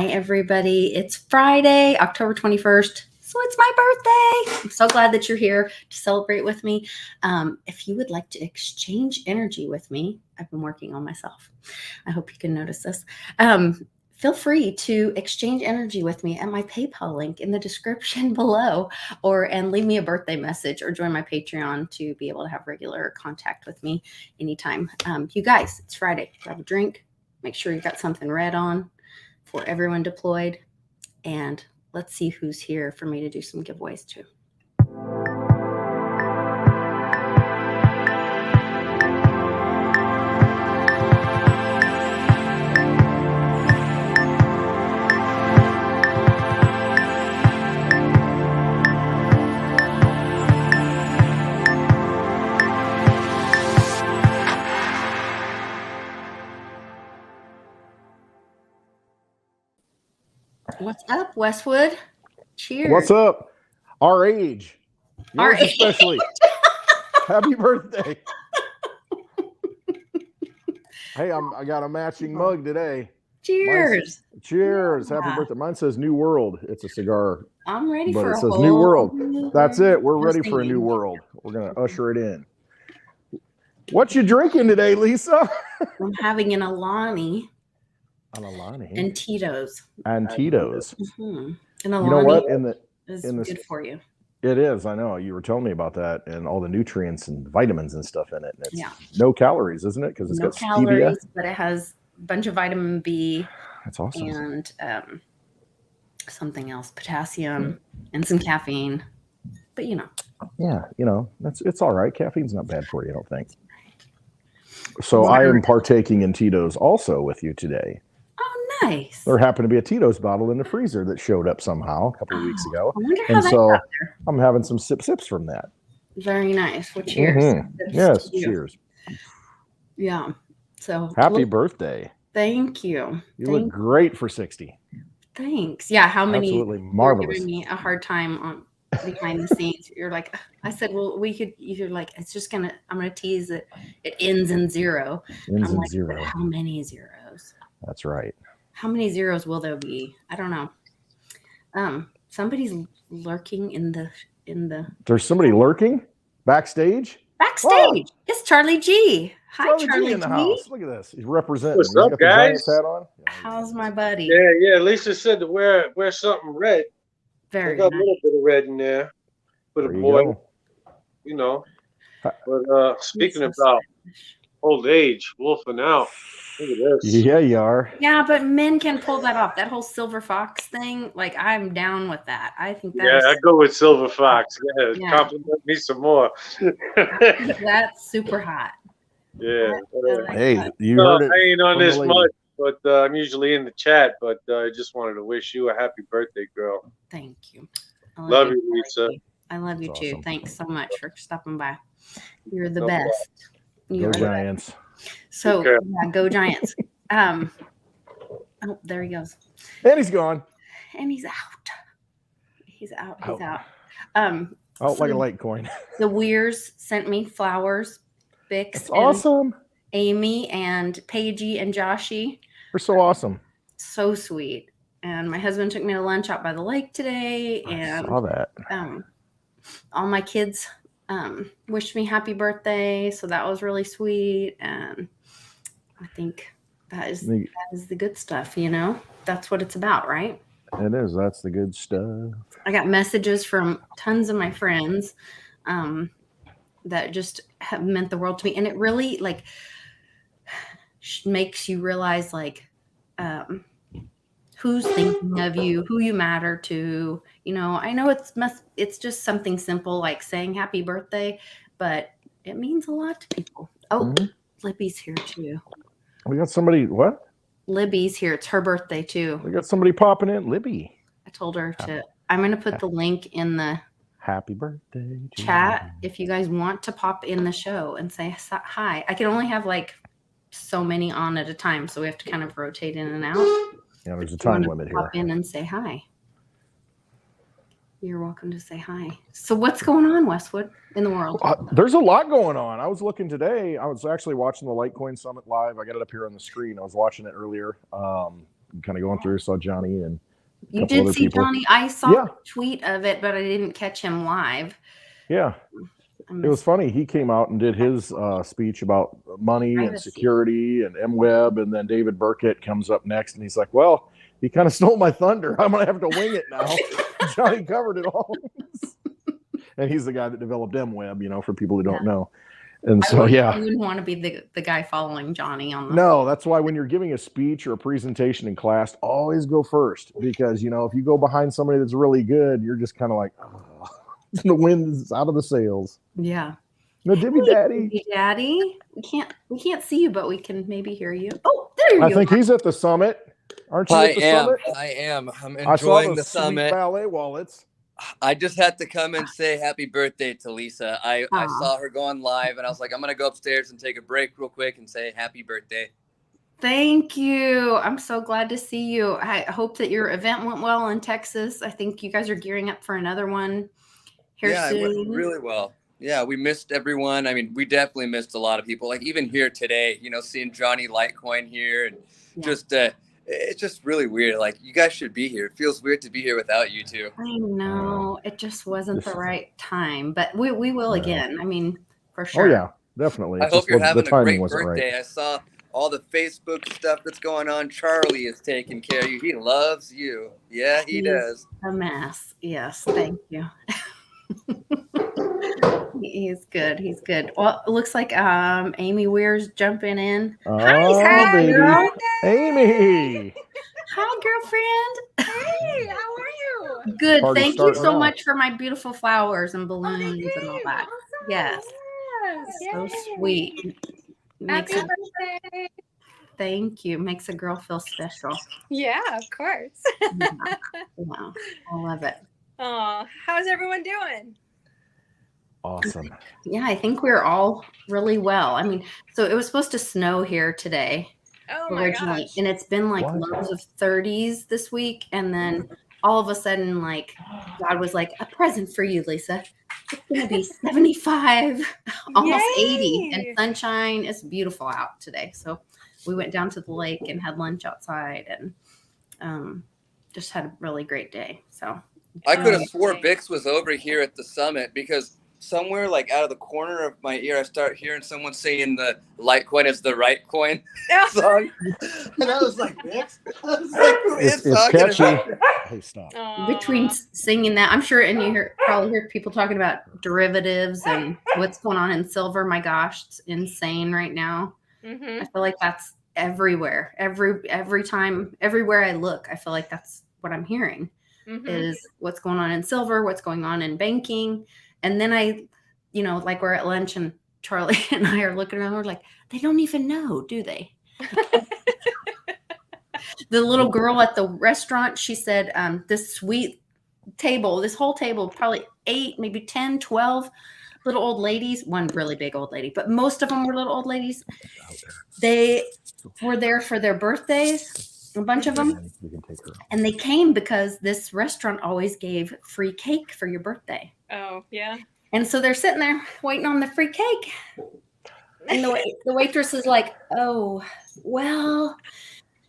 Hi, everybody. It's Friday, October 21st. So it's my birthday. I'm so glad that you're here to celebrate with me. If you would like to exchange energy with me, I've been working on myself. I hope you can notice this. Feel free to exchange energy with me at my PayPal link in the description below, and leave me a birthday message or join my Patreon to be able to have regular contact with me anytime. You guys, it's Friday. Grab a drink. Make sure you got something red on for everyone deployed. And let's see who's here for me to do some giveaways to. What's up, Westwood? Cheers. What's up? Our age. Our Yours especially. Happy birthday. Hey, I got a matching mug today. Cheers. Cheers. Yeah. Happy birthday. Mine says New World. It's a cigar. I'm ready but for it a says whole New World. new That's it. We're ready listening. for a new world. We're going to usher it in. What you drinking today, Lisa? I'm having an Alani Alani. and Tito's. And Tito's. Mm-hmm. And Alani You know what? is in good for you. It is. I know. You were telling me about that and all the nutrients and vitamins and stuff in it. And it's no calories, isn't it? Because it's got calories, stevia. but it has a bunch of vitamin B. That's awesome. And something else, potassium and some caffeine. But Yeah, it's all right. Caffeine's not bad for you, I don't think. So I am partaking in Tito's also with you today. Oh, nice. There happened to be a Tito's bottle in the freezer that showed up somehow a couple of weeks ago. I wonder how that got there. I'm having some sips from that. Very nice. Well, cheers. Yes, cheers. Yeah. So happy birthday. Thank you. You look great for 60. Thanks. Yeah, how many? Absolutely marvelous. You're giving me a hard time on behind the scenes. You're like, I said, well, you're like, I'm gonna tease it. It ends in zero. Ends in zero. How many zeros? That's right. How many zeros will there be? I don't know. Somebody's lurking in the. There's somebody lurking backstage. Backstage. It's Charlie G. Hi, Charlie G. In the house. Look at this. He's representing. What's up, guys? Hat on. How's my buddy? Yeah. Lisa said to wear something red. Very I got nice. a little bit of red in there for the boy. But speaking about old age, wolfing out. Look at this. Yeah, you are. Yeah, but men can pull that off. That whole silver fox thing, like I'm down with that. I think that. Yeah, I go with silver fox. Yeah. Compliment me some more. That's super hot. Yeah. Hey, you heard it. I ain't on this much, but I'm usually in the chat. But I just wanted to wish you a happy birthday, girl. Thank you. Love you, Lisa. I love you too. Awesome. Thanks so much for stopping by. You're the best. Go Giants. So yeah, go Giants. Oh, there he goes. And he's gone. And he's out. He's out. He's out. Like a Litecoin. The Weirs sent me flowers. Bix. That's awesome. Amy and Paigey and Joshy. They're so awesome. So sweet. And my husband took me to lunch out by the lake today. And I saw that. All my kids wished me happy birthday. So that was really sweet. And I think that is the good stuff, That's what it's about, right? It is. That's the good stuff. I got messages from tons of my friends that just have meant the world to me. And it really makes you realize who's thinking of you, who you matter to. I know it's just something simple like saying happy birthday, but it means a lot to people. Oh, Libby's here too. We got somebody, what? Libby's here. It's her birthday too. We got somebody popping in. Libby. I told her I'm going to put the link in the happy birthday chat if you guys want to pop in the show and say hi. I can only have so many on at a time, so we have to kind of rotate in and out. Yeah, there's a time limit here. Pop in and say hi. You're welcome to say hi. So what's going on, Westwood, in the world? There's a lot going on. I was looking today. I was actually watching the Litecoin Summit live. I got it up here on the screen. I was watching it earlier. kind of going through. Saw Johnny and a You couple did other see people. Johnny. I saw Yeah. a tweet of it, but I didn't catch him live. Yeah. I It was missed funny. He came out and did his speech about money and Privacy. security and MWeb, and then David Burkett comes up next, and he's like, "Well, he kind of stole my thunder. I'm gonna have to wing it now." Johnny covered it all, and he's the guy that developed MWeb, for people who don't know. And so, I wouldn't want to be the guy following Johnny on the. No, that's why when you're giving a speech or a presentation in class, always go first, because if you go behind somebody that's really good, you're just kind of like, oh, the wind's out of the sails. Yeah. No, Dibby Daddy. Dibby Daddy. We can't see you, but we can maybe hear you. Oh, there you go. I think he's at the summit. Aren't you at the summit? I am. I'm I saw enjoying those the summit. sweet ballet wallets. I just had to come and say happy birthday to Lisa. I saw her going live, and I was like, I'm going to go upstairs and take a break real quick and say happy birthday. Thank you. I'm so glad to see you. I hope that your event went well in Texas. I think you guys are gearing up for another one here soon. It went really well. Yeah, we missed everyone. I mean, we definitely missed a lot of people. Like even here today, seeing Johnny Litecoin here and just it's just really weird. Like you guys should be here. It feels weird to be here without you two. I know. It just wasn't the right time, but we will again. I mean, for sure. Oh yeah, definitely. I hope you're having a great Right. birthday. I saw all the Facebook stuff that's going on. Charlie is taking care of you. He loves you. Yeah, he does. A mess. Yes, thank you. He's good. He's good. Well, it looks like Amy Weir's jumping in. Oh, Hi, baby. girl. Amy. Hi, girlfriend. Hey, how are you? Good. Party's Thank you so starting much for my beautiful flowers and balloons and all that. Awesome. Yes. So Yay. sweet. Happy Makes birthday. Thank you. Makes a girl feel special. Yeah, of course. Wow. I love it. Oh, how's everyone doing? Awesome. Yeah, I think we're all really well. I mean, so it was supposed to snow here today Oh my originally, gosh. and it's been like What? lows of 30s this week, and then all of a sudden, like God was like, a present for you, Lisa. It's gonna be 75, almost 80, Yay. and sunshine. It's beautiful out today. So we went down to the lake and had lunch outside, and just had a really great day. So I could have swore Bix was over here at the summit because somewhere like out of the corner of my ear, I start hearing someone saying the Litecoin is the right coin song. And I was like, Bix? I was like, who is It's talking catchy. about that? Hey, stop. between singing that, I'm sure, and probably hear people talking about derivatives and what's going on in silver. My gosh, it's insane right now. I feel like that's everywhere. Every time, everywhere I look, I feel like that's what I'm hearing is what's going on in silver, what's going on in banking. And then like we're at lunch and Charlie and I are looking around, we're like, they don't even know, do they? The little girl at the restaurant, she said, this whole table, probably 8, maybe 10, 12 little old ladies, one really big old lady, but most of them were little old ladies. They were there for their birthdays, a bunch of them. And they came because this restaurant always gave free cake for your birthday. Oh, yeah. And so they're sitting there waiting on the free cake. And the waitress is like, oh, well,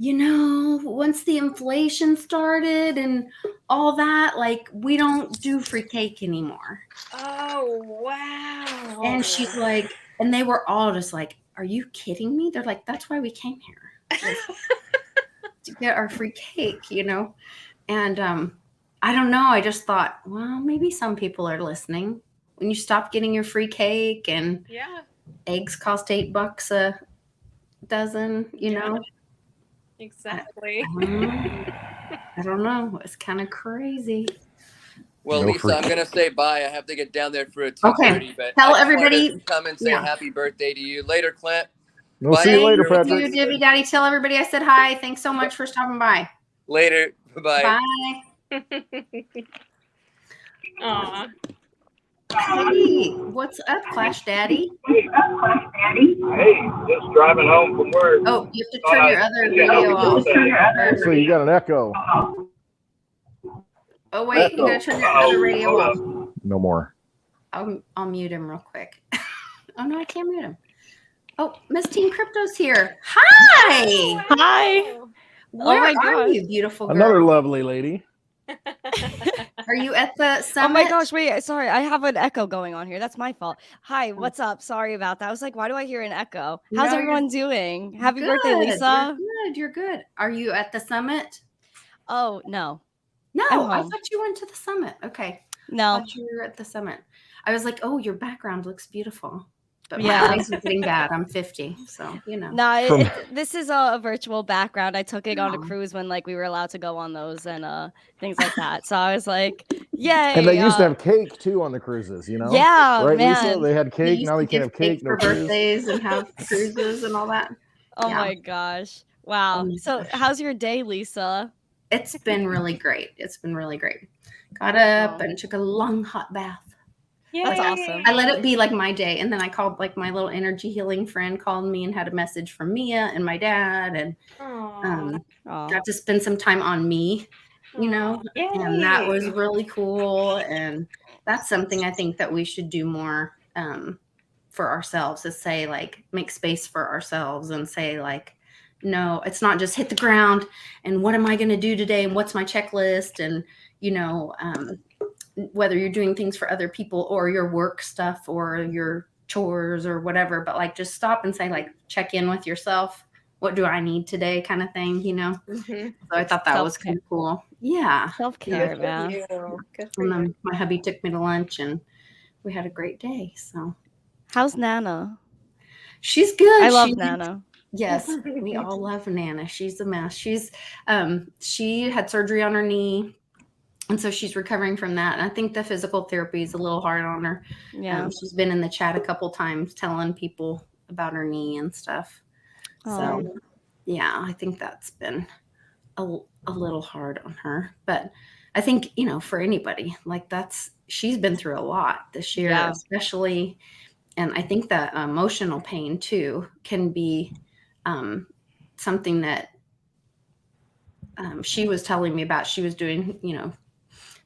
once the inflation started and all that, like, we don't do free cake anymore. Oh, wow. And she's like, and they were all just like, are you kidding me? They're like, that's why we came here. To get our free cake, And I don't know. I just thought, well, maybe some people are listening. When you stop getting your free cake and eggs cost $8 a dozen, Exactly. I don't know. It's kind of crazy. Well, No Lisa, free- I'm going to say bye. I have to get down there for a 2:30. Okay. But Tell I just everybody- wanted to come and say happy birthday to you. Later, Clint. We'll see you later, Thank you, Patrick. Divvy Daddy. Tell everybody I said hi. Thanks so much for stopping by. Later. Bye. Bye. Aw. Hey, what's up, Clash Daddy? Hey, just driving home from work. Oh, you have to turn your other video off. So you got an echo. Oh, wait. You got to turn your other radio off. No more. I'll mute him real quick. Oh, no, I can't mute him. Oh, Miss Team Crypto's here. Hi. Hi. Where my are gosh. you, beautiful girl? Another lovely lady. Are you at the Oh summit? my gosh, wait, sorry, I have an echo going on here. That's my fault. Hi, what's up? Sorry about that. I was like, why do I hear an echo? How's No, everyone doing? Happy good. birthday, Lisa. You're good. You're good. Are you at the summit? Oh, no. No, I'm I home. thought you went to the summit. Okay. I No. thought you were at the summit. I was like, oh, your background looks beautiful. But my Yeah. eyes are getting bad. I'm 50. So, you know. No, From- this is a virtual background. I took it on a Oh. cruise when like we were allowed to go on those and things like that. So I was like, yay. And they used to have cake too on the cruises, you know? Yeah, Right, man. Lisa? They had They cake. used Now to they can't give have cake, no for cruise. birthdays and have cruises and all that. Oh Yeah. my gosh. Wow. Oh my So gosh. how's your day, Lisa? It's been really great. It's been really great. Got up and took a long hot bath. That's awesome. I let it be like my day. And then I called like my little energy healing friend called me and had a message from Mia and my dad and Aw. got to spend some time on me, you know, and that was really cool. And that's something I think that we should do more for ourselves is say like make space for ourselves and say like, no, it's not just hit the ground and what am I going to do today and what's my checklist and, you know, whether you're doing things for other people or your work stuff or your chores or whatever, but like just stop and say like check in with yourself. What do I need today kind of thing, you know? So I thought that was kind of cool. Yeah. Self-care, man. Good for And you. then my hubby took me to lunch and we had a great day. So How's Nana? she's good. I love Nana. Yes, we all love Nana. She's a mess. She's she had surgery on her knee. And so she's recovering from that. And I think the physical therapy is a little hard on her. Yeah. She's been in the chat a couple times telling people about her knee and stuff. So, yeah, I think that's been a little hard on her. But I think, you know, for anybody, like she's been through a lot this year, especially. And I think that emotional pain, too, can be something that she was telling me about. She was doing, you know,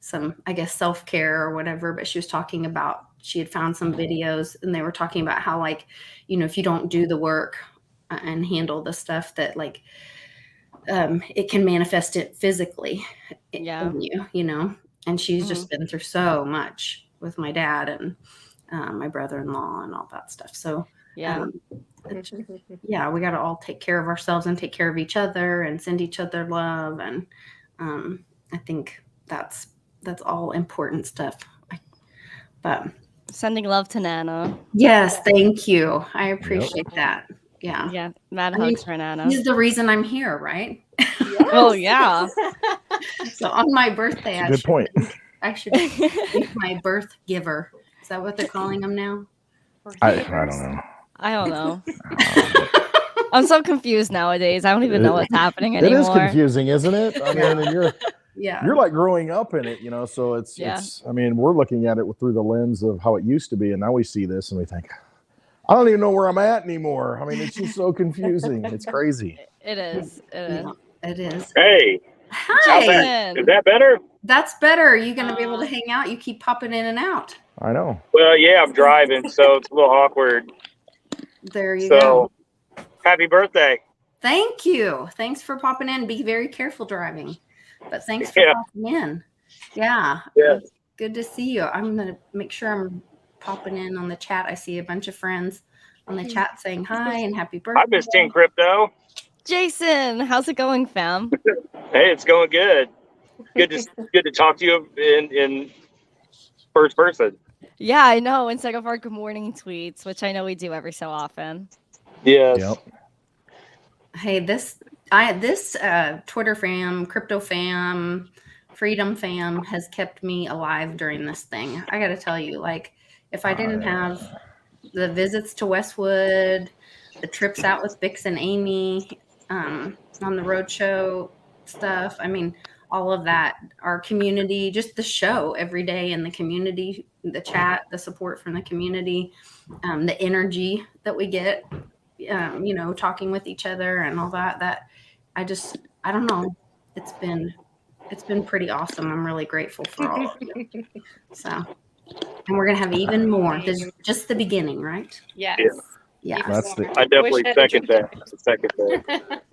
some, I guess, self-care or whatever, but she was talking about, she had found some videos and they were talking about how like, you know, if you don't do the work and handle the stuff that like, it can manifest it physically in you, you know, and she's just been through so much with my dad and my brother-in-law and all that stuff. So we got to all take care of ourselves and take care of each other and send each other love. And I think that's all important stuff. But sending love to Nana. Yes, thank you. I appreciate that. Yeah. Yeah. Mad hugs for Nana. He's the reason I'm here, right? Oh yeah. So on my birthday, Good point. I should be my birth giver. Is that what they're calling them now? I don't know. I don't know. I'm so confused nowadays. I don't even know what's happening It anymore. is confusing, isn't it? I mean, and you're like growing up in it, you know, so it's I mean, we're looking at it through the lens of how it used to be, and now we see this and we think, I don't even know where I'm at anymore. I mean, it's just so confusing. It's crazy. It is. It is. Hey. Hi. Is that better? That's better. Are you going to be able to hang out? You keep popping in and out. I know. Well, yeah, I'm driving, so it's a little awkward. There you go. Happy birthday. Thank you. Thanks for popping in. Be very careful driving. But thanks for popping in. Yeah. Good to see you. I'm going to make sure I'm popping in on the chat. I see a bunch of friends on the chat saying hi and happy birthday. I miss Team Crypto. Jason, how's it going, fam? Hey, it's going good. Good to talk to you in first person. Yeah, I know. Instead of our good morning tweets, which I know we do every so often. Yes. Yep. Hey, this Twitter fam, crypto fam, freedom fam has kept me alive during this thing. I got to tell you, like, if I didn't have the visits to Westwood, the trips out with Bix and Amy, on the roadshow stuff, I mean, all of that, our community, just the show every day in the community, the chat, the support from the community, the energy that we get, you know, talking with each other and all that I don't know. It's been pretty awesome. I'm really grateful for all of you. So, and we're going to have even more. This is just the beginning, right? Yes. Yeah. That's I definitely second that.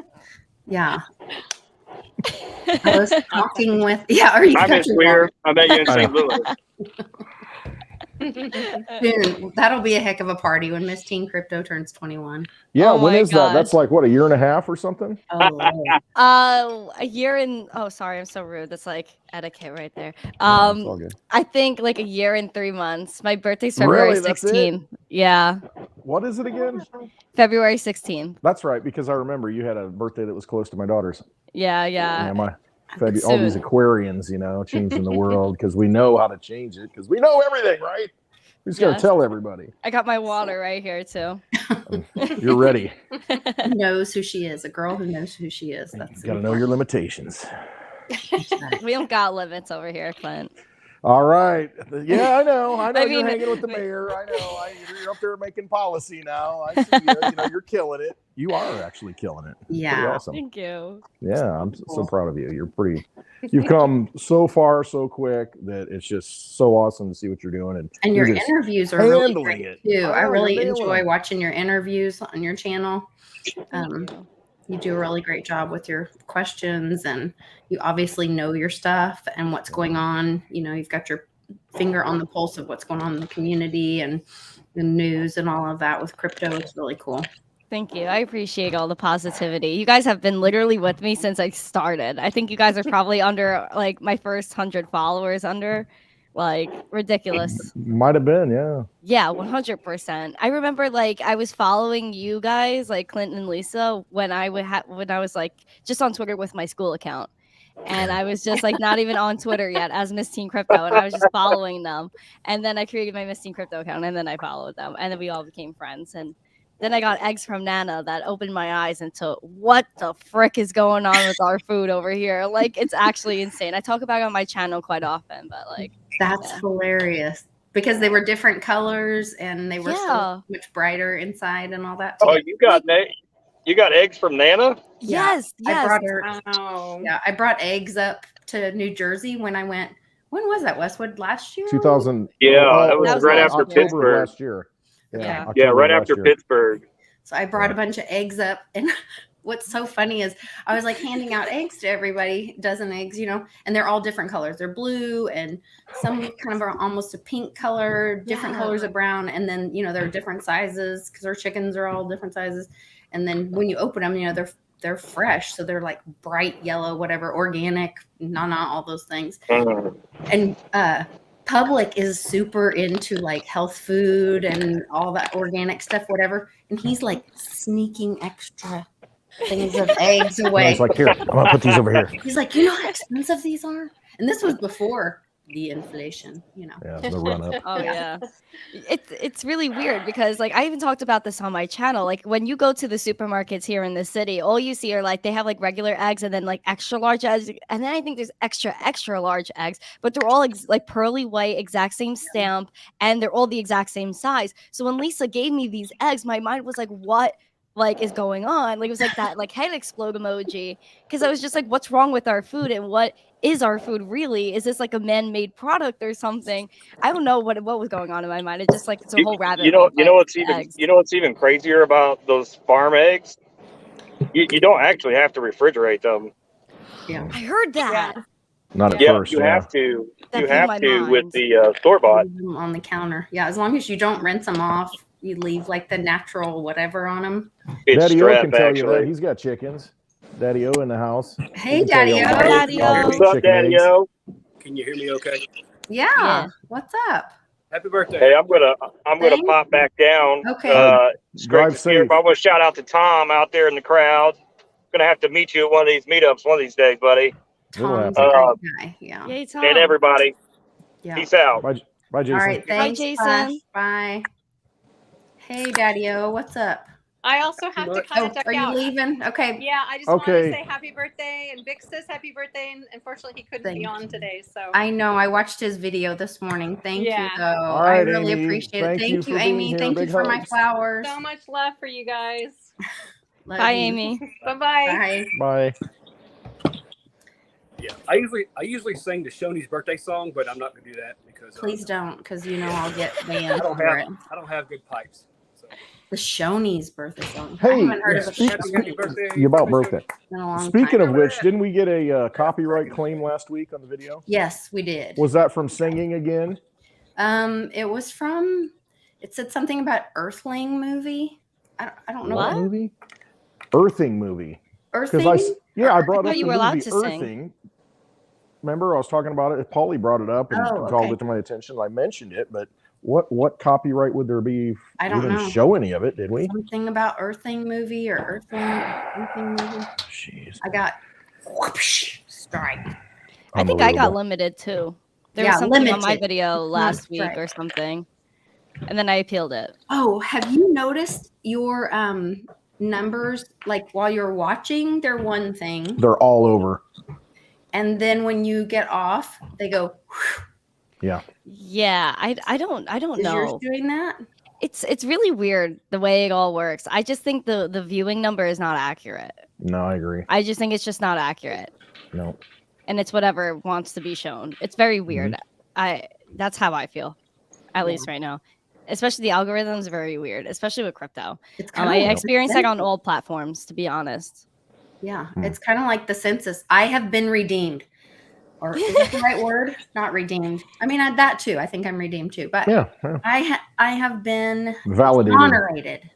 Yeah. I was talking with, yeah, or you I got miss your Weir. I met you in I St. know. Louis. soon. That'll be a heck of a party when Miss Teen Crypto turns 21. Yeah, Oh when my is that? That's gosh. like what, a year and a half or something? Oh, Lord. A year and oh, sorry, I'm so rude. That's like etiquette right there. No, it's all good. I think like a year and 3 months. My birthday's February Really? That's it? 16th. Yeah, What is it again? February 16th. That's right, because I remember you had a birthday that was close to my daughter's. Yeah, Yeah, yeah. all these Soon. Aquarians, changing the world because we know how to change it because we know everything, right? We just got Yes. to tell everybody. I got my water right here too. You're ready. Who knows who she is? A girl who knows who she is. That's Got to know your limitations. We don't got limits over here, Clint. All right. Yeah, I know. I You're mean, hanging with the mayor. I know. You're up there making policy now. I see you. You're killing it. You are actually killing it. It's Yeah. pretty awesome. Thank you. Yeah, I'm so proud of you. You've come so far so quick that it's just so awesome to see what you're doing. And you're your just interviews are really handling great it. too. I Oh, really you're nailing enjoy them. watching your interviews on your channel. Thank you. You do a really great job with your questions, and you obviously know your stuff and what's going on. You've got your finger on the pulse of what's going on in the community and the news and all of that with crypto. It's really cool. Thank you. I appreciate all the positivity. You guys have been literally with me since I started. I think you guys are probably under like my first 100 followers under. Like ridiculous. Might have been, yeah. Yeah, 100%. I remember like I was following you guys, like Clinton and Lisa, when I was like just on Twitter with my school account. And I was just like not even on Twitter yet as Miss Teen Crypto, and I was just following them. And then I created my Miss Teen Crypto account, and then I followed them, and then we all became friends. And then I got eggs from Nana that opened my eyes into what the frick is going on with our food over here. Like it's actually insane. I talk about it on my channel quite often, but like That's hilarious because they were different colors and they were so much brighter inside and all that. Oh, you got eggs from Nana? Yes, I brought her. Oh. Yeah, I brought eggs up to New Jersey when I went. When was that, Westwood? Last year? 2000. Yeah, that was right after October Pittsburgh. last year. Yeah. Yeah, October right last after year. Pittsburgh. So I brought a bunch of eggs up, and what's so funny is I was like handing out eggs to everybody, dozen eggs, and they're all different colors. They're blue and some kind of are almost a pink color, different colors of brown, and then they're different sizes because our chickens are all different sizes. And then when you open them, they're fresh, so they're like bright yellow, whatever, organic, all those things. And Public is super into like health food and all that organic stuff, whatever. And he's like sneaking extra things of eggs away. He's like, here, I'm gonna put these over here. He's like, you know how expensive these are? And this was before the inflation, Yeah, the run up. Oh yeah. It's really weird because like I even talked about this on my channel. Like when you go to the supermarkets here in the city, all you see are like they have like regular eggs and then like extra large eggs, and then I think there's extra large eggs, but they're all like pearly white, exact same stamp, and they're all the exact same size. So when Lisa gave me these eggs, my mind was like, what like is going on? Like it was like that like head explode emoji, because I was just like, what's wrong with our food, and what is our food really? Is this like a man-made product or something? I don't know what was going on in my mind. It's just like it's a whole rabbit hole. You know what's even crazier about those farm eggs? You don't actually have to refrigerate them. Yeah, I heard that. Not at first. You have to. That You blew have my to mind. with the store bought. on the counter. Yeah, as long as you don't rinse them off, you leave like the natural whatever on them. It's Daddy O strep, can tell you that actually. he's got chickens. Daddy O in the house. Hey, He can tell you Daddy all O. about Daddy all O. the What's up, chicken Daddy eggs. O? Can you hear me okay? Yeah. Yeah. What's up? Happy birthday. Hey, I'm gonna Thanks. pop back down. Okay. It's Drive great to see you. safe. I want to shout out to Tom out there in the crowd. Gonna have to meet you at one of these meetups one of these days, buddy. Tom's a great guy. Yeah. Yay, Tom. And everybody. Yeah. Peace out. Bye, Jason. All right. Thanks, Jason. Flash. Bye. Hey, Daddy O. What's up? I also have to kind Oh, of duck are you out. leaving? Okay. Yeah, I just wanted Okay. to say happy birthday, and Vic says happy birthday, and unfortunately he couldn't be on today. So I know. I watched his video this morning. Thank you, Yeah. though. All I right, really Amy. appreciate it. Thank you Thank for you, being Amy. here. Thank you Big for my hugs. flowers. so much love for you guys. Love Bye, you. Amy. Bye-bye. Bye. Bye. Yeah, I usually sing the Shoney's birthday song, but I'm not gonna do that because Please don't, because I'll get I banned don't for it. have good pipes. So So. The Shoney's birthday song. I Hey, haven't heard of a speak- Shoney's birthday. You about broke it. in a long Speaking time. of which, didn't we get a copyright claim last week on the video? Yes, we did. Was that from singing again? It was from. It said something about Earthling movie. I don't know What What? movie? Earthing movie. Earthling. I brought thought up you the were allowed movie to sing. Earthing. Remember, I was talking about it. Paulie brought it up and Oh, called okay. it to my attention. I mentioned it, but what copyright would there be? I don't we didn't know. show any of it, did we? Something about Earthling movie or Earthling movie. Jeez. I got whoosh, strike. I think I got Unbelievable. limited too. There Yeah, was something on my limited. video last week right. or something, and then I appealed it. Oh, have you noticed your numbers? Like while you're watching, they're one thing, They're all over. and then when you get off, they go. Yeah. Yeah, I don't Is yours know. doing that? It's really weird the way it all works. I just think the viewing number is not accurate. No, I agree. I just think it's just not accurate, No. and it's whatever wants to be shown. It's very weird. That's how I feel, at least right now. Especially the algorithm is very weird, especially with crypto. It's I kind of experienced that on all platforms, to be honest. Yeah, Hmm. it's kind of like the census. I have been redeemed. Or is that the right word? Not redeemed. I mean, that too. I think I'm redeemed too. But Yeah. I have been Validated. exonerated.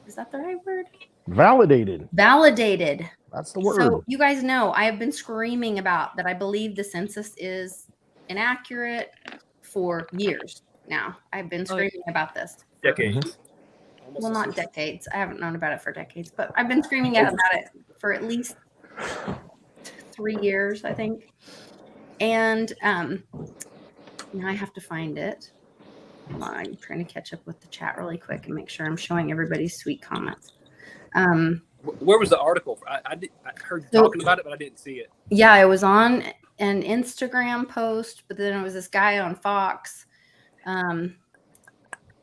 Is that the right word? Validated. Validated. That's the word. So you guys know I have been screaming about that. I believe the census is inaccurate for years now. I've been screaming about this. Decades. Well, not decades. I haven't known about it for decades, but I've been screaming out about it for at least 3 years, I think. And now I have to find it. Hold on, I'm trying to catch up with the chat really quick and make sure I'm showing everybody's sweet comments. Where was the article? I heard you talking about it, but I didn't see it. Yeah, it was on an Instagram post, but then it was this guy on Fox.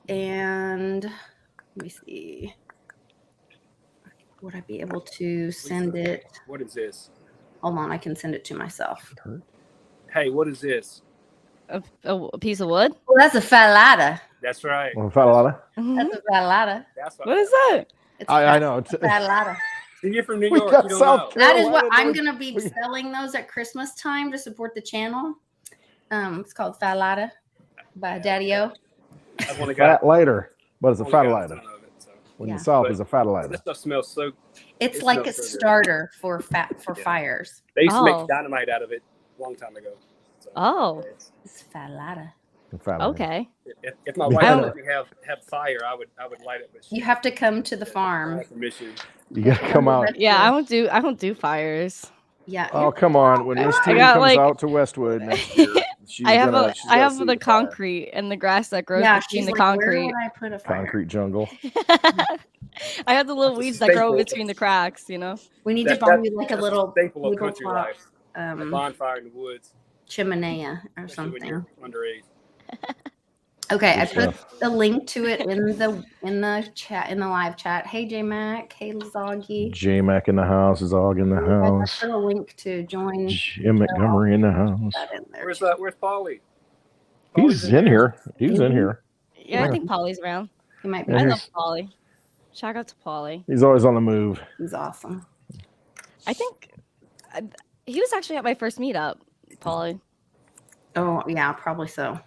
And let me see. Would I be able to send it? What is this? Hold on, I can send it to myself. Hey, what is this? A piece of wood? Well, that's a falada. That's right. Well, Falada. That's a falada. That's What is that? It's I know. a falada. See, you're from New We York. got You don't South know. That is what Carolina, I'm dude. going to be selling those at Christmas time to support the channel. It's called falada by Daddy-O. I've only got Fat later, but it's a only got Fatalida. ton of it, so. When Yeah. the South But- is a Fatalida. This stuff smells so. It's It like a smells so good. starter for Yeah. fires. They used to Oh. make dynamite out of it a long time ago. So, Oh. It's falada. Okay. If my I wife don't- let me have fire, I would light it. But You have to come to the farm. Permission. You gotta come out. Yeah, I don't do fires. Yeah. Oh, come on. When Miss I Teen got, comes like- out to Westwood next year, she's I have gonna, she's I gotta have see the fire. concrete and the grass that grows Yeah, between she's the like, where concrete. would I put a fire? Concrete jungle. I have the little That's a weeds that grow staple. between the cracks, you know. We need to That- buy that- you like a that's little staple of little country top, life. A bonfire in the woods, chimenea or especially when something. you're underage. Okay, I Good put the link to it in the chat, in the live chat. Hey J Mac, hey Zoggy. J Mac in the house, Zog in the I house, put a link to join Jim Montgomery in the house. that in there. Where's that? Where's Polly? He's in here. He's in here. Yeah, I Yeah. think Polly's around. He might be. Yeah, I he's- love Polly. Shout out to Polly. He's always on the move. He's awesome. I think he was actually at my first meetup, Polly. Oh yeah, probably so.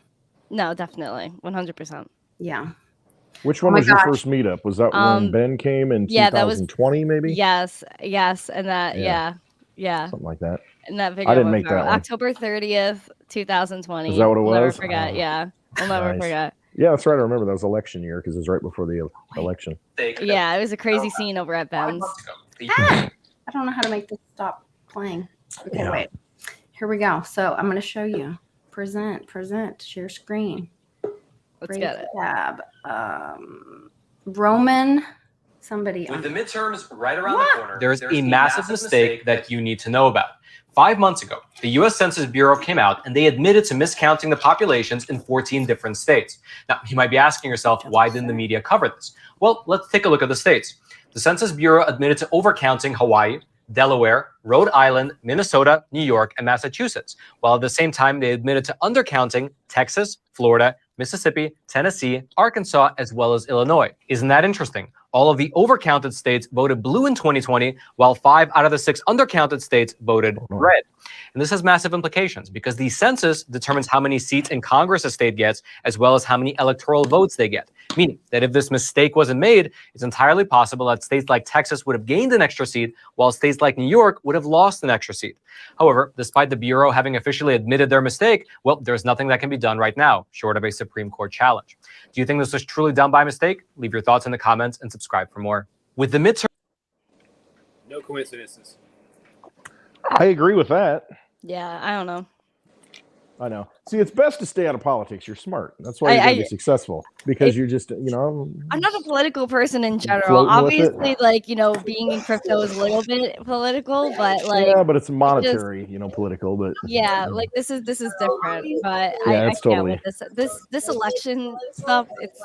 No, definitely, 100%. Yeah. Which one my was your gosh. first meetup? Was that when Ben came in yeah, that was- 2020, maybe? Yes, and that, Yeah. yeah, Something like that. and that video. didn't went make that viral. one. October 30th, 2020. Is that what it We'll never was? forget. Oh, Yeah, we'll never nice. forget. Yeah, that's right. I remember that was election year because it was right before the election. Yeah, it was a crazy scene over at Ben's. I don't know how to make this stop playing. Okay, Yeah. wait. Here we go. So I'm going to show you. Present, share screen. Let's Raise get it. Tab. Roman, somebody. With the midterms right around What? the corner, there's a massive mistake that you need to know about. 5 months ago, the U.S. Census Bureau came out and they admitted to miscounting the populations in 14 different states. Now, you might be asking yourself, why didn't the media cover this? Well, let's take a look at the states. The Census Bureau admitted to overcounting Hawaii, Delaware, Rhode Island, Minnesota, New York, and Massachusetts, while at the same time they admitted to undercounting Texas, Florida, Mississippi, Tennessee, Arkansas, as well as Illinois. Isn't that interesting? All of the overcounted states voted blue in 2020, while 5 out of the 6 undercounted states voted red. And this has massive implications because the census determines how many seats in Congress a state gets, as well as how many electoral votes they get. Meaning that if this mistake wasn't made, it's entirely possible that states like Texas would have gained an extra seat, while states like New York would have lost an extra seat. However, despite the Bureau having officially admitted their mistake, well, there's nothing that can be done right now, short of a Supreme Court challenge. Do you think this was truly done by mistake? Leave your thoughts in the comments and subscribe for more. With the midterm... No coincidences. I agree with that. Yeah, I don't know. I know. See, it's best to stay out of politics. You're smart. That's why you're going to be successful, because you're just, you know. I'm not a political person in general. Floating with it. Obviously, like, you know, being in crypto is a little bit political, but like. Yeah, but it's monetary, you know, political. But yeah, like this is different. But yeah, I it's can't totally. with this election stuff. It's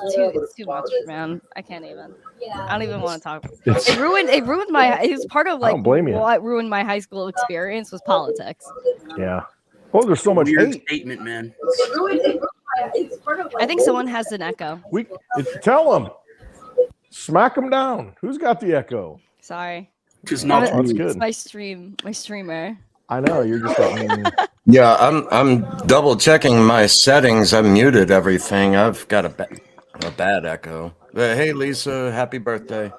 too much, man. I can't even. I don't even want to talk. It ruined my. It was part of like what ruined my high school experience was politics. Yeah. Oh, there's so much hate. Statement, man. I think someone has an echo. Tell them. Smack them down. Who's got the echo? Sorry. Just not. That's good. It's my streamer. I know you're just. Yeah, I'm double checking my settings. I've muted everything. I've got a bad echo. Hey, Lisa, happy birthday.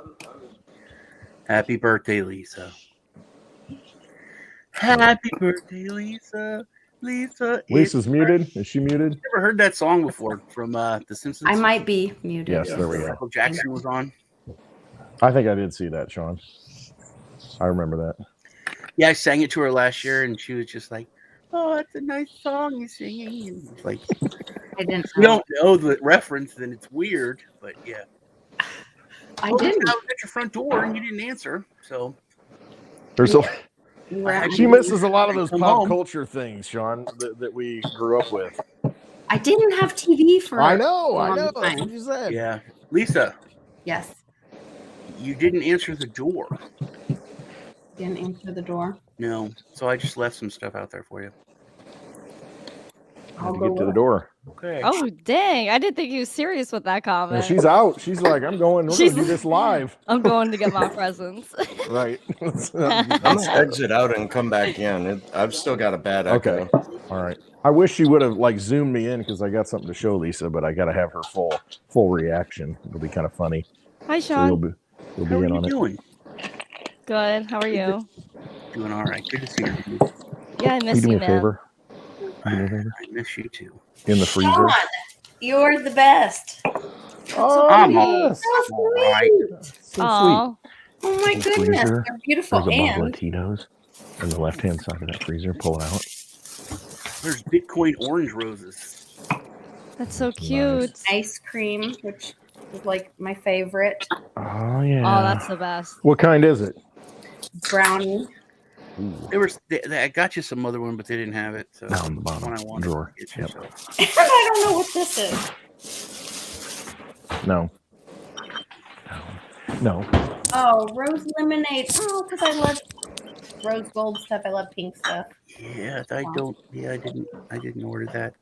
Happy birthday, Lisa. Happy birthday, Lisa. Lisa's muted. Is she muted? Never heard that song before from The Simpsons? I might be muted. Yes, there we go. Michael Jackson was on. I think I did see that, Sean. I remember that. Yeah, I sang it to her last year, and she was just like, "Oh, it's a nice song you're singing." And it's like, I didn't. You don't know the reference, then it's weird. But yeah, I didn't. I was at your front door, and you didn't answer. So there's she misses a lot of those Come pop home. culture things, Sean, that we grew up with. I didn't have TV for. I know. a long That's time. what you said. Yeah, Lisa, Yes. you didn't answer the door. Didn't answer the door. No, so I just left some stuff out there for you. I had to get to the door. Okay. Oh dang! I didn't think he was serious with that comment. And she's out. She's like, I'm going. We're going to do this live. I'm going to get my presents. Right. I'm gonna exit out and come back in. I've still got a bad echo. Okay. All right. I wish she would have like zoomed me in because I got something to show Lisa, but I got to have her full reaction. It'll be kind of funny. Hi, So Sean. you'll How be are in you on it. doing? Good. How are you? Doing all right. Good to see you. Yeah, I Can miss you do me you, a man. favor? Do me a favor? I miss you too. In the freezer. Sean, you're the best. Oh, I'm yes. all right. So Aw. Oh my The goodness, freezer. they're beautiful. There's a bottle of And Tito's on the left-hand side of that freezer. Pull it out. There's Bitcoin orange roses. That's so cute. ice cream, which is like my favorite. Oh, yeah. Oh, that's the best. What kind is it? Brownie. I got you some other one, but they didn't have it. So Down the that's bottom one I wanted drawer. to get you, Yep. so. I don't know what this is. No. No. Oh, rose lemonade. Oh, because I love rose gold stuff. I love pink stuff. Yeah, I don't. Yeah, I didn't order that.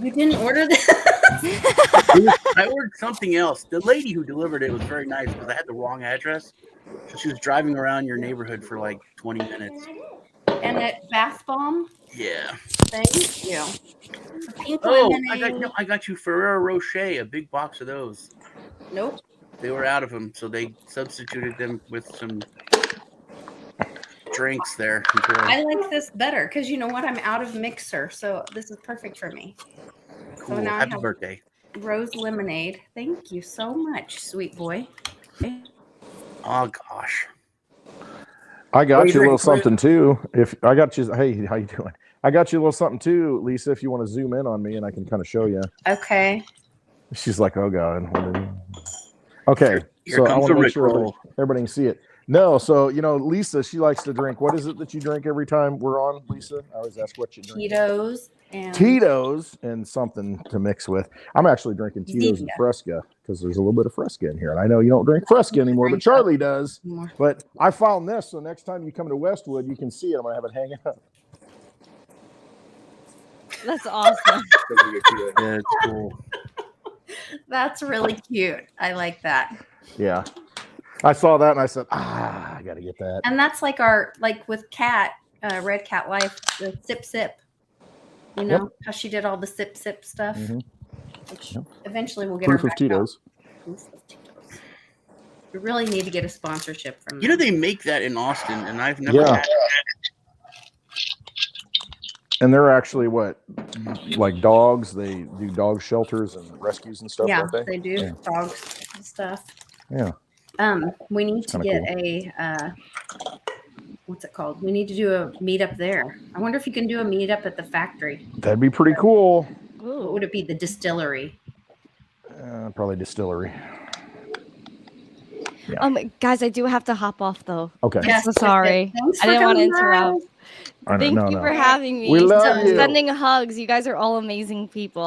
You didn't order this? I ordered something else. The lady who delivered it was very nice because I had the wrong address. So she was driving around your neighborhood for like 20 minutes. And a bath bomb. Yeah. Thank you. The pink Oh, lemonade. I got you Ferrero Rocher, a big box of those. Nope. They were out of them, so they substituted them with some drinks there. I like this better because you know what? I'm out of mixer, so this is perfect for me. Cool. So now I Happy have birthday. rose lemonade. Thank you so much, sweet boy. Oh gosh. I got What you a do you little drink, something too. If I got you, hey, how you doing? I got you a little something too, Lisa. If you want to zoom in on me, and I can kind of show you. Okay. She's like, oh god. Okay, Here so I comes want to the make sure Rickroll. everybody can see it. No, so you know, Lisa, she likes to drink. What is it that you drink every time we're on, Lisa? I always ask what you drink. Tito's and Tito's and something to mix with. I'm actually drinking Tito's and Zevia. Fresca because there's a little bit of Fresca in here. And I know you don't drink Fresca anymore, but Drink Charlie does. more. But I found this, so next time you come to Westwood, you can see it. I'm gonna have it hanging up. That's awesome. Yeah, it's cool. That's really cute. I like that. Yeah. I saw that and I said, I got to get that. And that's like our, like with Cat, Red Cat Life, the sip sip. You know how she did all the sip sip stuff? Mhm. Which eventually we'll get Proof her of back Tito's. out. Proof of Tito's. We really need to get a sponsorship from them. You know they make that in Austin, and I've never Yeah. had it. And they're actually what, like dogs? They do dog shelters and rescues and stuff, Yeah, don't they? they do dogs and stuff. Yeah. We need to kinda get a what's it called? We need to do a meetup there. I wonder if you can do a meetup at the factory. That'd be pretty cool. What would it be? The distillery. Probably distillery. Guys, I do have to hop off though. Okay. I'm so sorry. Thanks I for didn't want to coming by. interrupt. Thank No, you no. for having me. We love you. Sending hugs. You guys are all amazing people.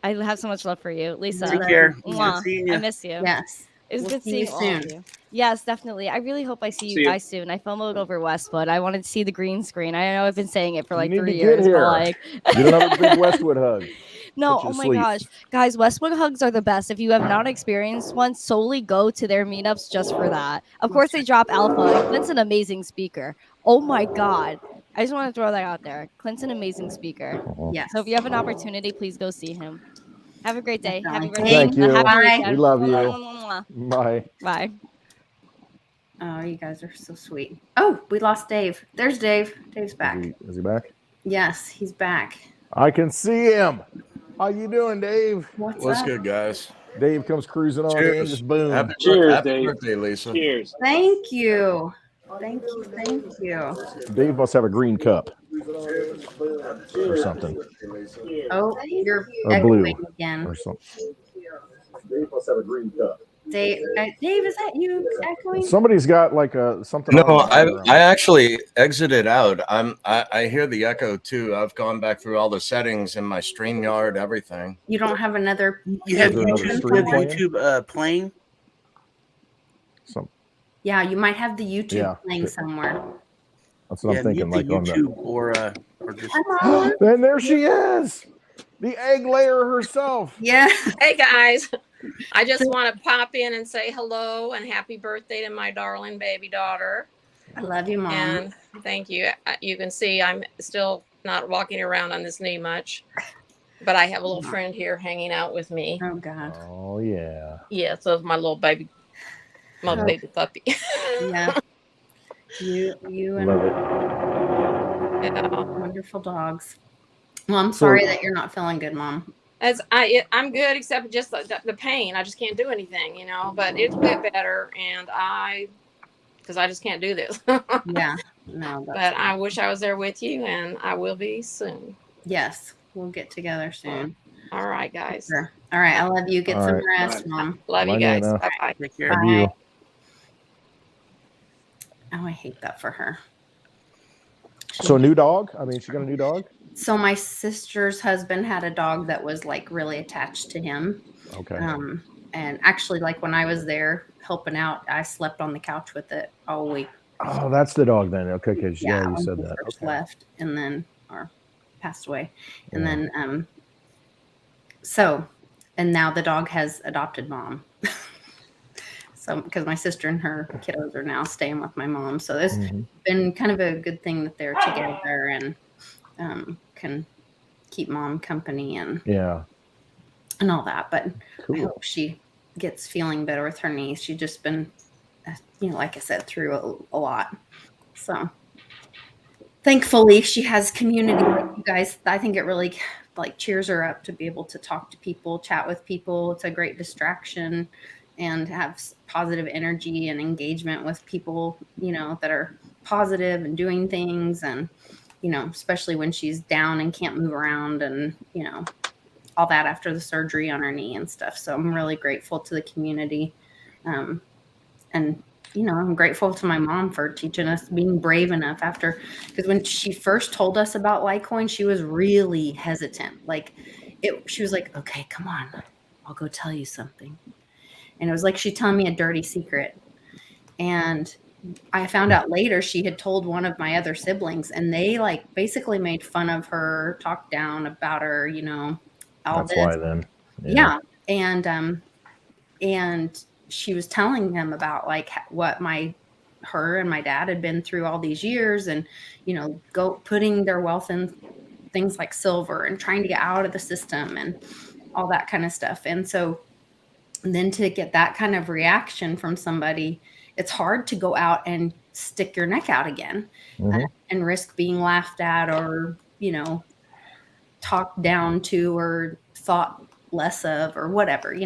I have so much love for you, Lisa. Take care. Mwah. Good seeing you. I miss you. Yes. It was We'll good see seeing you all soon. of you. Yes, definitely. I really hope I see See you you. guys soon. I FOMO'd over Westwood. I wanted to see the green screen. I know I've been saying it for like You need 3 to years. get here. But like Get another big Westwood hug. No, Put you oh to my sleep. gosh. Guys, Westwood hugs are the best. If you have not experienced one, solely go to their meetups just for that. Of course, they drop Alpha. And Clint's an amazing speaker. Oh my God. I just want to throw that out there. Clint's an amazing speaker. Yes. So if you have an opportunity, please go see him. Have a great day. Happy Definitely. birthday. Thank you. Happy Bye. weekend. We love you. Mwah, mwah, mwah. Bye. Bye. Oh, you guys are so sweet. Oh, we lost Dave. There's Dave. Dave's back. Is he back? Yes, he's back. I can see him. How you doing, Dave? What's good, guys? Dave comes cruising on in, Cheers. just boom. Happy Cheers, happy Dave. birthday, Lisa. Cheers. Thank you. Thank you. Thank you. Dave must have a green cup or something, Oh, you're or blue, echoing again. or something. Dave must have a green cup. Dave, is that you echoing? Somebody's got like a something. No, on in the background. I actually exited out. I hear the echo too. I've gone back through all the settings in my StreamYard, everything. You don't have another. You have Another YouTube, stream playing? playing? Some, Yeah, you might have the YouTube Yeah. playing somewhere. that's what I'm thinking. mute Like the on YouTube or just the. And there she is, the egg layer herself. Yeah. Hey guys, I just want to pop in and say hello and happy birthday to my darling baby daughter. I love you, Mom. And thank you. You can see I'm still not walking around on this knee much, but I have a little friend here hanging out with me. Oh God. Oh yeah. Yeah, so it's my little baby, my baby puppy. Yeah. You and Love it. Yeah. wonderful dogs. Well, I'm sorry that you're not feeling good, Mom. I'm good except just the pain. I just can't do anything, but it's way better, and because I just can't do this. Yeah. No. But I wish I was there with you, and I will be soon. Yes, we'll get together soon. All right, guys. Sure. All right. I love you. Get All some right. rest, Mom. Love Bye, you guys. Nana. Bye-bye. take care. Love you. Oh, I hate that for her. So new dog? I mean, she got a new dog? So my sister's husband had a dog that was like really attached to him. Okay. And actually, like when I was there helping out, I slept on the couch with it all week. Oh, that's the dog then. Okay, because yeah, you when said he that. first Okay. left and then or passed away. And Yeah. then and now the dog has adopted Mom. So because my sister and her kiddos are now staying with my mom. So it's been kind of a good thing that they're together and can keep Mom company and all that. But I hope she gets feeling better with her knees. She's just been, like I said, through a lot. So thankfully she has community like you guys. I think it really cheers her up to be able to talk to people, chat with people. It's a great distraction and have positive energy and engagement with people, that are positive and doing things. And, especially when she's down and can't move around and, all that after the surgery on her knee and stuff. So I'm really grateful to the community. And, I'm grateful to my mom for teaching us, being brave enough because when she first told us about Litecoin, she was really hesitant. She was like, okay, come on, I'll go tell you something. And it was like she telling me a dirty secret. And I found out later she had told one of my other siblings, and they like basically made fun of her, talked down about her, all That's this. why then. Yeah. And she was telling them about like what her and my dad had been through all these years, and go putting their wealth in things like silver and trying to get out of the system and all that kind of stuff. And so then to get that kind of reaction from somebody, it's hard to go out and stick your neck out again and risk being laughed at or talked down to or thought less of or whatever,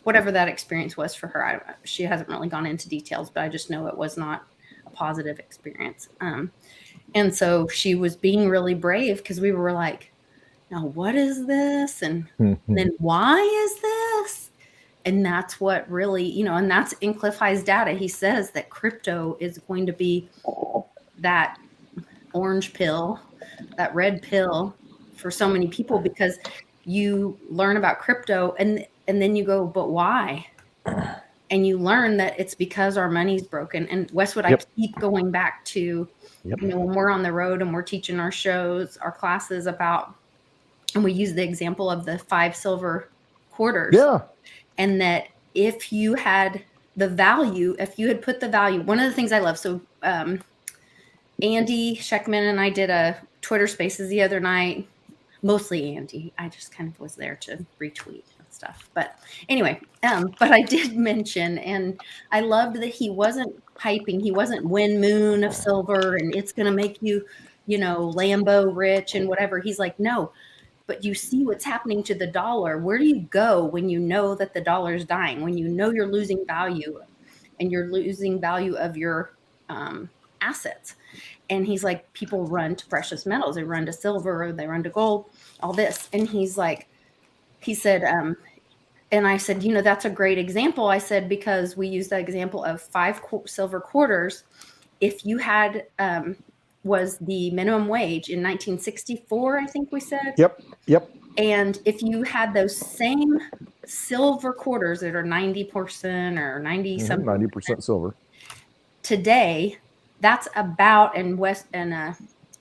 whatever that experience was for her. She hasn't really gone into details, but I just know it was not a positive experience. And so she was being really brave because we were like, now what is this? And then why is this? And that's what really, and that's in Cliff High's data. He says that crypto is going to be that orange pill, that red pill for so many people, because you learn about crypto and then you go, but why? And you learn that it's because our money's broken. And Westwood, I keep going back to, when we're on the road and we're teaching our shows, our classes about, and we use the example of the 5 silver quarters. Yeah. And that if you had the value, if you had put the value, one of the things I love, so Andy Scheckman and I did a Twitter Spaces the other night, mostly Andy. I just kind of was there to retweet and stuff. But anyway, but I did mention, and I loved that he wasn't hyping. He wasn't win moon of silver and it's going to make you, Lambo rich and whatever. He's like, no. But you see what's happening to the dollar. Where do you go when you know that the dollar is dying? When you know you're losing value and you're losing value of your assets? And he's like, people run to precious metals. They run to silver, they run to gold, all this. And he said, and I said, that's a great example. I said, because we use the example of 5 silver quarters. If you had, was the minimum wage in 1964, I think we said. Yep. And if you had those same silver quarters that are 90% or 90 something, 90% silver today, that's about, and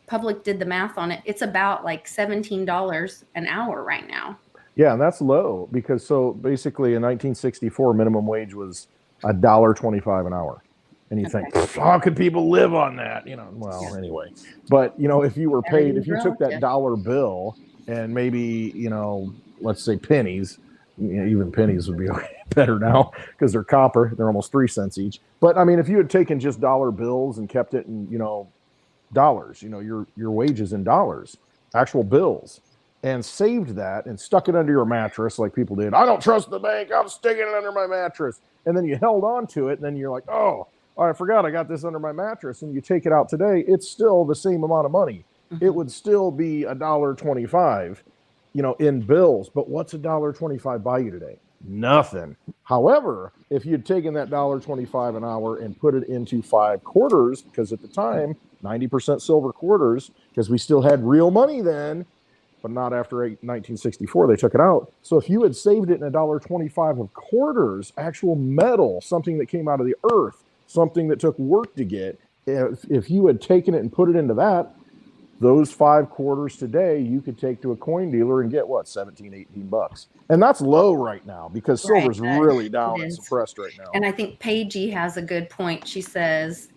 Public did the math on it, it's about like $17 an hour right now. Yeah, and that's low because so basically in 1964 minimum wage was $1.25 an hour. And you think, how could people live on that? Anyway. But, if you were paid, if you took that dollar bill and maybe, let's say pennies, even pennies would be better now because they're copper. They're almost 3 cents each. But, I mean, if you had taken just dollar bills and kept it in, dollars, your wages in dollars, actual bills, and saved that and stuck it under your mattress like people did. I don't trust the bank. I'm sticking it under my mattress. And then you held on to it. And then you're like, oh, I forgot I got this under my mattress, and you take it out today, it's still the same amount of money. It would still be $1.25, in bills. But what's $1.25 buy you today? Nothing. However, if you'd taken that $1.25 an hour and put it into 5 quarters, because at the time, 90% silver quarters, because we still had real money then, but not after 1964, they took it out. So if you had saved it in $1.25 of quarters, actual metal, something that came out of the earth, something that took work to get, if you had taken it and put it into that, those 5 quarters today, you could take to a coin dealer and get what, 17, 18 bucks. And that's low right now because silver's really down and suppressed right now. And I think Paigey has a good point. She says,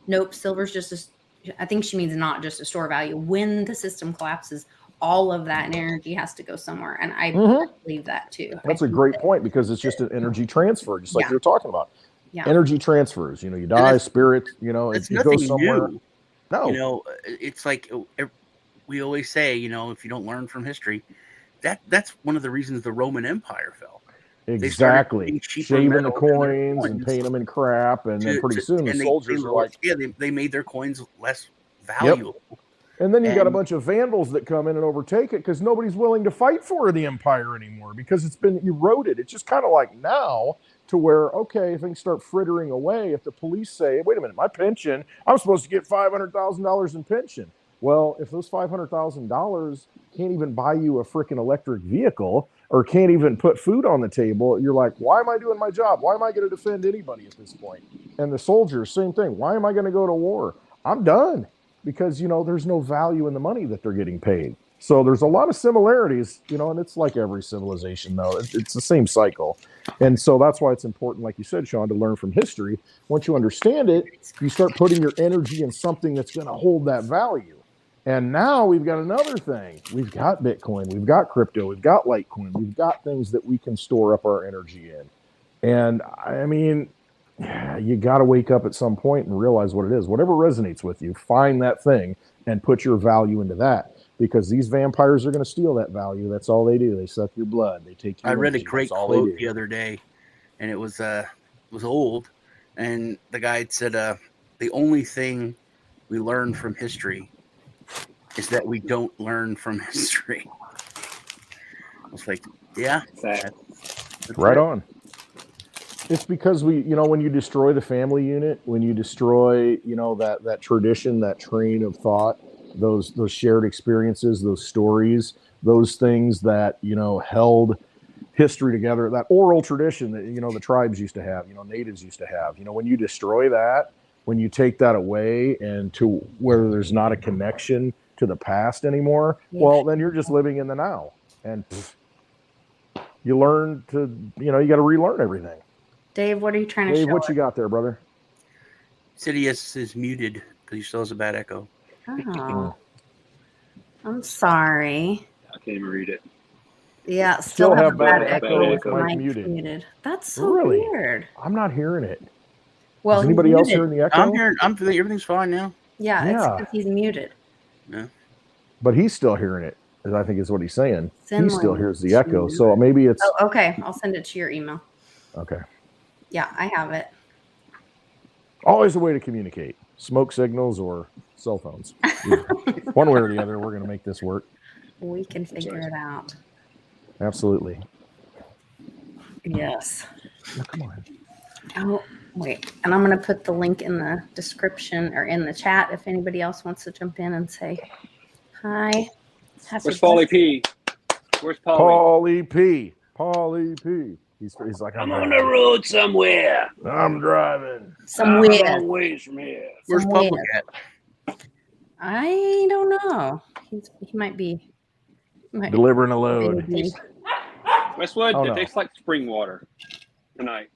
nope, silver's just I think she means not just a store value. When the system collapses, all of that energy has to go somewhere. And I believe that too. That's a great point because it's just an energy transfer, just like you were talking about. Yeah. Energy transfers, you die, spirit, it goes somewhere. New. No, it's like we always say, if you don't learn from history, that's one of the reasons the Roman Empire fell. Exactly. Shaving the coins and painting them in crap, and then pretty soon the soldiers are like, they made their coins less valuable. Yep. And then you got a bunch of vandals that come in and overtake it because nobody's willing to fight for the empire anymore because it's been eroded. It's just kind of like now to where, okay, things start frittering away. If the police say, wait a minute, my pension, I'm supposed to get $500,000 in pension. Well, if those $500,000 can't even buy you a freaking electric vehicle or can't even put food on the table, you're like, why am I doing my job? Why am I going to defend anybody at this point? And the soldiers, same thing. Why am I going to go to war? I'm done, because, you know, there's no value in the money that they're getting paid. So there's a lot of similarities, you know, and it's like every civilization, though. It's the same cycle. And so that's why it's important, like you said, Sean, to learn from history. Once you understand it, you start putting your energy in something that's going to hold that value. And now we've got another thing. We've got Bitcoin, we've got crypto, we've got Litecoin, we've got things that we can store up our energy in. And I mean, you got to wake up at some point and realize what it is. Whatever resonates with you, find that thing and put your value into that, because these vampires are going to steal that value. That's all they do. They suck your blood. They take your I read a energy. great That's all quote they do. the other day, and it was old, and the guy said, "The only thing we learn from history is that we don't learn from history." I was like, "Yeah, that's Right it." on. It's because when you destroy the family unit, when you destroy, that tradition, that train of thought, those shared experiences, those stories, those things that, held history together, that oral tradition that, the tribes used to have, natives used to have, when you destroy that, when you take that away and to where there's not a connection to the past anymore, well, then you're just living in the now. And you learn to, you got to relearn everything. Dave, what are you trying to Dave, show what us? you got there, brother? Sidious is muted because he still has a bad echo. Oh, I'm sorry. I can't even read it. Yeah, still have a bad echo with echo. mic muted. That's so Really? weird. I'm not hearing it. Well, is he's anybody else muted. hearing the echo? I'm hearing. Everything's fine now. Yeah, it's Yeah. because he's muted. Yeah. But he's still hearing it, I think is what he's saying. He still Finland. hears the echo. So maybe it's Oh, okay. I'll send it to your email. okay. Yeah, I have it. Always a way to communicate. Smoke signals or cell phones. One way or the other, we're going to make this work. We can figure it out. Absolutely. Yes. Now, come on. Oh, wait. And I'm going to put the link in the description or in the chat if anybody else wants to jump in and say hi. Where's Paulie P? Where's Paulie P? Paulie P. He's like, I'm on the road somewhere. I'm driving. Somewhere. I'm a long ways from here. Where's Public at? I don't know. He might be delivering a load. Westwood, Oh, it no. tastes like spring water tonight.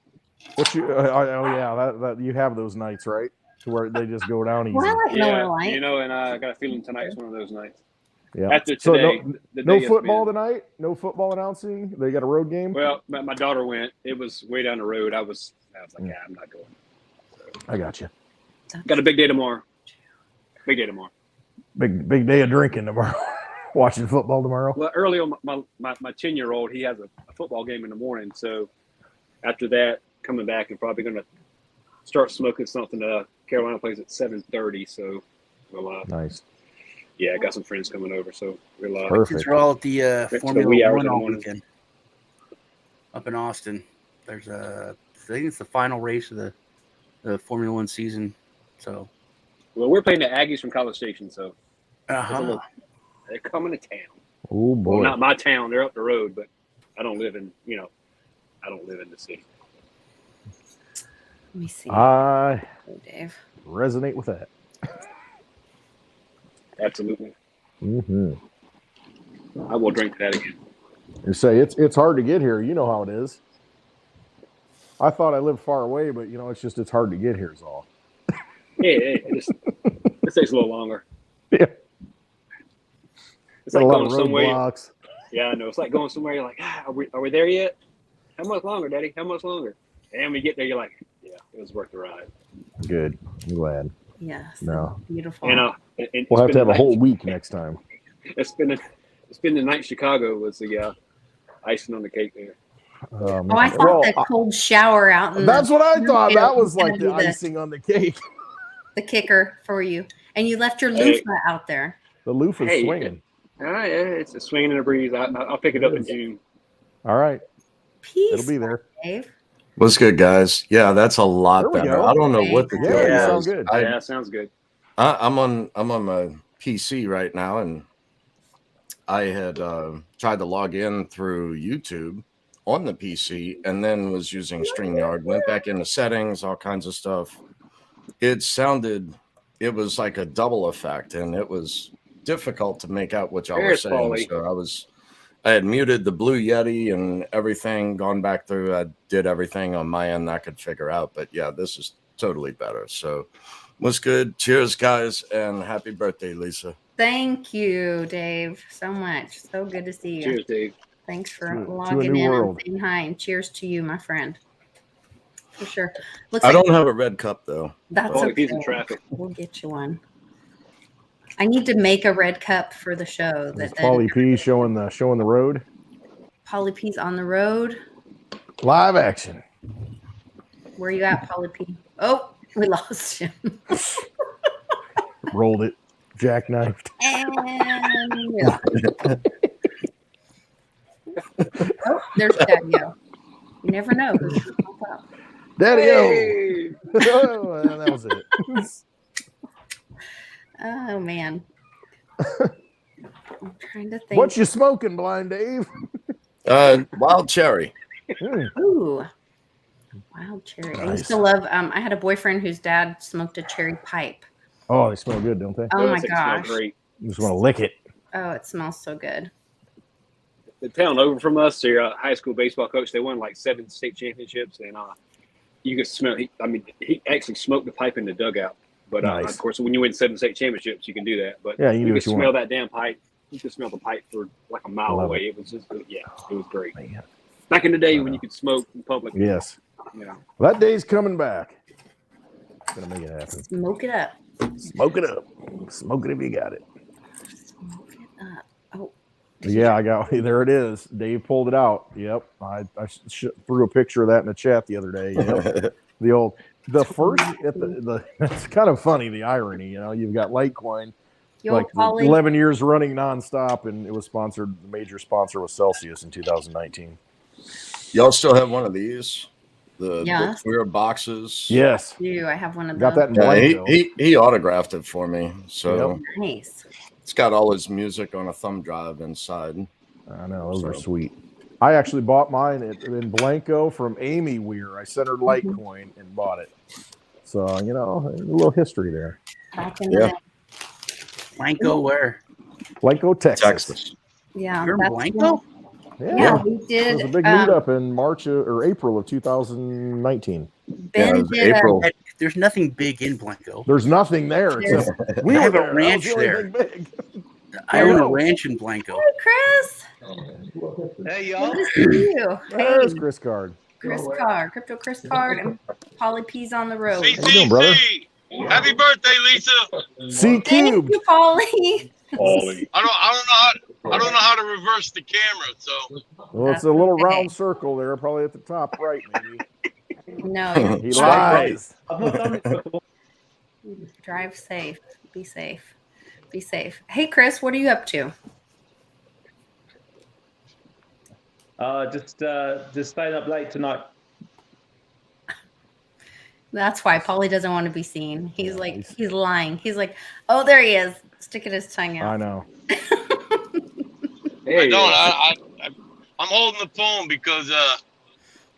What you? Oh yeah, that you have those nights, right? To where they just go down easy. And I got a feeling tonight's one of those nights. Yeah. After So today, no football tonight. No football announcing. They got a road game. Well, my daughter went. It was way down the road. I was like, yeah, I'm not going. So, I got you. got a big day tomorrow. Big day tomorrow. Big day of drinking tomorrow. Watching football tomorrow. Well, early on, my 10-year-old, he has a football game in the morning. So after that, coming back and probably going to start smoking something. Carolina plays at 7:30. So we'll nice. Yeah, I got some friends coming over, so we'll Since we're all at the Formula One all morning. weekend up in Austin. There's I think it's the final race of the Formula One season. So, well, we're playing the Aggies from College Station, so they're coming to town. Oh boy, well, not my town; they're up the road, but I don't live in the city. Let me see. I Dave. resonate with that. Absolutely. Mm-hmm. I will drink that again. You say it's hard to get here. You know how it is. I thought I lived far away, but it's hard to get here is all. Yeah, this takes a little longer. Yeah. It's like going of somewhere. Blocks. Yeah, I know. It's like going somewhere. You're like, are we there yet? How much longer, Daddy? How much longer? And we get there, you're like, yeah, it was worth the ride. Good. I'm glad. Yes. No. Beautiful. And we'll have to have a whole week next time. It's been the night in Chicago was the icing on the cake there. I thought that cold shower out. That's what I thought. That was like the icing on the cake. The kicker for you. And you left your loofah out there. The loofah's swinging. Yeah, it's a swinging in a breeze. I'll pick it up in June. All right. Peace. It'll be there. Dave. What's good, guys? Yeah, that's a lot better. Go. I don't know what the deal is. Sounds good. Yeah, sounds good. I'm on my PC right now, and I had tried to log in through YouTube, on the PC and then was using StreamYard. Went back into settings, all kinds of stuff. It was like a double effect, and it was difficult to make out what y'all were There's saying. Paulie. So I had muted the Blue Yeti and everything, gone back through. I did everything on my end I could figure out. But yeah, this is totally better. So was good. Cheers, guys, and happy birthday, Lisa. Thank you, Dave, so much. So good to see you. Cheers, Dave. Thanks for To a logging new in world. and saying hi, and cheers to you, my friend. For sure. Looks I like don't have a red cup though. that's Paulie, okay. he's in traffic. We'll get you one. I need to make a red cup for the show. Is That Paulie P showing the road? Polly P's on the road. Live action. Where you at, Polly P? Oh, we lost him. Rolled it. Jackknifed. And oh, there's Daddy-O. You never know who's going to pop up. Daddy-O. Oh, and that was it. Oh, man. I'm trying to think. What you smoking, Blind Dave? Wild cherry. Ooh. Wild cherry. I used to love, I had a boyfriend whose dad smoked a cherry pipe. Oh, they smell good, don't they? Oh, my They smell gosh. great. You just want to lick it. Oh, it smells so good. The town over from us, their high school baseball coach, they won like 7 state championships, and you could smell. He actually smoked the pipe in the dugout. But Nice. of course, when you win 7 state championships, you can do that. But Yeah, you can do could what you smell want. that damn pipe. You could smell the pipe for like a mile Love away. It was just, it was great. Back in the day when you could smoke in public. Yes. You know. That day's coming back. Gonna make it happen. Smoke it up. Smoke it up. Smoke it if you got it. Smoke it up. Oh. Yeah, I got there. It is. Dave pulled it out. Yep. I threw a picture of that in the chat the other day. Yep. the first at the it's kind of funny, the irony. You know, you've got Litecoin, like 11 years running nonstop, and it was sponsored. The major sponsor was Celsius in 2019. Y'all still have one of these? The Yes. clear boxes. Yes. I have one of those. Got that in Yeah, blank, he autographed it for me. So Yep. Nice. it's got all his music on a thumb drive inside. I know, those are sweet. I actually bought mine in Blanco from Amy Weir. I sent her Litecoin and bought it. So, you know, a little history there. Back in the day. Blanco where? Blanco, Texas. Yeah. You're in that's Blanco? Yeah, we did. It was a big meetup in March or April of 2019. Ben did April. There's nothing big in Blanco. There's nothing there. Except we I have were a there. ranch That was the there. only thing big. I own a ranch in Blanco. Hey, Chris. Hey, y'all. Good to see you. There's Chris Card. Chris Card, Crypto Chris Card, and Polly P's on the road. How you doing, brother? Happy birthday, Lisa. C Thank cubed. you, Polly. I don't know how to reverse the camera, so Well, it's a little round circle there, probably at the top right, maybe. No, He lies. drive safe. Be safe. Be safe. Hey, Chris, what are you up to? Just staying up late tonight. That's why Polly doesn't want to be seen. He's he's lying. He's like, oh, there he is, sticking his tongue out. I know. I don't. I'm holding the phone because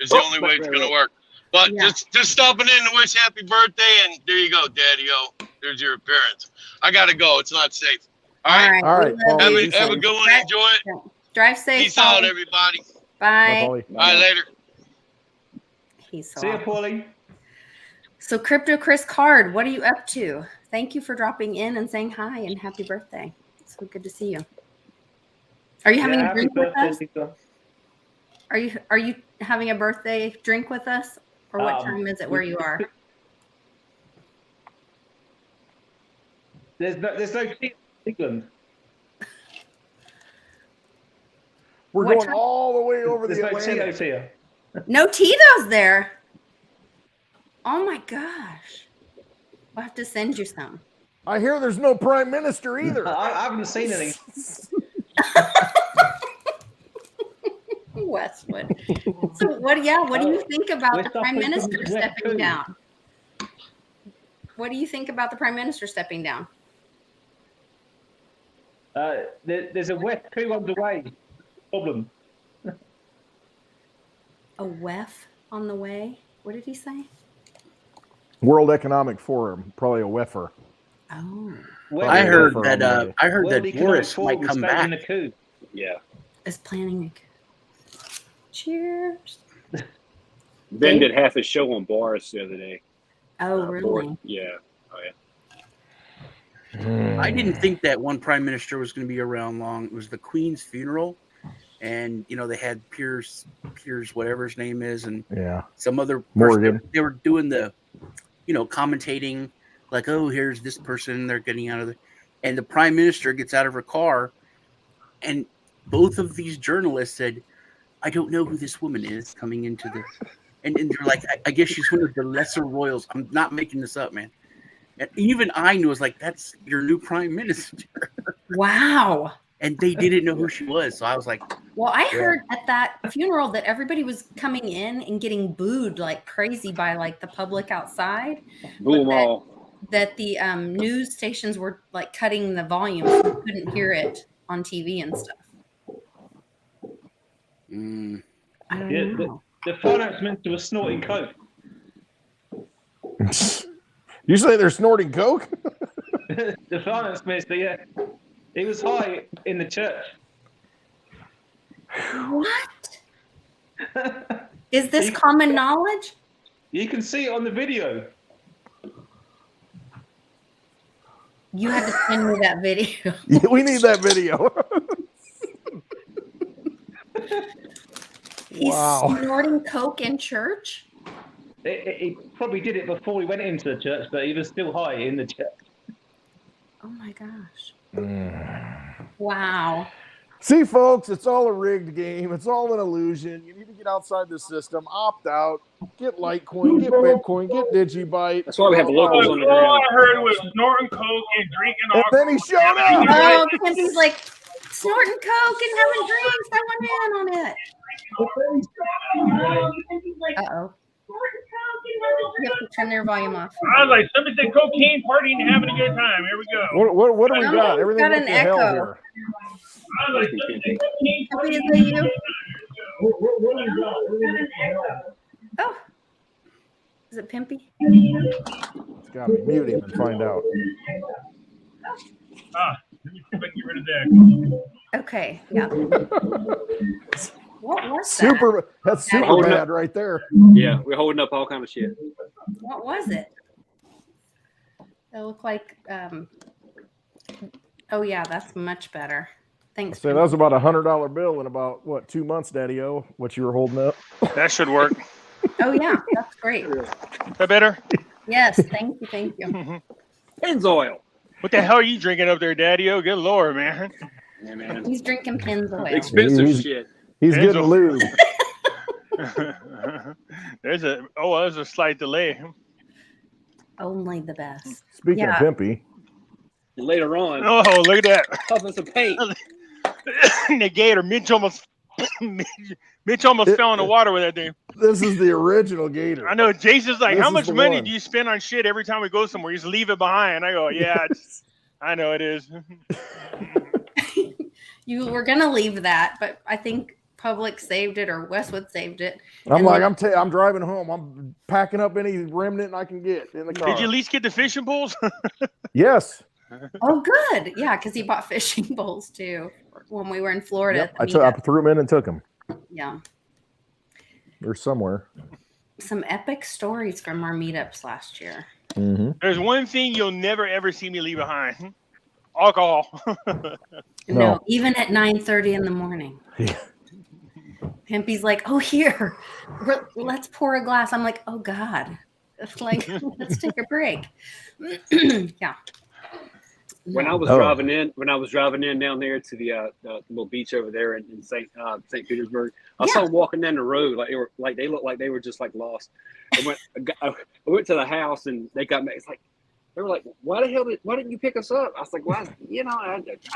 it's the only way it's gonna work. But just stopping in to wish happy birthday, and there you go, Daddy-O. There's your appearance. I gotta go. It's not safe. All right. All right. Paulie, Have a good one. Enjoy it. Drive safe. Peace out, Polly. everybody. Bye. Paulie. Bye later. He's so See you, awesome. Paulie. So, Crypto Chris Card, what are you up to? Thank you for dropping in and saying hi and happy birthday. It's so good to see you. Are you having a drink with us? Are you having a birthday drink with us, or what time is it where you are? There's no tea in England. We're What going time? all the way over There's the no Atlantic. Tito's here. No Tito's there. Oh my gosh. We'll have to send you some. I hear there's no prime minister either. I haven't seen any. Westwood. So what do you think about the prime minister stepping down? What do you think about the prime minister stepping down? There's a West 2 underway problem. A WEF on the way. What did he say? World Economic Forum, probably a WEFer. Oh. I heard WEFer that. on the way. I heard World that Economic Boris Forum might come staging back. a coup. Yeah. Is planning a coup. Cheers. Ben Dave? did half his show on Boris the other day. Oh, really? Yeah. Oh, yeah. I didn't think that one prime minister was going to be around long. It was the Queen's funeral, and they had Piers, whatever his name is, and some other person. Morgan. They were doing the, commentating like, oh, here's this person they're getting out of the, and the prime minister gets out of her car, and both of these journalists said, I don't know who this woman is coming into the, and they're like, I guess she's one of the lesser royals. I'm not making this up, man. And even I knew, I was like, that's your new prime minister. Wow. And they didn't know who she was. So I was like, well, I heard at that funeral that everybody was coming in and getting booed like crazy by like the public outside. Boo them all. That the news stations were like cutting the volume so you couldn't hear it on TV and stuff. I don't know. The finance minister was snorting coke. You say they're snorting coke? The finance minister, yeah. He was high in the church. What? Is this common knowledge? You can see it on the video. You had to send me that video. We need that video. He's snorting coke in church? He probably did it before he went into the church, but he was still high in the church. Oh my gosh. Wow. See, folks, it's all a rigged game. It's all an illusion. You need to get outside the system, opt out, get Litecoin, get Bitcoin, get Digibyte. That's why we have locals on the ground. All I heard was snorting coke and drinking And alcohol. then he showed up. Oh, because he's like snorting coke and having drinks. I went in on it. Uh-oh. You have to turn their volume off. I was like, somebody said cocaine, partying, and having a good time. Here we go. What do we got? Everything got went an to hell echo. here. I was like, somebody said cocaine, Happy, is partying. that you? Oh. Is it Pimpy? It's got me. Mute him and find out. Let me see if I can get rid of that. Okay, yeah. What was that? That's super Holding bad up. right there. Yeah, we're holding up all kind of shit. What was it? It looked like, oh yeah, that's much better. Thanks. So that was about $100 bill in about, 2 months, Daddy-O, what you were holding up. That should work. Oh yeah, that's great. That better? Yes, thank you. Pennzoil. What the hell are you drinking up there, Daddy-O? Good Lord, man. Yeah, man. He's drinking Pennzoil. Expensive shit. He's Pennzoil. getting lube. There's a slight delay. Only the best. Speaking of pimpy. Later on. Oh, look at that. Puffing some paint. The gator. Mitch almost fell in the water with that thing. This is the original gator. I know. Jason's like, This how is much the money one. do you spend on shit every time we go somewhere? You just leave it behind. I go, yeah, I know it is. You were gonna leave that, but I think Public saved it or Westwood saved it. I'm like, I'm driving home. I'm packing up any remnant I can get in the car. Did you at least get the fishing poles? Yes. Oh, good. Yeah, because he bought fishing poles too when we were in Florida. Yep. at the I meetup. threw them in and took them. Yeah. They're somewhere. Some epic stories from our meetups last year. Mm-hmm. There's one thing you'll never ever see me leave behind: alcohol. No, even at 9:30 in the morning. Pimpy's like, "Oh, here, let's pour a glass." I'm like, "Oh God, it's like let's take a break." Yeah. When I was driving in down there to the little beach over there in St. Petersburg, I saw them walking down the road they looked like they were just like lost. I went to the house and they got me. It's like they were like, why didn't you pick us up? I was like, well, I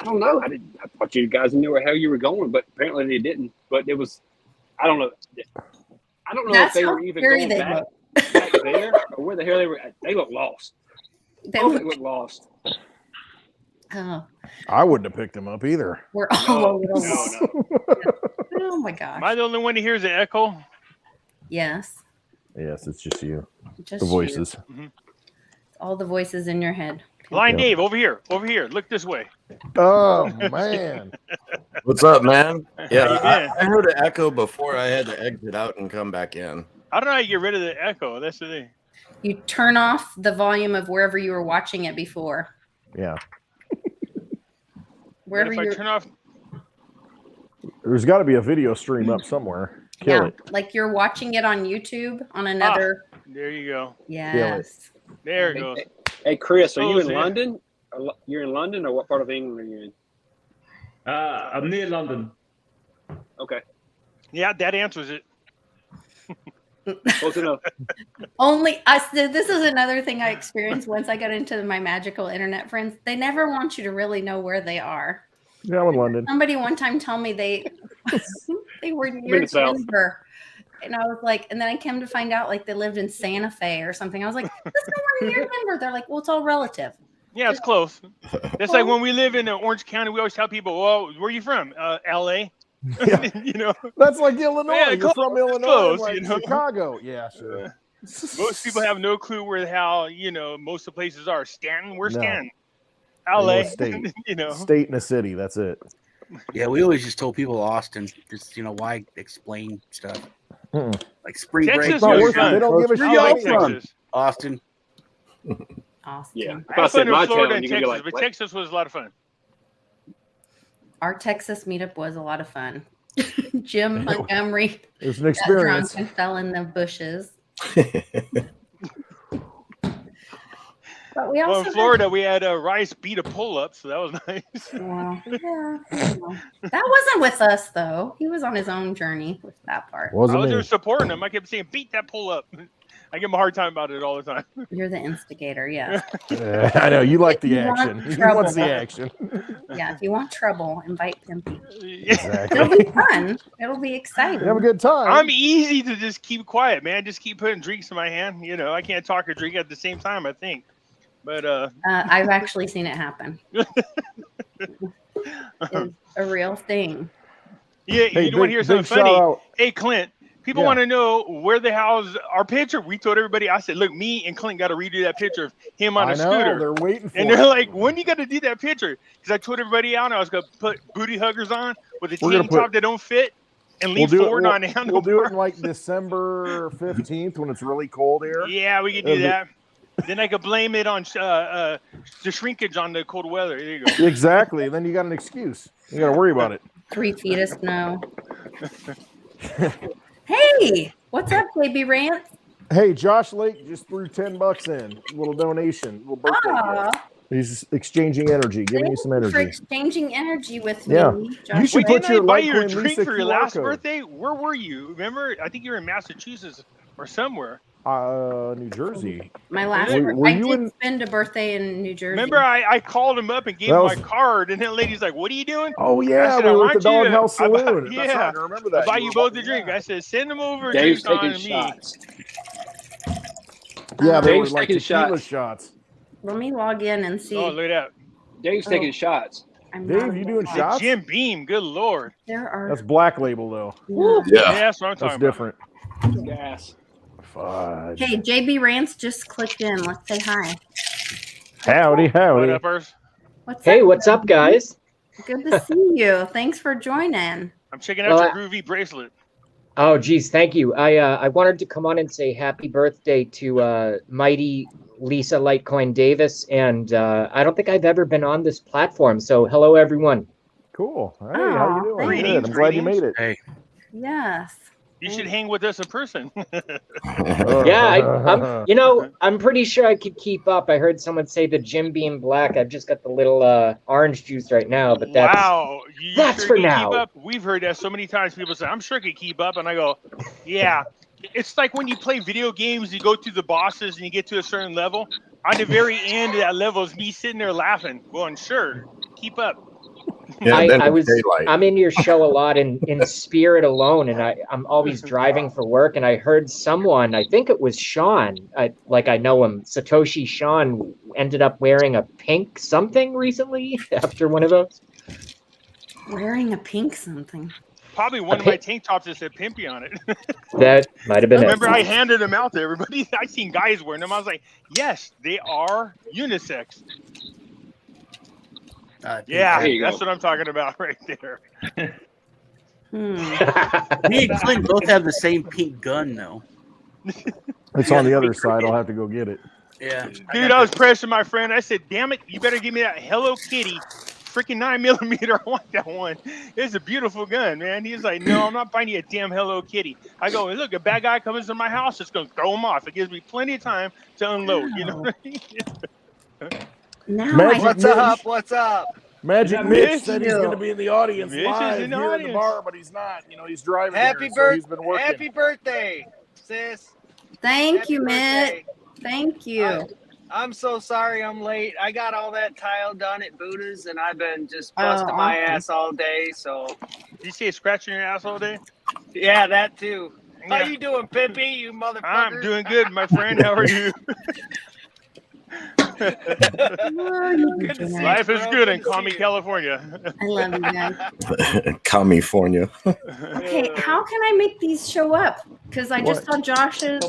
don't know. I thought you guys knew how you were going, but apparently they didn't. But it was, I don't know. I don't know That's if they how were even scary going back there or where the hell they were. They looked lost. They looked lost. Oh, I wouldn't have picked him up either. we're all over the No. wall. Oh my gosh. Am I the only one that hears the echo? Yes. Yes, it's just you. Just The voices. Mhm. All the voices in your head. Blind Yep. Dave, over here. Over here. Look this way. Oh man. What's up, man? How Yeah, you been? I heard an echo before I had to exit out and come back in. I don't know how you get rid of the echo. That's the thing. You turn off the volume of wherever you were watching it before. Yeah. Wherever But if I you're, turn off, There's got to be a video stream up somewhere. Kill yeah, it. like you're watching it on YouTube on another. there you go. Yes. There it goes. Hey, Chris, are you Oh, in yeah. London? You're in London, or what part of England are you in? I'm near London. Okay, Yeah, that answers it. close enough. Only us. This is another thing I experienced once I got into my magical internet friends. They never want you to really know where they are. Yeah, I'm in London. Somebody one time told me they were near the South. Denver. And I was like, and then I came to find out like they lived in Santa Fe or something. I was like, that's nowhere near Denver. They're like, well, it's all relative. Yeah, it's close. That's like when we live in Orange County, we always tell people, well, where are you from? LA. Yeah. You know, That's like Illinois. Yeah, You're close, from Illinois, close, like you know. Chicago. Yeah, sure. Most people have no clue how most of the places are. Stanton, where's No. Stanton? They know LA. a state. You know. State and a city. That's it. Yeah, we always just told people Austin. Just why explain stuff Mm-mm. like spring Texas break. was goes fun. They don't give a Where shit. I like y'all from? Texas. Austin. Austin. Yeah, if I I had said fun my in Florida town, and you could be Texas, like, but what? Texas was a lot of fun. Our Texas meetup was a lot of fun. Jim Montgomery It was an got experience. drunk and fell in the bushes. But we Well, also in had- Florida, we had Rice beat a pull-up, so that was nice. well, yeah, that wasn't with us though. He was on his own journey with that part. I Wasn't was me. there supporting him. I kept saying, beat that pull-up. I give him a hard time about it all the time. You're the instigator, yes. I know you like If the you want action. He trouble. wants the action. Yeah, if you want trouble, invite Pimpy. Exactly. It'll be fun. It'll be exciting. Have a good time. I'm easy to just keep quiet, man. Just keep putting drinks in my hand. I can't talk or drink at the same time, I think. But I've actually seen it happen. It's a real thing. yeah, Hey, you want to hear something shout funny? out. Hey, Clint, people Yeah. want to know where the hell's our picture. We told everybody. I said, look, me and Clint got to redo that picture of him on I a know. scooter. They're waiting for And it. they're like, when you got to do that picture? Because I told everybody out, I was going to put booty huggers on with a We're gonna tank top put- that don't fit and We'll lean do it. forward on the We'll do it handlebar. in like December 15th when it's really cold here. Yeah, we can do that. Then I could blame it on the shrinkage on the cold weather. There you go. Exactly. Then you got an excuse. You got to worry about it. 3 feet of snow. Hey, what's up, baby Rant? Hey, Josh Lake just threw $10 in. Little donation, little birthday Aw. gift. He's exchanging energy, giving you some For energy. exchanging energy with Yeah. me. You Josh should Wait, put didn't I your buy you a Litecoin drink Lisa for your QR last code. birthday? Where were you? Remember? I think you were in Massachusetts or somewhere. New Jersey. My last Were I you did in- spend a birthday in New Jersey. Remember, I called him up and gave That him was- my card, and that lady's like, "What are you doing?" Oh I yeah, said, we "I were at the want you to- Doghouse I buy- Saloon. yeah, That's right. I remember I that. buy You you were both about- a drink. I said, "Send them over." Dave's drink taking on me. shots. Yeah, they were Dave's like taking tequila shots. shots. Let me log in and see. Oh, look at that. Dave's Oh. taking shots. I'm Dave, not you able doing to- The shots? Jim Beam. Good lord. There are That's Black Label though. no. Yeah, that's what I'm That's talking different. Gas. Fudge. Hey, JB Rants just clicked in. Let's say hi. Howdy, about. howdy. What up, Urs? What's Hey, up? what's up, guys? Good to see you. Thanks for joining. I'm checking out Well, your groovy bracelet. Oh, geez, thank you. I wanted to come on and say happy birthday to mighty Lisa Litecoin Davis, and I don't think I've ever been on this platform. So, hello, everyone. Cool. Hey, Aw, how you doing? thanks. Good. I'm glad you made it. Hey, Yes. You should hang with us in person. Yeah, I'm pretty sure I could keep up. I heard someone say the Jim Beam Black. I've just got the little orange juice right now, but that's Wow, you that's sure for can now. Keep up? We've heard that so many times. People say, "I'm sure I could keep up," and I go, "Yeah." It's like when you play video games, you go through the bosses and you get to a certain level. On the very end of that level is me sitting there laughing, going, "Sure, keep up." Yeah, then I it's was daylight. I'm in your show a lot in spirit alone, and I'm always driving for work, and I heard someone, I think it was Sean, I know him, Satoshi Sean, ended up wearing a pink something recently after one of those. Wearing a pink something. Probably one of my tank tops that said Pimpy on it. That might have been Remember, it. I handed them out to everybody. I seen guys wearing them. I was like, yes, they are unisex. Yeah, there you that's go. what I'm talking about right there. Me and Clint both have the same pink gun, though. It's on the other side. I'll have to go get it. Yeah. Dude, I was pressing my friend. I said, damn it, you better give me that Hello Kitty freaking 9mm. I want that one. It's a beautiful gun, man. He's like, no, I'm not buying you a damn Hello Kitty. I go, look, a bad guy comes into my house, it's going to throw him off. It gives me plenty of time to unload. You know what I mean? Magic What's Mitch. up? What's up? Magic Is that Mitch Mitch? said he's going to be in the audience Mitch is live in the here in the audience. bar, but he's not. You know, he's driving Happy here, so he's been working. Happy birthday, sis. Thank Happy you, Mitt. birthday. Thank you. I'm so sorry I'm late. I got all that tile done at Buddha's, and I've been just busting my awesome. ass all day. So, You see it scratching your ass all day? yeah, that too. How Yeah. you doing, Pimpy? You motherfucker. I'm doing good, my friend. How are you? Good to see Life you, is bro. good in to see Commie, you. California. I love you guys. California. Okay, how can I make these show up? Because I just saw Josh's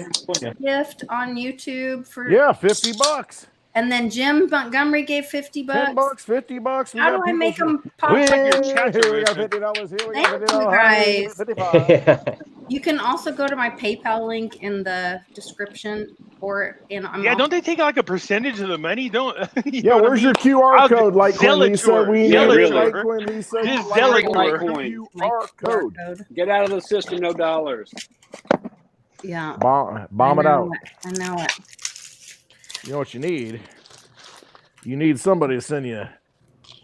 gift on YouTube for Yeah, $50. and then Jim Montgomery gave $50. $10, $50. We How got do I people make from- them pop Hey, up? here we got $50. Here we got Thank $50. you Hey, guys. 55. You can also go to my PayPal link in the description, or Yeah, don't they take like a percentage of the money? Don't you Yeah, know what I where's mean? your QR I'll code, Litecoin Lisa? Zealottour. We need Zealottour. Litecoin Lisa. Just Litecoin. QR code. Get out of the system, no dollars. Yeah. Bomb it out. I know it. You know what you need? You need somebody to send you.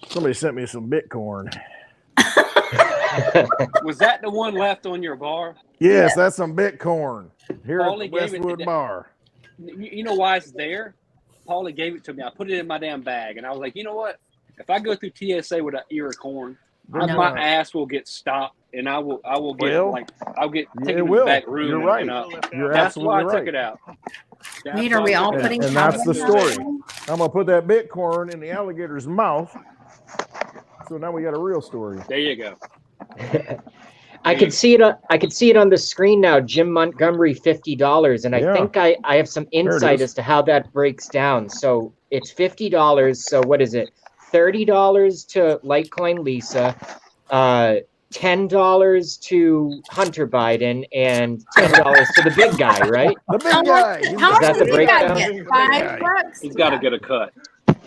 Somebody sent me some Bitcoin. Was that the one left on your bar? Yes, that's some Bitcoin here Paulie at the gave it to Westwood that- Bar. You know why it's there? Paulie gave it to me. I put it in my damn bag, and I was like, you know what? If I go through TSA with an ear of corn, I know. my ass will get stopped, and I will get Well, I'll get it taken to the will. back room. You're and- right. and, You're that's why I absolutely took it out. That's Nate, are why we I all took it out. putting And that's the cowboy story. hats I'm gonna put that Bitcoin in the alligator's mouth. So now we got a real story. There you go. I could see it. I could see it on the screen now. Jim Montgomery, $50, and I Yeah. think I have some it insight is. as to how that breaks down. So it's $50. So what is it? $30 to Litecoin Lisa, $10 to Hunter Biden, and $10 to the big guy, right? The big guy. How much Is that does the the big guy breakdown? get? $5? He's got to get a cut,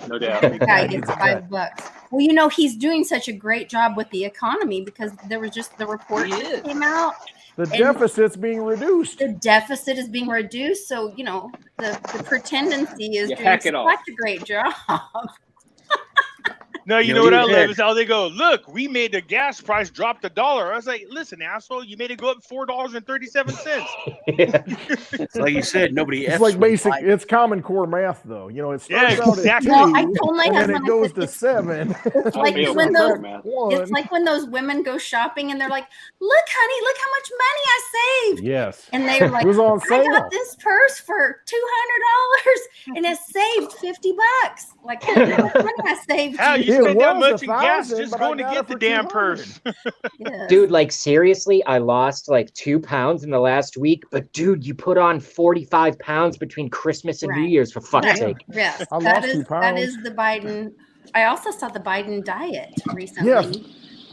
no doubt. The guy Yeah, gets he's a cut. $5. Well, you know, he's doing such a great job with the economy because there was just the report He that is. came out. The And- deficit's being reduced. The deficit is being reduced, so you know the pretendency is You doing hack it off. such a great job. No, you You know know, what you I love had- is how they go, look, we made the gas price drop $1. I was like, listen, asshole, you made it go up $4.37. It's like you said, nobody It's F's like with basic. Biden. It's Common Core math, though. You know, it Yeah, starts out exactly. at No, 2, I told my and then husband, it I goes said, to it's 7. It's like feel when for those it, man. it's like when those women go shopping and they're like, look, honey, look how much money I saved. Yes. And they're like, It was on I sale. got this purse for $200 and it saved $50. Like, how much money I saved. How you It spent that was much in gas 1,000, just but I going to got get it the for damn 200. purse. Yes. Dude, like seriously, I lost like 2 pounds in the last week. But dude, you put on 45 pounds between Christmas and New Right. Year's, for fuck's Right. sake. Yes, I that lost 2 is pounds. the Biden. I also saw the Biden diet recently. Yes.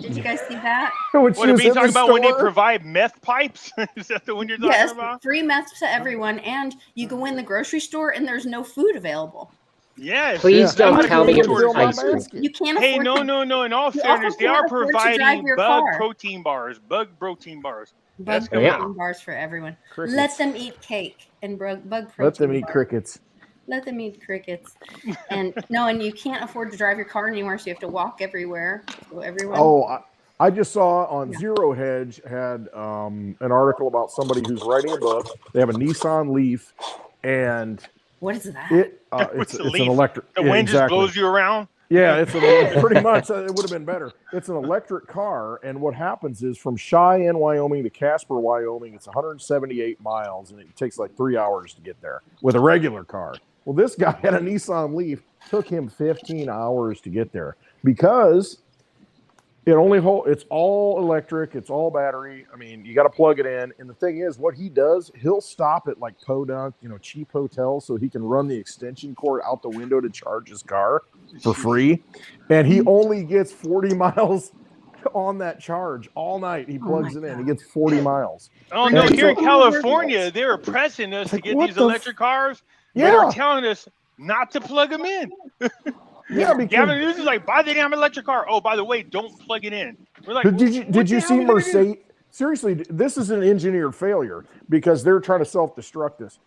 Did you guys see that? Which What are is you in the talking about when they store. provide meth pipes? Is that the one you're talking Yes, about? free meth to everyone, and you go in the grocery store and there's no food available. Yes. Please Yeah. don't That's tell what me it I'm was Fill my ice cream. basket. You can't Hey, afford no, to, no. In all You also fairness, they are can't afford to drive providing your bug car. protein bars. Bug protein bars. bug That's coming Yeah. protein bars for everyone. Crickets. Let them eat cake and bug protein. Let them eat bars. crickets. Let them eat crickets. And no, and you can't afford to drive your car anywhere, so you have to walk everywhere. So everyone. Oh, I just saw on Yeah. Zero Hedge had an article about somebody who's writing a book. They have a Nissan Leaf, and What is that? What's it's the an leaf? electric. The yeah, wind just exactly. blows you around. Yeah, it's pretty much. It would have been better. It's an electric car, and what happens is from Cheyenne, Wyoming to Casper, Wyoming, it's 178 miles, and it takes like 3 hours to get there with a regular car. Well, this guy had a Nissan Leaf. Took him 15 hours to get there because It's all electric. It's all battery. I mean, you got to plug it in. And the thing is, what he does, he'll stop at like podunk, cheap hotels, so he can run the extension cord out the window to charge his car for free. And he only gets 40 miles on that charge all night. He plugs it in. He gets 40 miles. Oh no! Here in California, they were pressing us to get these electric cars. Yeah. They were telling us not to plug them in. Yeah, because Gavin Newsom is like, buy the damn electric car. Oh, by the way, don't plug it in. We're like, did you see Mercedes? Seriously, this is an engineered failure because they're trying to self-destruct this.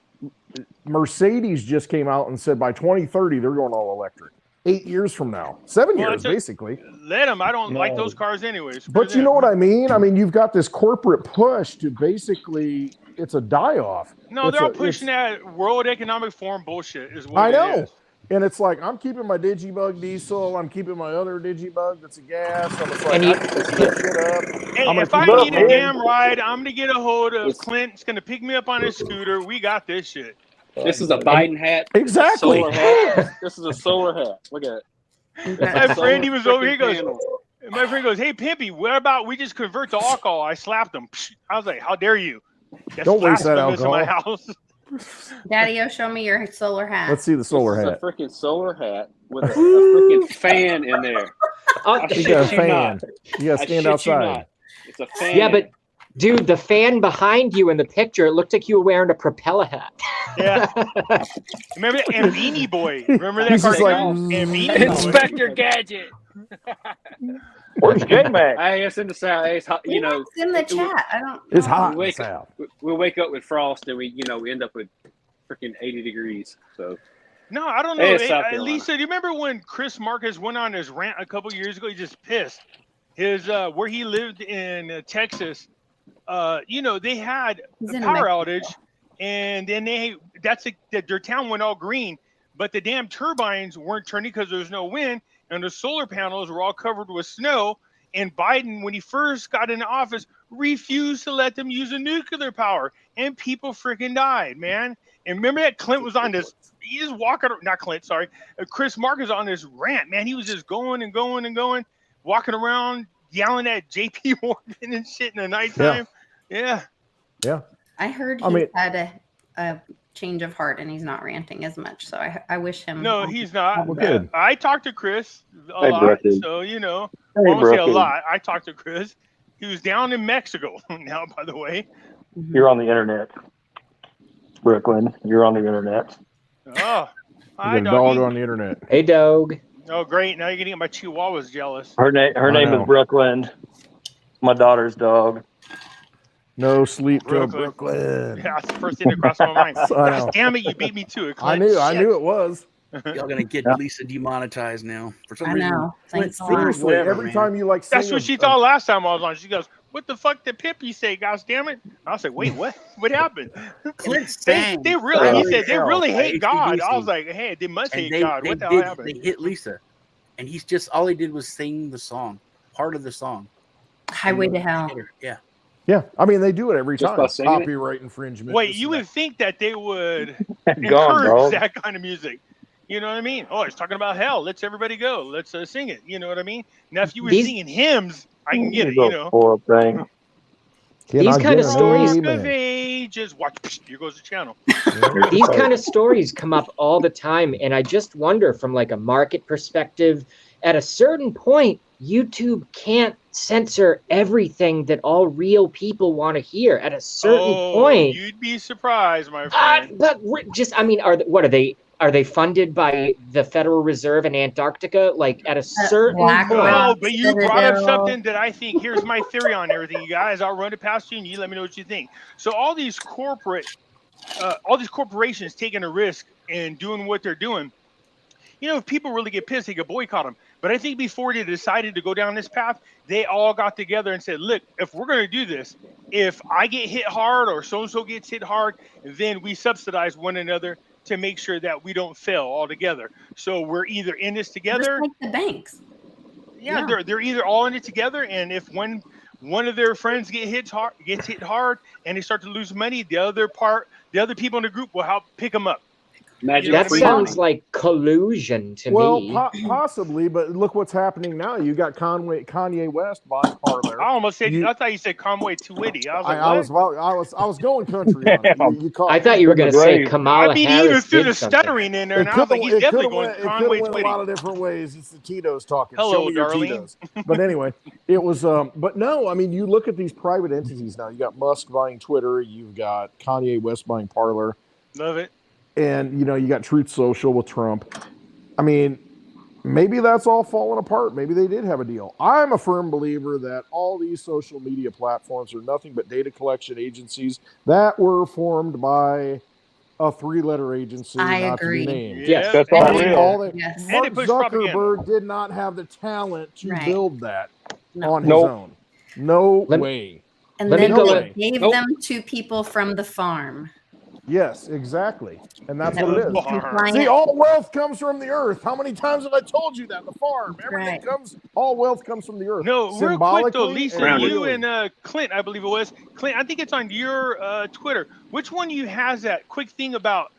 Mercedes just came out and said by 2030 they're going all electric. 8 years from now, 7 years basically. Let them. I don't like those cars anyways. But you know what I mean? I mean, you've got this corporate push to basically, it's a die-off. No, they're all pushing that World Economic Forum bullshit is what it is. And it's like, I'm keeping my Digibug diesel. I'm keeping my other Digibug that's a gas. I'm just like, And I can pick shit up. Hey, if I need a damn ride, I'm going to get a hold of Clint. It's going to pick me up on his scooter. We got this shit. This is a Biden hat. Exactly. Solar hat. This is a solar hat. Look at it. My friend, he was over here. My friend goes, hey, Pimpy, what about we just convert to alcohol? I slapped him. I was like, how dare you? That's Don't waste that blasphemous in my alcohol. house. Daddy-o, show me your solar hat. Let's see the solar This is hat. a freaking solar hat with a freaking fan in there. I You shit got a you fan. not. You got to I stand shit you outside. not. It's a fan. Yeah, but dude, the fan behind you in the picture, it looked like you were wearing a propeller hat. Yeah. Remember that? And Beanie Boy. Remember that He's just cartoon? like, And Beanie Boy. Inspector Gadget. Where's J-Mac? Hey, it's in the South. Hey, it's hot, It's in the chat. I don't. It's hot in We the wake, South. we wake up with frost and we end up with freaking 80 degrees. So No, I don't know. Hey, it's South Hey, Carolina. Lisa, do you remember when Chris Marcus went on his rant a couple years ago? He just pissed. His where he lived in Texas, they had He's a in power Mexico. outage, and then their town went all green, but the damn turbines weren't turning because there was no wind, and the solar panels were all covered with snow. And Biden, when he first got into office, refused to let them use a nuclear power, and people freaking died, man. And remember that Clint was on this. He just walking, not Clint, sorry. Chris Marcus on this rant, man. He was just going and going and going, walking around, yelling at J.P. Morgan and shit in the nighttime. Yeah. Yeah. I heard I he's mean- had a change of heart and he's not ranting as much. So I wish him. No, he's not. Well, good. I talked to Chris a Hey, lot, Brookie. so Hey, I won't say a Brookie. lot. I talked to Chris. He was down in Mexico now, by the way. You're on the internet. Brooklyn, you're on the internet. Oh, You hi, got a dog doggy. on the internet. Hey, dog. Oh, great. Now you're getting my chihuahuas jealous. Her name know. is Brooklyn. My daughter's dog. No sleep till Brooklyn. Brooklyn. Yeah, that's the first thing that crossed my mind. I know. Gosh, damn it, you beat me to it, I Clint. knew it was. Y'all gonna get Lisa demonetized now for some I reason. know. Thanks a lot. Seriously, Whatever, every man. time you like That's sing what a- she thought last time I was on. She goes, "What the fuck did Pippi say? Gosh damn it!" I was like, "Wait, what? What happened?" Clint They sang. really, he said they Hell really by hate God. I AC/DC. was like, "Hey, they must And hate God. What the hell happened?" They hit Lisa, and he's just all he did was sing the song, part of the song. Highway to Hell. Yeah. Yeah, I mean they do it every Just time. by singing it? Copyright infringement. Wait, this you and would think that they would Gone, encourage dog. that kind of music. You know what I mean? Oh, it's talking about hell. Let's everybody go. Let's sing it. You know what I mean? Now, if you were These- singing hymns, I can get it. Go You know. poor thing. that. These Can I kind get of an stories- Rock amen? of Ages. Watch. Here goes the channel. These kind of stories come up all the time, and I just wonder from like a market perspective, at a certain point, YouTube can't censor everything that all real people want to hear. At a certain point, You'd be surprised, my friend. what are they? Are they funded by the Federal Reserve in Antarctica? Like at a certain Black point, Rock. No, but you brought up Citadel. something that I think. Here's my theory on everything, you guys. I'll run it past you, and you let me know what you think. So all these corporations taking a risk and doing what they're doing. You know, if people really get pissed, they could boycott them. But I think before they decided to go down this path, they all got together and said, look, if we're going to do this, if I get hit hard or so-and-so gets hit hard, then we subsidize one another to make sure that we don't fail altogether. So we're either in this together. Just like the banks. Yeah, they're either all in it together, and if one of their friends gets hit hard, and they start to lose money, the other people in the group will help pick them up. Magic That free sounds money. like collusion to me. Possibly, but look what's happening now. You got Kanye West buying Parler. I almost said. I thought you said Conway Twitty. I was like, what? I was going country on it. You caught I thought me. you were going to say Kamala I mean, he even Harris threw did the something. stuttering in there, and I was like, he's definitely going Conway went a Twitty. lot of different ways. It's the Tito's talking. Hello, Show me darling. your Tito's. But anyway, it was. But no, I mean, you look at these private entities now. You got Musk buying Twitter. You've got Kanye West buying Parler. Love it. And you got Truth Social with Trump. I mean, maybe that's all falling apart. Maybe they did have a deal. I'm a firm believer that all these social media platforms are nothing but data collection agencies that were formed by a 3-letter agency. I not agree. To be named. Yes, that's all real. Yes. Mark And it pushed propaganda. Zuckerberg did not have the talent to Right. build that No. on his Nope. own. No way. And Let me then go they in. gave them to people from the farm. Yes, exactly. And that's That what it was is. compliant. See, all wealth comes from the earth. How many times have I told you that? The farm. Everything Right. all wealth comes from the earth. No, real quick though, Symbolically Lisa, and you really. and Clint, I believe it was Clint. I think it's on your Twitter. Which one of you has that quick thing about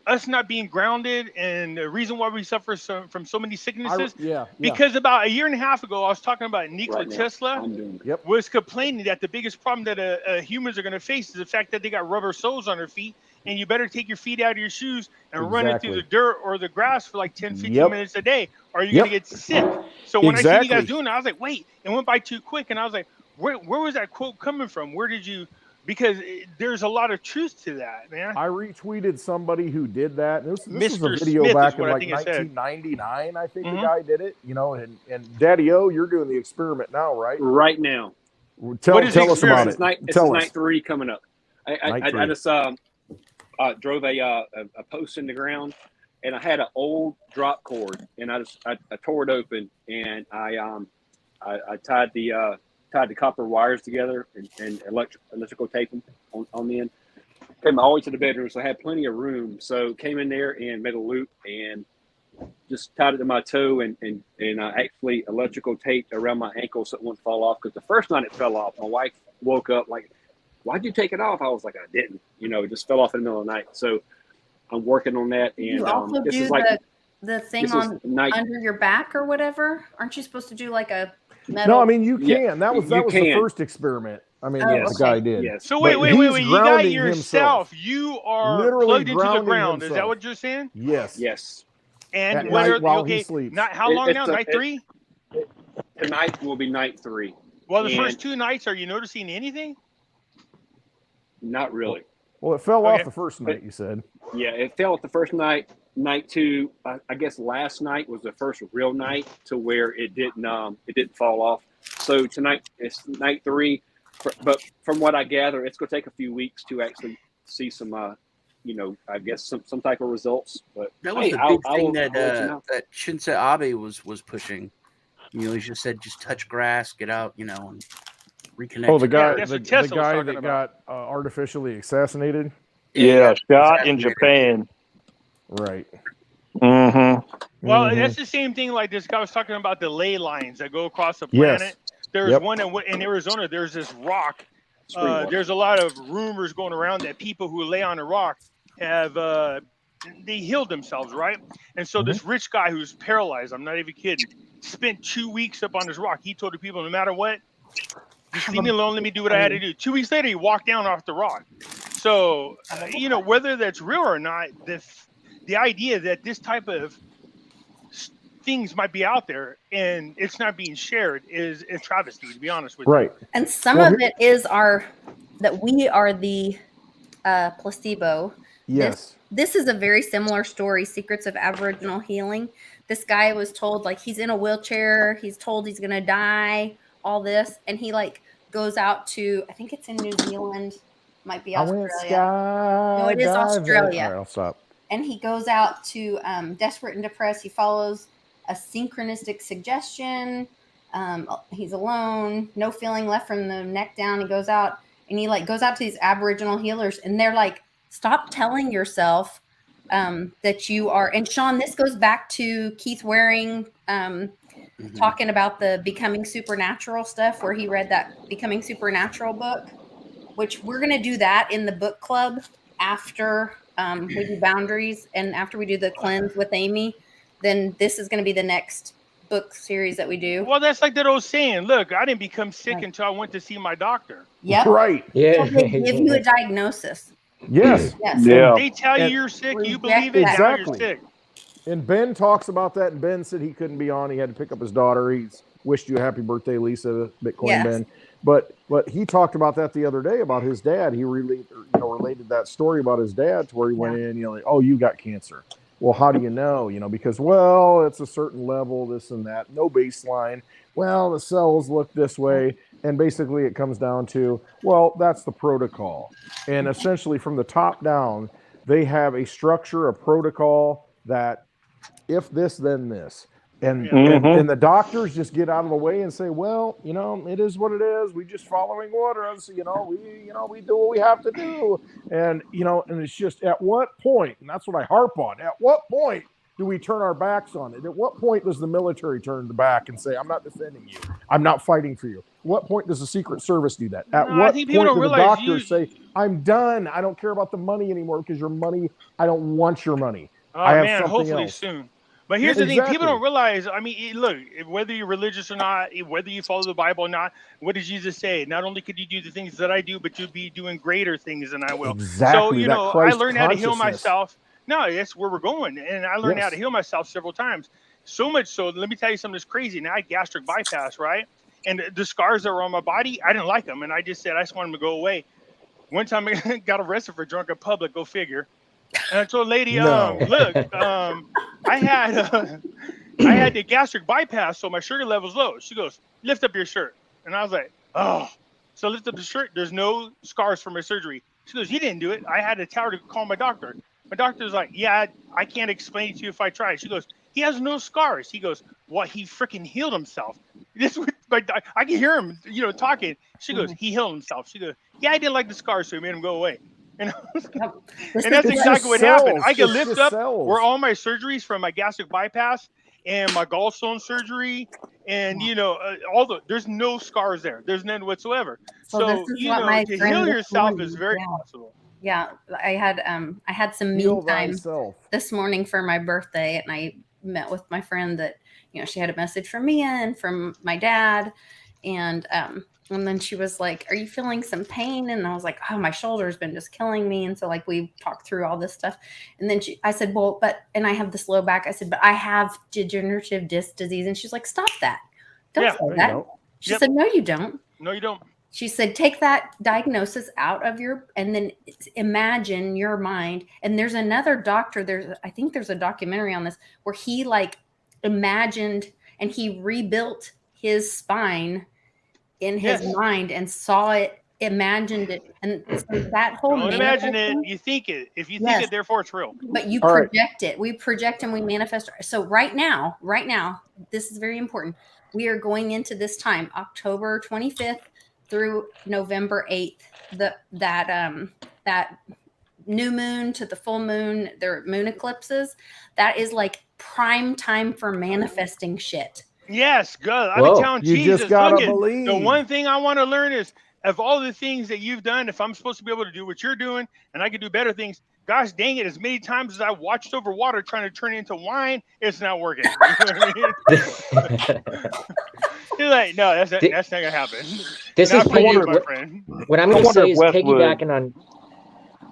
us not being grounded and the reason why we suffer from so many sicknesses? Yeah. Because about a year and a half ago, I was talking about Nikola Right now, Tesla I'm doing it. Yep. was complaining that the biggest problem that humans are going to face is the fact that they got rubber soles on their feet, and you better take your feet out of your shoes and run it through the dirt or the grass for like 10, 15 Yep. minutes a day, or you're Yep. going to get sick. So when I see you guys Exactly. doing it, I was like, wait, it went by too quick. And I was like, where was that quote coming from? Where did you, because there's a lot of truth to that, man. I retweeted somebody who did that. This was Mr. a video Smith back is in what I like think it said. 1999. I think Mhm. the guy did it. And Daddy O, you're doing the experiment now, right? Right now. Tell What is the us about This it. is night. This Tell is us. night 3 coming up. Night I 3. just drove a post in the ground, and I had an old drop cord, and I tore it open, and I tied the copper wires together and electrical tape them on the end. Came all the way to the bedroom, so I had plenty of room. So came in there and made a loop and just tied it to my toe and actually electrical taped around my ankle so it wouldn't fall off. Because the first night it fell off, my wife woke up like, "Why'd you take it off?" I was like, "I didn't. It just fell off in the middle of the night." So I'm working on that. And You also this do is like the thing this is on night. under your back or whatever. Aren't you supposed to do like a metal? No, I mean you can. Yeah, that was you the can. first experiment. I mean, Oh, the guy okay. did. Yes. So wait, But wait. he's You got grounding yourself. You are Literally plugged into the grounding ground. Is that himself. what you're saying? Yes. Yes. And At when night are while he okay? sleeps. Not how long now? Night 3? Tonight will be night 3. Well, the And first 2 nights, are you noticing anything? Not really. Well, it fell Okay. off the first night. You said. Yeah, it fell at the first night. Night 2, I guess last night was the first real night to where it didn't fall off. So tonight it's night 3, but from what I gather, it's going to take a few weeks to actually see some, I guess some type of results. But That was hey, the big I'll thing let you know. that Shinzo Abe was pushing. He just said, just touch grass, get out, and reconnect. Oh, the guy, that's the, what Tesla was guy talking that about. got artificially assassinated. Yeah, shot in assassinated. Japan. Right. Mm-hmm. Well, Mhm. that's the same thing. Like this guy was talking about the ley lines that go across the Yes. planet. There's Yep. one in Arizona. There's this rock. Springwater. There's a lot of rumors going around that people who lay on a rock have they healed themselves, right? And so this rich guy who's paralyzed, I'm not even kidding, spent 2 weeks up on this rock. He told the people, no matter what, just leave me alone. Let me do what I had to do. 2 weeks later, he walked down off the rock. So, whether that's real or not, the idea that this type of things might be out there and it's not being shared is a travesty, to be honest with Right. And some Well, of it is that we are the placebo. Yes. This is a very similar story, Secrets of Aboriginal Healing. This guy was told, like, he's in a wheelchair. He's told he's going to die, all this. And he, like, goes out to, I think it's in New Zealand, might be I Australia. went skydiving. No, it is Australia. All right, I'll stop. And he goes out to desperate and depressed. He follows a synchronistic suggestion. He's alone, no feeling left from the neck down. He goes out and he goes out to these Aboriginal healers, and they're like, stop telling yourself that you are. And Sean, this goes back to Keith Waring talking about the Becoming Supernatural stuff, where he read that Becoming Supernatural book, which we're going to do that in the book club after We do boundaries, and after we do the cleanse with Amy, then this is going to be the next book series that we do. Well, that's like that old saying. Look, I didn't become sick until I went to see my doctor. Yep. Right. Yeah. So they give you a diagnosis. Yes. Yes. Yeah. They tell you And- you're sick, you Reject believe it, that. now you're Exactly. sick. And Ben talks about that, and Ben said he couldn't be on. He had to pick up his daughter. He's wished you a happy birthday, Lisa, Bitcoin Yes. Ben. But he talked about that the other day about his dad. He really related that story about his dad to where he went in, like, oh, you got cancer. Well, how do you know? Because, well, it's a certain level, this and that, no baseline. Well, the cells look this way. And basically it comes down to, well, that's the protocol. And essentially from the top down, they have a structure, a protocol that if this, then this. And, and the doctors just get out of the way and say, well, it is what it is. We just following orders. We do what we have to do. And, and it's just at what point, and that's what I harp on, at what point do we turn our backs on it? At what point does the military turn the back and say, I'm not defending you. I'm not fighting for you. At what point does the Secret Service do that? At No, I what think point people don't do the realize doctors say, I'm done. I don't care about the money anymore because your money, I don't want your money. Oh I have man, something hopefully else. soon. But here's the thing: people don't realize. I mean, look, whether you're religious or not, whether you follow the Bible or not, what did Jesus say? Not only could you do the things that I do, but you'll be doing greater things than I will. Exactly. So I learned how to heal myself. No, that's where we're going, and I learned how to heal myself several times. So much so, let me tell you something that's crazy. Now I had gastric bypass, right? And the scars that were on my body, I didn't like them, and I just said I just wanted them to go away. One time I got arrested for drunk in public. Go figure. And I told a lady, look, I had the gastric bypass, so my sugar level's low. She goes, lift up your shirt. And I was like, oh. So I lift up the shirt. There's no scars from my surgery. She goes, you didn't do it. I had to tell her to call my doctor. My doctor's like, yeah, I can't explain it to you if I try. She goes, he has no scars. He goes, what? He freaking healed himself. I can hear him, talking. She goes, he healed himself. She goes, yeah, I didn't like the scars, so he made him go away. And that's exactly what happened. I could lift up where all my surgeries from my gastric bypass and my gallstone surgery, and there's no scars there. There's none whatsoever. So this is what my to friend heal this yourself morning- is very yeah. possible. Yeah, I had some Heal mean time thyself. this morning for my birthday, and I met with my friend that she had a message from me and from my dad, and then she was like, "Are you feeling some pain?" And I was like, "Oh, my shoulder's been just killing me." And so we talked through all this stuff, and then I said, "Well, and I have this low back." I said, "But I have degenerative disc disease," and she's like, "Stop that! Don't say that." She said, "No, you don't." No, you don't. She said, take that diagnosis out of and then imagine your mind. And there's another doctor, I think there's a documentary on this where he imagined and he rebuilt his spine in his mind and saw it, imagined it. And so that whole Don't imagine it, you think it. If you think it, therefore it's real. But you project it. We project and we manifest. So right now, this is very important. We are going into this time, October 25th through November 8th, that new moon to the full moon, their moon eclipses, that is like prime time for manifesting shit. Yes, good. I've been telling you Jesus, just gotta look, believe. The one thing I want to learn is of all the things that you've done, if I'm supposed to be able to do what you're doing and I can do better things, gosh dang it, as many times as I watched over water trying to turn it into wine, it's not working. You know what I mean? You're like, no, that's not gonna happen. This Not is for you, Peter. my friend. What I'm going to say is piggybacking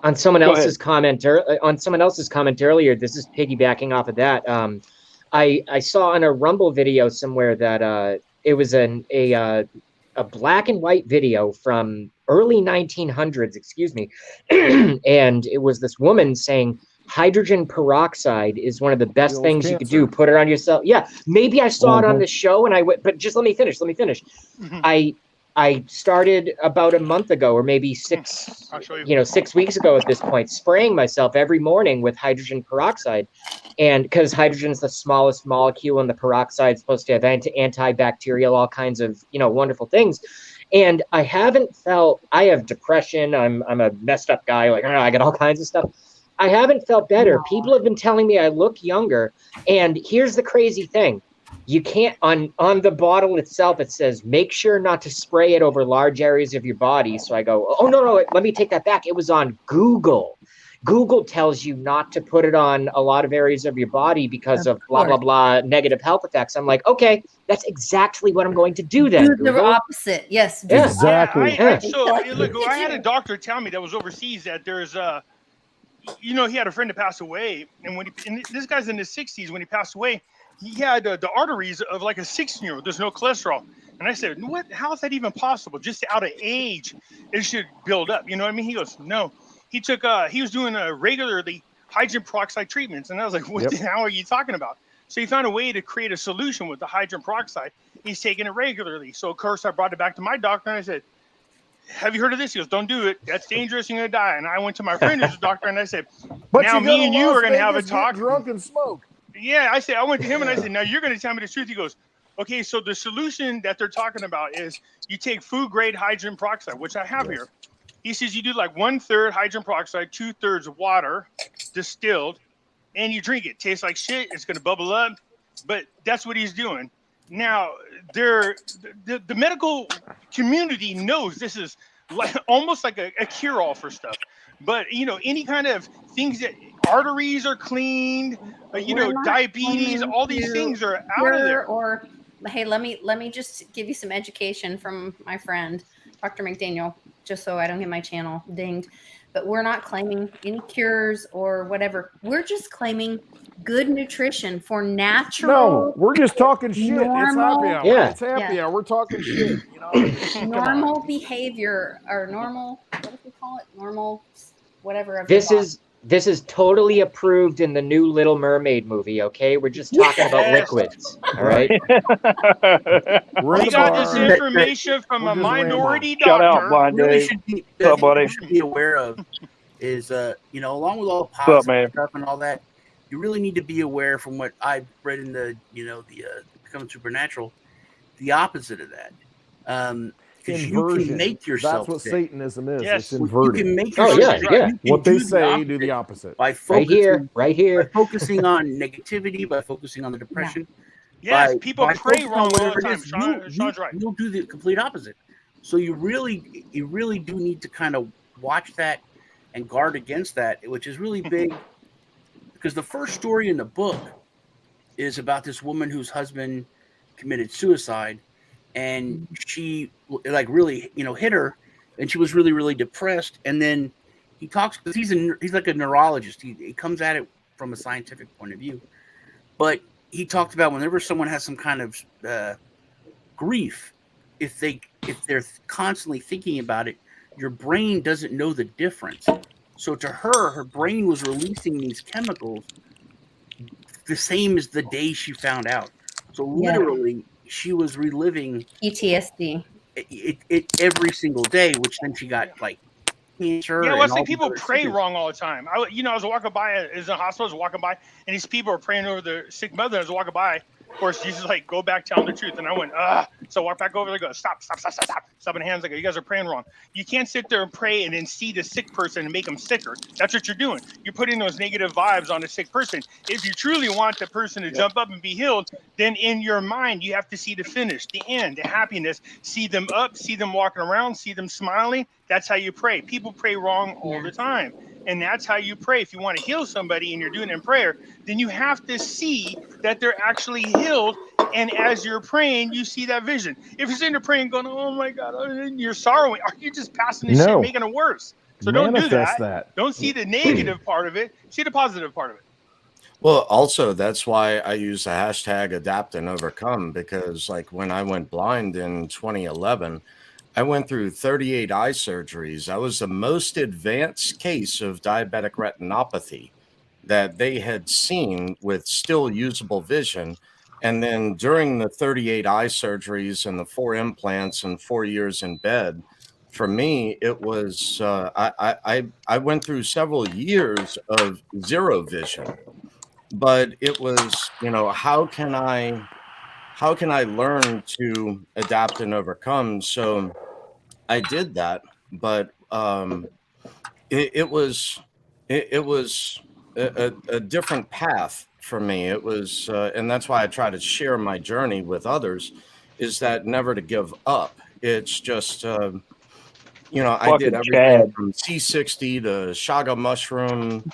on someone else's comment earlier. This is piggybacking off of that. I saw on a Rumble video somewhere that it was a black and white video from early 1900s, excuse me, and it was this woman saying hydrogen peroxide is one of the best things you could do. Put it on yourself. Yeah, maybe I saw it on the show and I went, but just let me finish. I started about a month ago, or maybe 6 weeks ago at this point, spraying myself every morning with hydrogen peroxide. And because hydrogen is the smallest molecule and the peroxide is supposed to have antibacterial, all kinds of, wonderful things. And I haven't felt, I have depression. I'm a messed up guy. I got all kinds of stuff. I haven't felt better. People have been telling me I look younger. And here's the crazy thing. You can't, on the bottle itself, it says, make sure not to spray it over large areas of your body. So I go, oh, no, let me take that back. It was on Google. Google tells you not to put it on a lot of areas of your body because of blah, blah, blah, negative health effects. I'm like, okay, that's exactly what I'm going to do then, Do the Google. opposite. Yes. Yeah. Exactly. Look, I had a doctor tell me that was overseas that there's he had a friend that passed away, and this guy's in his 60s. When he passed away, he had the arteries of like a 16-year-old. There's no cholesterol, and I said, "What? How is that even possible? Just out of age, it should build up." You know what I mean? He goes, "No." He took he was doing regularly hydrogen peroxide treatments, and I was like, "What the hell are you talking about?" So he found a way to create a solution with the hydrogen peroxide. He's taking it regularly. So of course I brought it back to my doctor, and I said, "Have you heard of this?" He goes, "Don't do it. That's dangerous. You're gonna die." And I went to my friend who's a doctor, and I said, But "Now me and you are gonna have a Vegas, talk." get drunk and smoke. Yeah, I went to him and I said, "Now you're gonna tell me the truth." He goes, "Okay, so the solution that they're talking about is you take food grade hydrogen peroxide, which I have here." He says you do like 1/3 hydrogen peroxide, 2/3 water, distilled, and you drink it. Tastes like shit. It's gonna bubble up, but that's what he's doing. Now, the medical community knows this is like almost like a cure-all for stuff. But any kind of things that arteries are cleaned, diabetes, all these things are out of there. Or hey, let me just give you some education from my friend, Dr. McDaniel, just so I don't get my channel dinged. But we're not claiming any cures or whatever. We're just claiming good nutrition for natural. No, we're just talking shit. Normal, it's happy hour. Yeah. It's happy hour. We're talking shit. Normal behavior or normal. What do we call it? Normal, whatever. This is totally approved in the new Little Mermaid movie. Okay, we're just talking about liquids. All right. We got this information from a minority doctor. Shout out, Blind Really Dave. should be, What's up, buddy? you should be aware of is along with all the What's up, positive man? stuff and all that, you really need to be aware from what I've read in the Becoming Supernatural, the opposite of that. Because you can make yourself That's what sick. Satanism is. Yes. It's inverted. You can make yourself sick. You can What they do the say, opposite do the opposite. by Right focusing, here. by focusing on negativity, by focusing on the depression. Yes, by people pray focusing wrong on all whatever the it time. is, Sean's right. You'll do the complete opposite. So you really do need to kind of watch that and guard against that, which is really big. Because the first story in the book is about this woman whose husband committed suicide, and she really hit her, and she was really, really depressed. And then he talks, because he's like a neurologist. He comes at it from a scientific point of view, but he talked about whenever someone has some kind of grief, if they're constantly thinking about it, your brain doesn't know the difference. So to her brain was releasing these chemicals the same as the day she found out. So literally, she was reliving PTSD. It every single day, which then she got like cancer. Yeah, well, and it's all like these people other pray sickness. wrong all the time. I was walking by, is in a hospital, I was walking by, and these people are praying over the sick mother. I was walking by. Of course, Jesus like, go back, tell them the truth. And I went, So I walk back over there, go, stop. Stopping hands. I go, you guys are praying wrong. You can't sit there and pray and then see the sick person and make them sicker. That's what you're doing. You're putting those negative vibes on the sick person. If you truly want the person to jump up and be healed, then in your mind, you have to see the finish, the end, the happiness, see them up, see them walking around, see them smiling. That's how you pray. People pray wrong all the time. And that's how you pray. If you want to heal somebody and you're doing it in prayer, then you have to see that they're actually healed. And as you're praying, you see that vision. If you're sitting there praying, going, "Oh my God," and you're sorrowing, are you just passing this shit, making it worse? So don't do that. Don't see the negative part of it. See the positive part of it. Well, also, that's why I use the hashtag adapt and overcome, because like when I went blind in 2011, I went through 38 eye surgeries. I was the most advanced case of diabetic retinopathy that they had seen with still usable vision. And then during the 38 eye surgeries and the 4 implants and 4 years in bed, for me, it was I went through several years of zero vision. But it was, how can I learn to adapt and overcome? So I did that, but it was a different path for me. It was, and that's why I try to share my journey with others, is that never to give up. It's just you know, I did everything from C60 to shaga mushroom.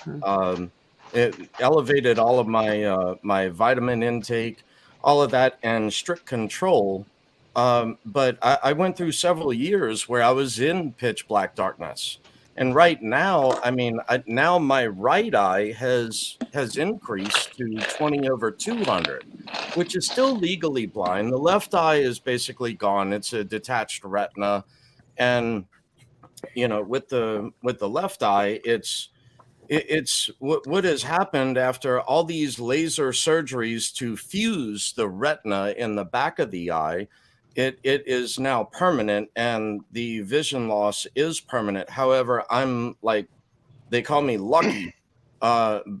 It elevated all of my my vitamin intake, all of that, and strict control. But I went through several years where I was in pitch black darkness. And right now, I mean, now my right eye has increased to 20/200, which is still legally blind. The left eye is basically gone. It's a detached retina. And, you know, with the left eye, it's what has happened after all these laser surgeries to fuse the retina in the back of the eye. It is now permanent, and the vision loss is permanent. However, I'm like, they call me lucky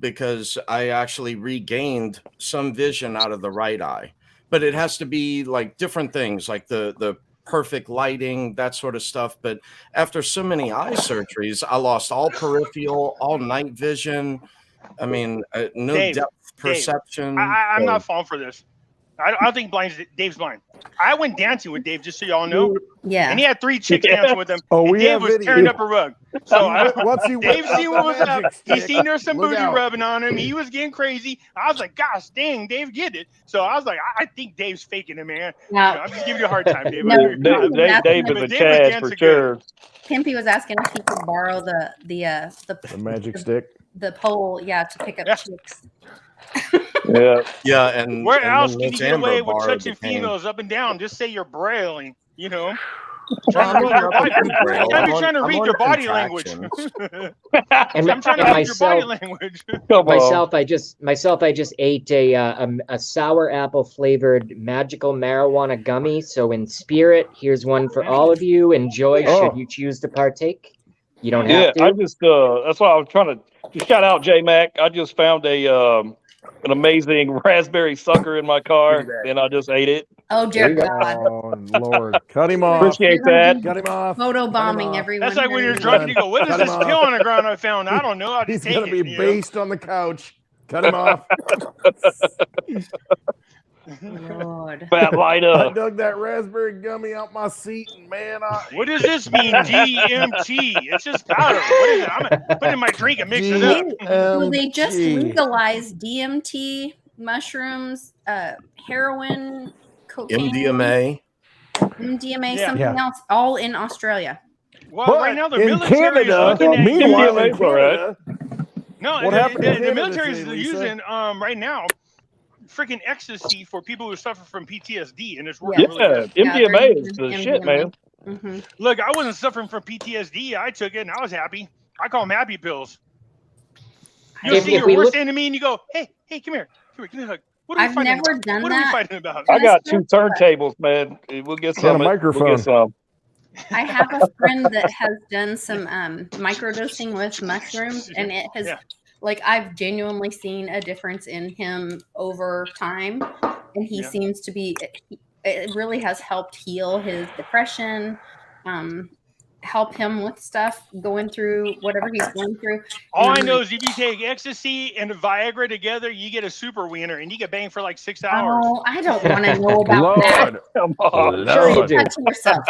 because I actually regained some vision out of the right eye. But it has to be like different things, like the perfect lighting, that sort of stuff. But after so many eye surgeries, I lost all peripheral, all night vision. I mean, no depth perception. I'm not falling for this. I don't think Dave's blind. I went dancing with Dave, just so y'all know. Yeah. And he had 3 chicks dancing with him. Oh, and we Dave have was video. tearing up a rug. So Dave what's seen what was the up. magic He stick? seen there's some Look booty out. rubbing on him. He was getting crazy. I was like, gosh, dang, Dave, get it. So I was like, I think Dave's faking it, man. Now- You know, I'm just giving you a hard time, Dave. No, I know. Dave is a Chad for sure. Pimpy was asking if he could borrow the magic stick. the pole, to pick up chicks. Yeah, and Where and else then can you Miss get Amber away with borrowed touching the cane. females up and down? Just say you're brailing, you know? Well, I'm not I'm too braille. trying to I'm read on your body language. contractions. I'm trying to read your body language. Myself, I just ate a sour apple flavored magical marijuana gummy. So in spirit, here's one for all of you. Enjoy. Should you choose to partake, you don't have to. I just that's why I was trying to shout out J Mac. I just found an amazing raspberry sucker in my car, and I just ate it. Oh dear God! Oh Lord, cut him off. Appreciate that. Cut him off. Photo bombing everyone. That's like when you're during drunk the- and you go, "What is Cut him this off. pill on the ground I found? I don't know. I He's just gonna take be it." you know? based on the couch. Cut him off. Lord. Fat lighter. I dug that raspberry gummy out my seat, and man, What does this mean? DMT? It's just powder. What is it? I'm gonna put it in my drink and mix it up. Well, they just legalized DMT, mushrooms, heroin, cocaine, MDMA. something else, all in Australia. Well, But right now the in military is Canada, looking at meanwhile, in using. Canada, No, what happened in the Canada military is today, Lisa? using right now freaking ecstasy for people who suffer from PTSD, and it's working Yeah, really good. MDMA is the shit, man. Mm-hmm. Look, I wasn't suffering from PTSD. I took it and I was happy. I call them happy pills. You see your worst enemy and you go, hey, come here. Give me a hug. What are we I've fighting never about? done What are we that. fighting about? I got 2 turntables, man. We'll get some. a microphone. We'll get some. I have a friend that has done some microdosing with mushrooms, and it has, like, I've genuinely seen a difference in him over time, and he seems to be. It really has helped heal his depression, help him with stuff going through whatever he's going through. All I know is if you take ecstasy and Viagra together, you get a super wiener, and you get banged for like 6 hours. Oh, I don't want to know about that. Lord, Come on. Sure you Lord, do. Touch yourself.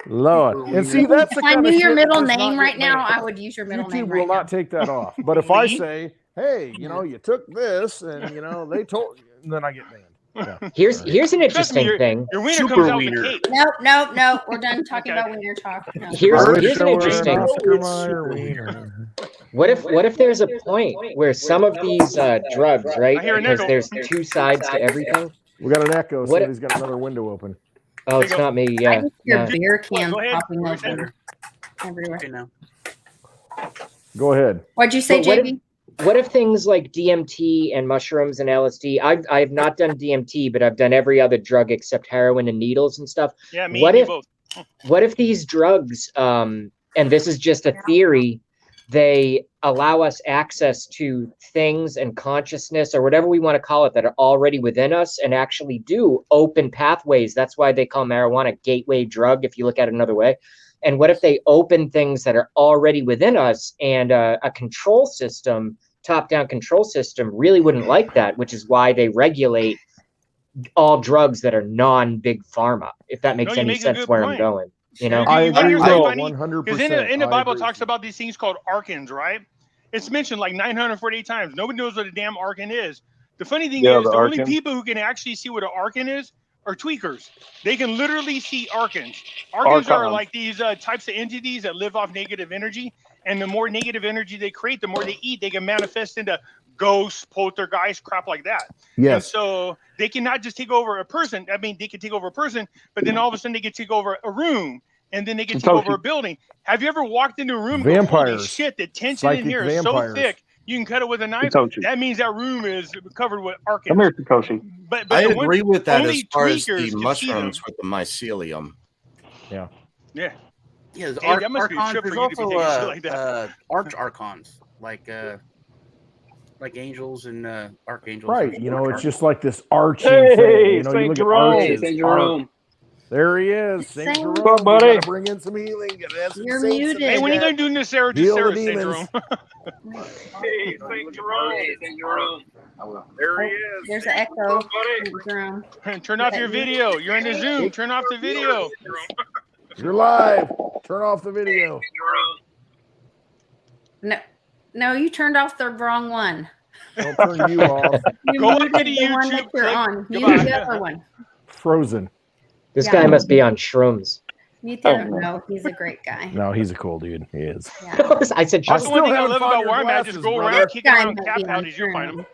Lord, and see that's If the I kind knew of your shit middle that does name not right get now, made. I would use your middle YouTube name will right not now. take that off. But if I Lee? say, hey, you know, you took this, and you know they told, and then I get banned. Yeah. Here's an Trust me, interesting thing. Your wiener Super comes out wiener. with cake. No. We're done talking about wiener talk. No. Here's I wish an I were an interesting. Oscar Mayer wiener. What if there's a point where some of these drugs, right? I hear an Because echo. there's 2 sides to everything. We got an echo. What- Somebody's got another window open. Oh, it's not me. I Yeah. just hear No. beer cans Go ahead. popping What were you open everywhere. Go ahead. What'd you say, But what if- JB? What if things like DMT and mushrooms and LSD? I've not done DMT, but I've done every other drug except heroin and needles and stuff. Yeah, me What and you if both. what if these drugs, and this is just a theory, they allow us access to things and consciousness or whatever we want to call it that are already within us and actually do open pathways? That's why they call marijuana a gateway drug, if you look at it another way. And what if they open things that are already within us, and a control system, top-down control system, really wouldn't like that, which is why they regulate all drugs that are non-big pharma, if that makes No, you any make a sense good where point. I'm going. You know, I You wanna hear agree something with funny? 100%. Because in the I Bible it agree. talks about these things called archons, right? It's mentioned like 948 times. Nobody knows what a damn archon is. The funny thing Yeah, is, the the only Archon. people who can actually see what an archon is are tweakers. They can literally see archons. Archons are Archons. like these types of entities that live off negative energy. And the more negative energy they create, the more they eat. They can manifest into ghosts, poltergeists, crap like that. And Yes. so they cannot just take over a person. I mean, they can take over a person, but then all of a sudden they can take over a room. And then they can take over a building. Have you ever walked into a room and go, holy Vampires. shit, the tension in Psychic here is so vampires. thick, you can cut it with a knife? Satoshi. That means that room is covered with archons. Come here, Satoshi. But I the one- agree with that only as far as tweakers the can mushrooms see with the mycelium. Yeah. them. Yeah, there's Hey, that must be a trip there's for you to be also taking shit like that. arch archons, like angels and archangels. Right. You know, it's just like this arching Hey, thing. You know, Saint you look Jerome. at Hey, arches. Saint Jerome. There he is. Saint Saint- Jerome. What's up, We buddy? gotta bring in some healing. Gotta have some You're saints in muted. Hey, when are you there. going to do Nacera Heal the Jacera, St. demons. Jerome? Hey, Saint Jerome. Saint Jerome. There he Oh, is. there's an echo. Jerome. Turn off your video. You're in the Zoom. Turn off the video. You're live. Turn off the video. No, you turned off the wrong one. Don't turn you off. You Go muted onto the one that YouTube, you're click- on. Mute goodbye. the other one. Frozen. this Yeah. guy must be on shrooms. Mute the other. No, he's a great guy. No, he's a cool dude. He is. Yeah. I said I That's shrooms. the one still thing I haven't love found about your where I'm at. Just glasses, go brother. around This kicking guy around might cat be on pouties. You'll find them. shrooms.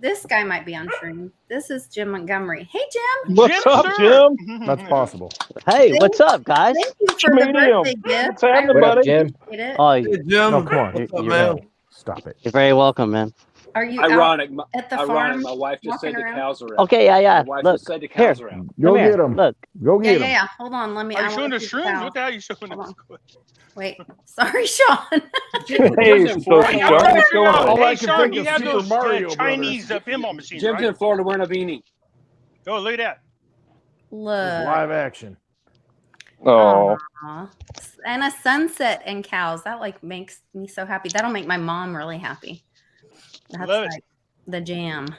This guy might be on shrooms. This is Jim Montgomery. Hey, Jim. What's Jim, up, sir. Jim? That's possible. Hey, what's up, guys? Thank you for the Medium. birthday gift. What's happening, What up, buddy? Jim? Appreciate it. Oh, Hey, Jim. No, come on. What's up, You're man? gonna stop it. you're very welcome, man. Are you out Ironic. at the Ironic. farm? My wife just said walking the around? cows are out. Okay, yeah. My wife Look, just said the here. cows are out. Go Come here. get him. Look, Go Yeah, get yeah, him. yeah. Hold on. Let me. Are you I showing wanna us see the shrooms? cow. What the hell are you showing Hold us? Wait. Sorry, Sean. Hey, in Florida. Satoshi. Hey, I Sean, wanna what's figure going out. on? All Hey, I can Sean, think you of have Super those Mario Chinese pinball machines, Jim's right? in Florida wearing a beanie. Oh, look at that. Look. Live action. Oh, Aw. And a sunset and cows. That like makes me so happy. That'll make my mom really happy. That's Love it. like the jam.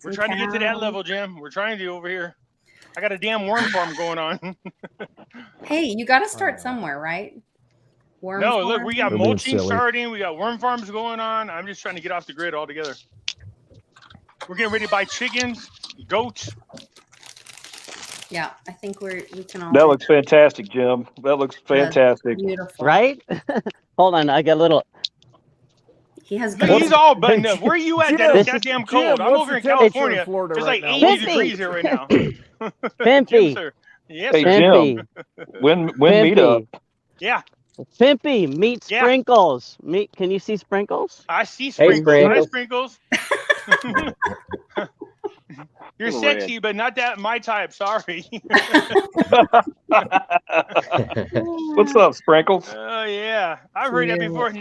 We're Some trying to get to that cows. level, Jim. We're trying to over here. I got a damn worm farm going on. Hey, you got to start somewhere, right? Worm No, look, farm? we got They're being mulching silly. starting. We got worm farms going on. I'm just trying to get off the grid altogether. We're getting ready to buy chickens, goats. Yeah, I think we can all. that do looks fantastic, Jim. That looks fantastic. beautiful. right? Hold on, I got a little. He has Look, good. he's all buttoned up. Where are you at? Jim, That's damn cold. Jim, I'm what's over in the temperature in California. Florida It's right like now? 80 Pimpy. degrees here right now. Pimpy. Jim, sir. Yes, Hey, sir. Jim. Pimpy. When meet up? Pimpy. Yeah, Pimpy. Meet Yeah. Sprinkles. Meet. Can you see Sprinkles? I see Hey, sprinkles. Hi, Sprinkles. sprinkles. You're Red. sexy, but not that my type. Sorry. What's up, Sprinkles? Oh yeah, I've heard that before. Nah.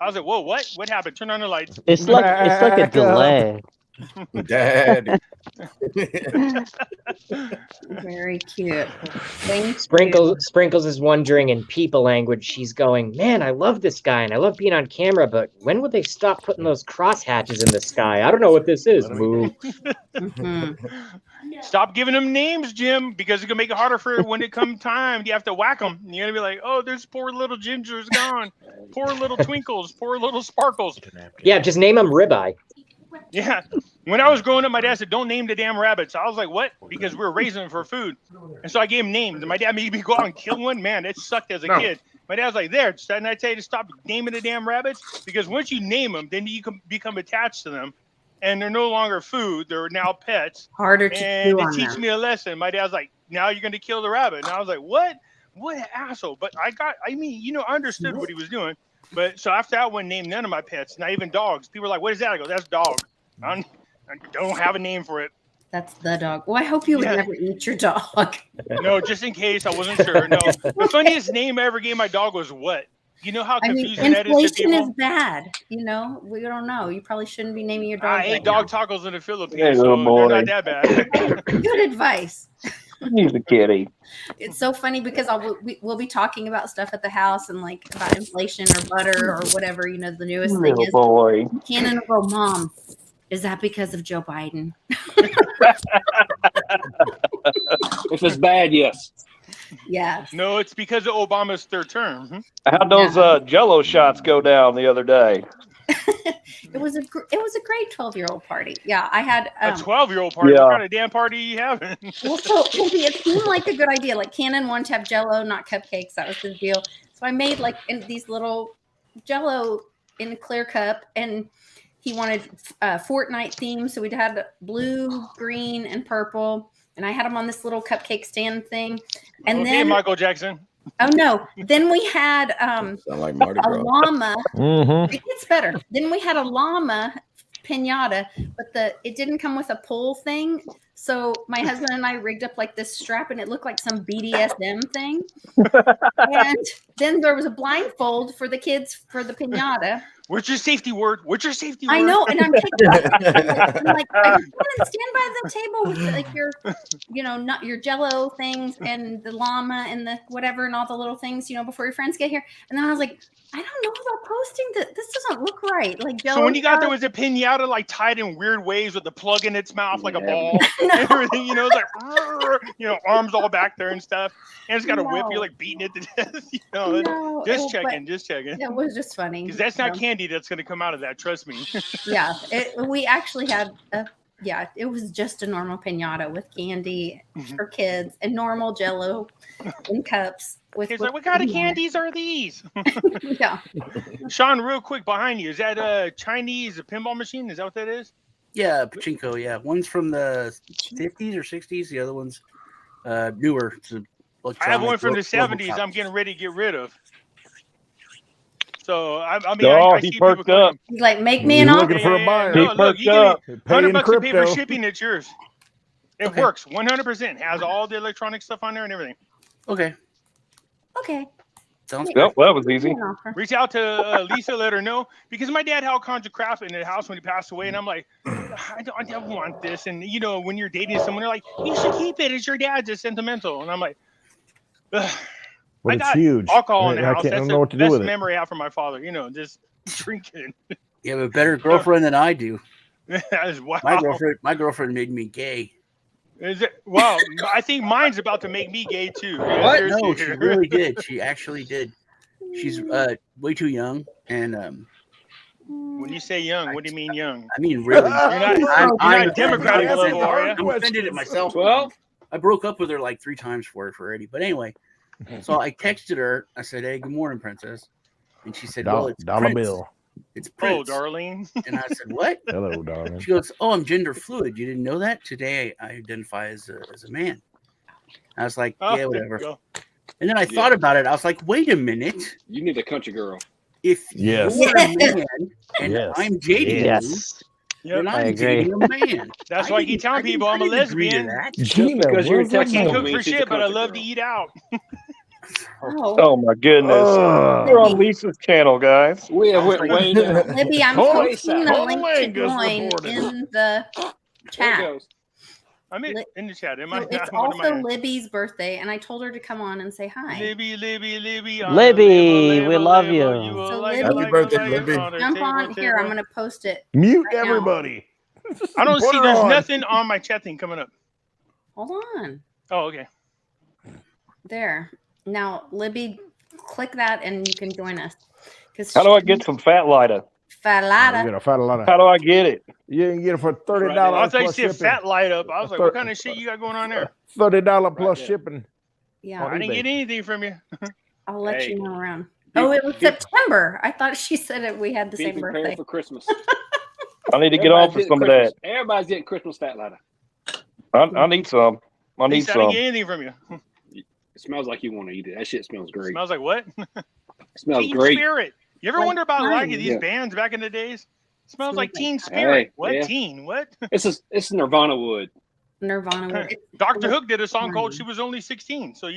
I was like, whoa, what? What happened? Turn on the lights. It's like a Back up. delay. Daddy. Very cute. Thank Sprinkles is wondering in people language. She's going, man, I love this guy and I love being on camera, but when would they stop putting those cross hatches in the sky? I don't know what this is. Moo. Mhm. Stop giving them names, Jim, because it's gonna make it harder for when it come time. You have to whack them. You're gonna be like, oh, there's poor little Ginger's gone. Poor little Twinkles. Poor little Sparkles. Yeah, just name him Ribeye. Yeah. When I was growing up, my dad said, don't name the damn rabbits. I was like, what? Because we were raising them for food. And so I gave them names. And my dad made me go out and kill one. Man, it sucked as a kid. My dad's like, there, didn't I tell you to stop naming the damn rabbits? Because once you name them, then you can become attached to them. And they're no longer food. They're now pets. Harder to And chew it on teach them. me a lesson. My dad's like, now you're going to kill the rabbit. And I was like, what? What an asshole. But I understood what he was doing. But so after that, I wouldn't name none of my pets, not even dogs. People are like, what is that? I go, that's dog. I don't have a name for it. That's the dog. Well, I hope you would Yeah. never eat your dog. No, just in case. I wasn't sure. No. The funniest name I ever gave my dog was what? You know how I mean, confusing that is to inflation people? is bad. You know, we don't know. You probably shouldn't be naming your dog. I ate right dog tacos in the Philippines, Hey, so little boy. they're not that bad. now. Good advice. He's a kitty. It's so funny because we'll be talking about stuff at the house and like about inflation or butter or whatever. You know, the newest thing Little is. boy. Cannon will go, Mom, is that because of Joe Biden? If it's bad, yes. Yes. No, it's because of Obama's third term. How'd those Jello shots go down the other day? It was a great 12-year-old party. Yeah, I had A 12-year-old party. Yeah. What kind of damn party are you having? well, it seemed like a good idea. Like Cannon wanted to have Jello, not cupcakes. That was his deal. So I made like these little Jello in a clear cup, and he wanted Fortnite theme. So we'd had blue, green, and purple, and I had them on this little cupcake stand thing. And Okay, then Michael Jackson. Oh no! Then we had Sound like Mardi a Gras. llama. Mm-hmm. It gets better. Then we had a llama pinata, but it didn't come with a pull thing. So my husband and I rigged up like this strap, and it looked like some BDSM thing. And then there was a blindfold for the kids for the pinata. What's your safety word? What's your safety word? I know, and I'm taking. I'm like, I just want to stand by the table with like your, not your Jello things and the llama and the whatever and all the little things, before your friends get here. And then I was like, I don't know about posting that. This doesn't look right. Like Jello. So when you got there, was a pinata like tied in weird ways with the plug in its mouth like a ball and everything? It's like, arms all back there and stuff. And it's got a whip. You're like beating it to death. No, just checking. It was just funny because that's not candy that's going to come out of that. Trust me. Yeah, we actually had it was just a normal pinata with candy for kids and normal Jello in cups. It's like, what kind of candies are these? Yeah. Sean, real quick behind you, is that a Chinese pinball machine? Is that what that is? Yeah, pachinko. Yeah, one's from the 50s or 60s. The other one's newer. I have one from the 70s. I'm getting ready to get rid of. So I see people up. He's like, make me an He's offer. looking for a buyer. No, look, you give me Pay in $100 to pay for crypto. shipping. It's yours. It works 100%. Has all the electronic stuff on there and everything. Okay. Okay. Sounds good. Yep, that was easy. Reach out to Lisa, let her know, because my dad had all kinds of crap in the house when he passed away, and I'm like, I don't want this. And when you're dating someone, they're like, you should keep it. It's your dad's. It's sentimental. And I'm like, ugh. But I it's got huge. alcohol in the I house. can't That's know the what to do best with it. memory I have from my father. Just drinking. You have a better girlfriend than I do. That is wow. My girlfriend made me gay. Is it? Wow. I think mine's about to make me gay too. What? No, she really did. She actually did. She's way too young, and when you say young, what do you mean young? I mean really. You're not Democratic level, are you? I'm offended at myself. Well, I broke up with her like 3 times for it already. But anyway, so I texted her. I said, "Hey, good morning, princess," and she said, "Well, it's dollar Prince. bill. It's Prince." Oh, darling. And I said, "What?" Hello, darling. She goes, "Oh, I'm gender fluid. You didn't know that? Today I identify as a man." I was like, Oh, "Yeah, there you whatever." go. And then I thought about it. I was like, "Wait a minute. You need a country girl. If Yes. you're a man and Yes. I'm dating Yes. you, then I I'm agree. dating a man." That's why I keep telling people I'm a lesbian. Gina, because you're a what's that I can't Texas cook mean? for she's a shit, but I country love girl. to eat out. Oh my goodness. We're on Lisa's channel, guys. We have went way down. Libby, I'm Total- posting the total link to Angus join reported. in the There it chat. goes. I'm in the chat. Am I? So it's What am I also in? Libby's birthday, and I told her to come on and say hi. Libby. Libby, we love you. So Libby, Happy birthday, Libby. jump on here. I'm going to post it. Mute right now. everybody. I don't Put see. her There's on. nothing on my chat thing coming up. Hold on. Oh, okay. There. Now, Libby, click that and you can join us. How do I get some fat lighter? You Falada. get a fat lot of. How do I get it? You can get it for $30 I thought you plus said shipping. fat light up. I was like, what kind of shit you got going on there? $30 plus there. shipping. Yeah, I didn't eBay. get anything from you. I'll let Hey. you know around. Oh, it was September. I thought she said it. We had the Be same prepared birthday. for Christmas. I need to get on for Everybody's some of getting that. Christmas- Everybody's getting Christmas fat ladder. I need some. I need Lisa, I didn't some. get anything from you. It smells like you want to eat it. That shit smells great. Smells like what? It smells Teen great. Spirit. You ever Like wonder about mine. like these Yeah. bands back in the days? Smells like Teen Hey, Spirit. What yeah. teen? What? It's Nirvana wood. Nirvana. Dr. Hook did a song called "She Was Only 16." So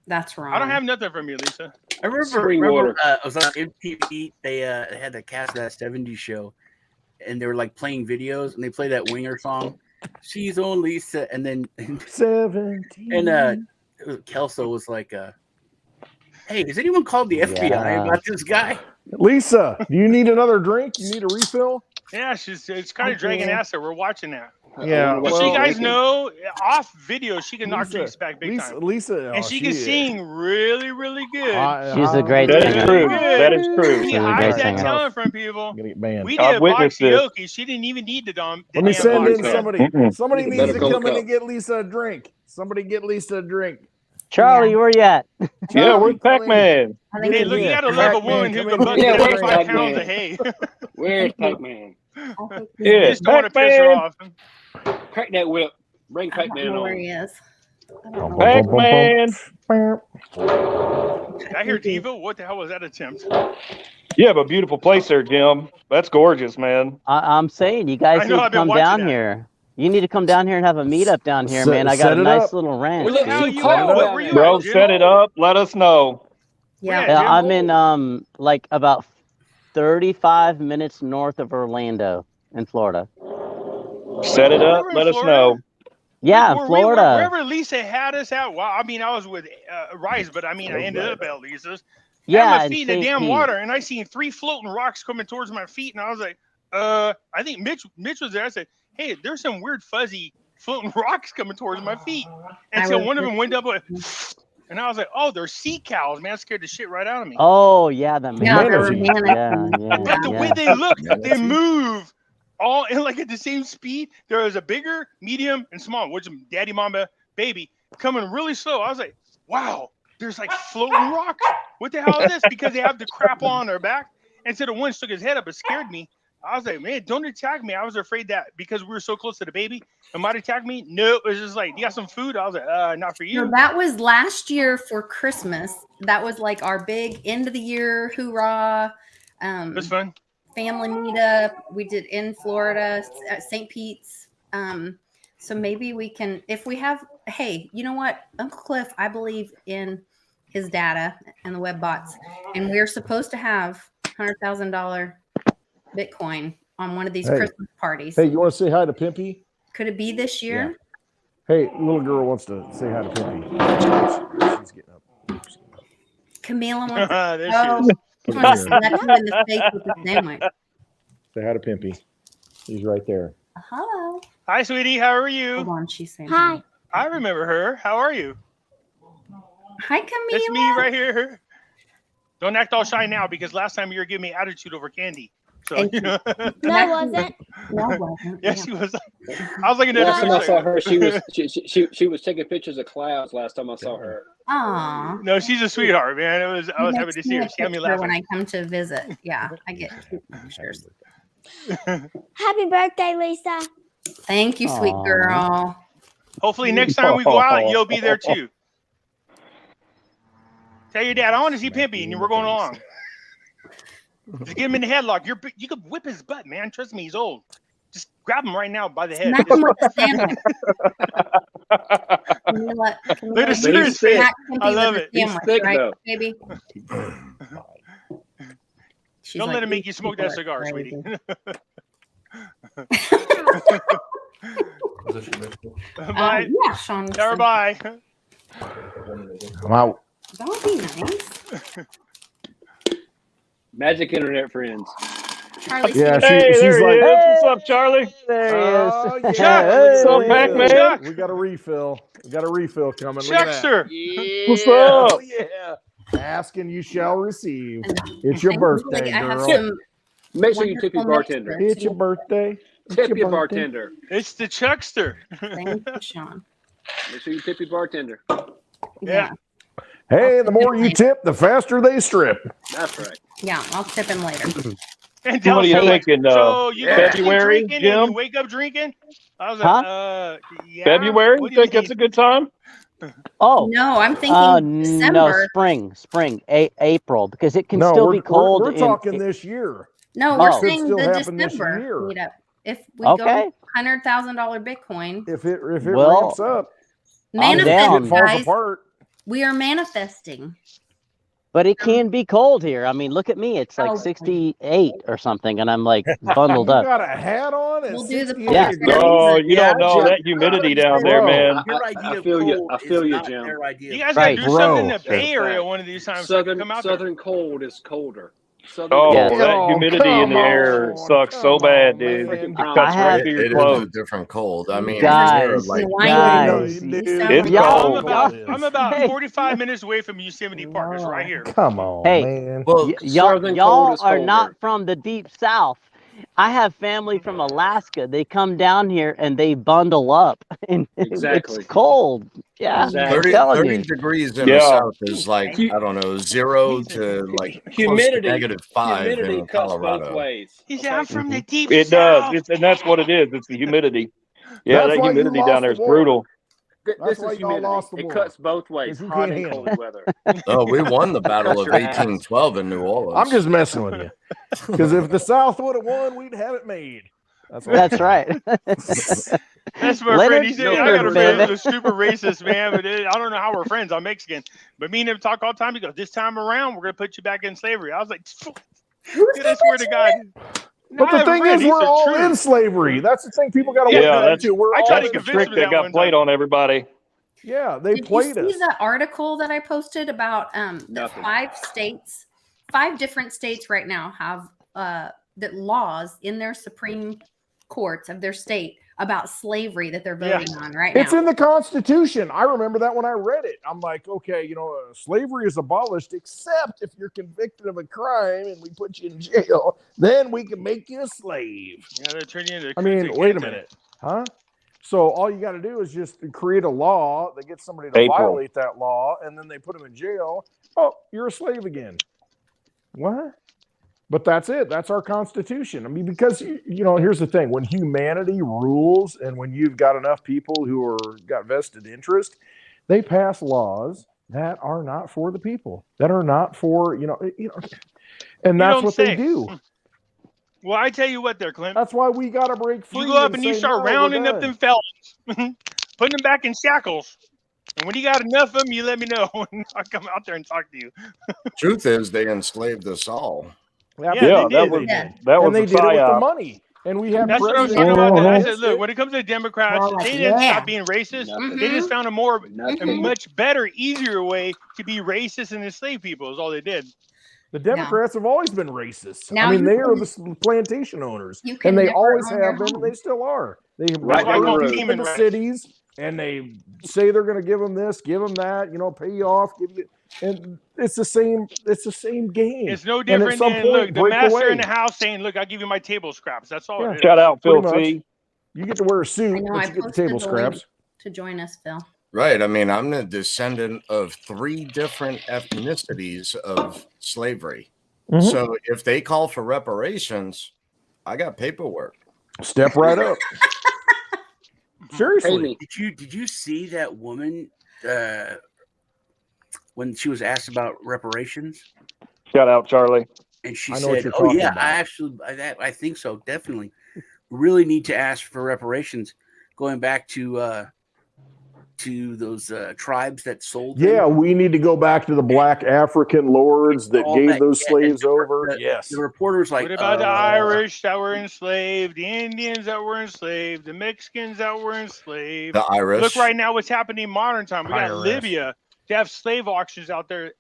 That's wrong. I don't have nothing from you, Lisa. I remember, Spring water. I was on MTV. They had the cast of that '70s show, and they were like playing videos, and they played that Winger song. She's only and then 17. and Kelso was like, "Hey, has anyone called the FBI Yeah. about this guy?" Lisa, do you need another drink? You need a refill? Yeah, it's kind of dragging ass there. We're watching that. Yeah, Just so you well, guys know, off video, she can knock Lisa- drinks back big time. Lisa, And she can sing really, really good. She's a great That singer. is true. That is true. She She's a hides great that singer. talent from people. Gonna get banned. We I've did witnessed this. boxioki. She didn't even need the dom. Let me damn send in box, man. somebody. Somebody You needs better to go come in look and get Lisa a drink. Somebody get Lisa a drink. Charlie, where you at? Yeah, where's Pac-Man? Hey, look, you gotta love a woman who can buck Yeah, where's 75 pounds Pac-Man? of hay. Where's Pac-Man? Yeah, Just don't want to piss her off. Crack that whip. Bring I don't Pac-Man know where on. he is. I don't know. Pac-Man. Did I hear Diva? What the hell was that attempt? You have a beautiful place there, Jim. That's gorgeous, man. I'm saying you guys I know, need to I've been come watching down that. here. You need to come down here and have a meetup down here, man. I got Set a it nice up. little ranch. We live Hell, too you cold at? Where down were you there. Bro, at, Jim? set it up. Let us know. Yeah, Yeah, Jim. I'm in like about 35 minutes north of Orlando in Florida. Set it up. We're in Let us Florida. know. Yeah, in Florida. Wherever Lisa had us at, well, I mean, I was with Rice, but I mean, I ended up at Lisa's. I Yeah, had my in feet in the St. damn Pete. water, and I seen 3 floating rocks coming towards my feet, and I was like, I think Mitch was there. I said, hey, there's some weird fuzzy floating rocks coming towards my feet. And so one of them went up, and I was like, oh, they're sea cows, man. That scared the shit right out of me. Oh yeah, the Yeah, they were manatee. manatee. Yeah, But the way they look, they move all in like at the same speed. There was a bigger, medium, and small, which is daddy, mama, baby, coming really slow. I was like, wow, there's like floating rocks. What the hell is this? Because they have the crap on their back. And so the one stuck his head up. It scared me. I was like, man, don't attack me. I was afraid that because we were so close to the baby, it might attack me. No, it was just like, you got some food? I was like, not for you. No, that was last year for Christmas. That was like our big end of the year hoorah. It was fun. Family meetup. We did in Florida at St. Pete's. So maybe we can, if we have, hey, you know what? Uncle Cliff, I believe in his data and the web bots. And we're supposed to have $100,000 Bitcoin on one of these Christmas parties. Hey, you want to say hi to Pimpy? Could it be this year? Yeah. Hey, little girl wants to say hi to Pimpy. She's getting up. Camila wants There to she wants to slap you in the face with the sandwich. Say hi to Pimpy. He's right there. Hello. Hi, sweetie. How are you? Hold on, she's saying Hi. I remember her. How are you? Hi, Camila. It's me right here. Don't act all shy now because last time you were giving me attitude over candy. So, you know. No, I wasn't. No, I wasn't. Yeah, she was. I was looking at Last time I saw her, she was. she was taking pictures of clouds. Last time I saw her. Aw. No, she's a sweetheart, man. I was happy to see her. She had me laughing. When I come to visit. Yeah, I get cute pictures. Happy birthday, Lisa. Thank you, sweet Aw. girl. Hopefully next time we go out, you'll be there too. Tell your dad, I want to see Pimpy, and we're going along. Just get him in the headlock. You could whip his butt, man. Trust me, he's old. Just grab him right now by the head. Smack him with the sandwich. Look at the serious face. I love it. He's thick, right, though. baby? Don't let him make you smoke that cigar, sweetie. Bye. Yeah, Sean. Tell her bye. I'm out. Don't be nice. Magic internet friends. Charlie. Yeah, Hey, she's there like, he is. What's up, Charlie? There he oh, is. yeah. What's up, Pac-Man? Chuck. We got a refill. We got a refill coming. Look at that. Chuckster. What's Oh, up? yeah. Ask and you shall receive. It's your birthday, I have girl. some Make sure you tip your bartender. It's your birthday. It's Tip your birthday. bartender. It's the Chuckster. Thank you, Sean. Make sure you tip your bartender. Yeah. Hey, the more you tip, the faster they strip. That's right. Yeah, I'll tip him later. And What are you Del's like, thinking? so you guys keep February, drinking and Jim? you wake up drinking? I was Huh? like, yeah. February? What You do think that's a good time? Oh, No, I'm thinking no, December. spring, April, because it can No, still we're, be cold. We're in- talking this year. No, we're Oh. Could saying still the happen this December year. meetup. If we Okay. go $100,000 Bitcoin, If it Well, ramps up, I'm manifest, down. it falls guys. apart. We are manifesting. But it can be cold here. I mean, look at me. It's like Oh. 68 or something, and I'm like bundled You up. got a hat on? At We'll do the 68 Yeah. degrees? Oh, you Yeah, don't know Jim. that humidity down there, Bro. man. Your idea I of feel you. cold I feel is you, not Jim. their idea. You guys Right. gotta do something in the Bro. Bay Area one of these times. So I can Southern come out there. Southern cold is colder. Oh, Yes. that humidity in the air sucks so bad, dude. It cuts right through your It is clothes. a different cold. I mean, Guys, like guys, It's y'all, cold. y'all, I'm about hey, 45 minutes away from Yosemite Park. It's right here. Come on, hey, man. well, y'all are not from the deep south. I have family from Alaska. They come down here and they bundle up, and Exactly. it's cold. Yeah, Exactly. 30 degrees in the south is like, I don't know, 0 to like close to -5 humidity in cuts both Colorado. ways. He said, I'm from the deep It south. does. And that's what it is. It's the humidity. Yeah, That's that why you humidity lost down there the is war. brutal. This That's why is y'all humidity. lost the It war. cuts both ways, 'Cause you hot can't and handle cold weather. Oh, we won the Battle of your ass. 1812 in New Orleans. I'm just messing with you. Because if the South would have won, we'd have it made. That's right. That's my Leonard friend. He said, I got a Skinner, friend baby. who's a super racist, man. But I don't know how we're friends. I'm Mexican. But me and him talk all the time. He goes, this time around, we're going to put you back in slavery. I was like, dude, I swear to God. But the thing is, we're all in slavery. That's the thing people got to wake up to. We're all that's in the trick that got played on everybody. Yeah, they Did you played see us. the article that I posted about the 5 states, 5 different states right now have that laws in their Supreme Courts of their state about slavery that they're voting on right It's now. in the Constitution. I remember that when I read it. I'm like, okay, slavery is abolished except if you're convicted of a crime and we put you in jail, then we can make you a slave. Yeah, they're turning into I mean, Cruiser wait a Canton. minute. Huh? So all you got to do is just create a law that gets somebody to April. violate that law, and then they put them in jail. Oh, you're a slave again. What? But that's it. That's our Constitution. I mean, because, here's the thing. When humanity rules and when you've got enough people who got vested interest, they pass laws that are not for the people, that are not for, and that's don't what say. they do. Well, I tell you what there, Clint. That's why we got to break free. You go up and and you say, start "No, we're rounding up done." them felons, putting them back in shackles. And when you got enough of them, you let me know. And I'll come out there and talk to you. Truth is, they enslaved us all. Yeah, that was and they a did it with the psyop. money. And we have That's what I'm presidents talking about. that I against said, look, it. when it comes to Democrats, Well, like, they didn't yeah. stop being racist. They just found a much better, easier way to be racist and enslave people is all they did. The Democrats have always been racist. Now I mean, you they can- are the plantation owners, you can and they never always own your have been, and home. they still are. They Right down the road. people in the cities, and they say they're going to give them this, give them that, pay you off, give you, and it's the same. It's the same game. It's no And at different some than, point, look, the break master away. in the house saying, look, I'll give you my table scraps. That's all it is. Shout out Phil Pretty much. C. You get to wear a I suit, know. but I you get the posted table the link scraps. to join us, Phil. Right. I mean, I'm the descendant of 3 different ethnicities of slavery. Mhm. So if they call for reparations, I got paperwork. Step right up. Seriously. Did you see that woman when she was asked about reparations? Shout out Charlie. And she I know what said, you're "Oh talking yeah, about. I think so. Definitely, really need to ask for reparations." Going back to those tribes that sold them. Yeah, we need to go back to the black African lords that All gave that, those yeah, slaves and over. Yes. The reporter's like, What about the Irish that were enslaved, the Indians that were enslaved, the Mexicans that were enslaved? The Irish. Look right now what's happening in modern time. We got IRS. Libya. They have slave auctions out there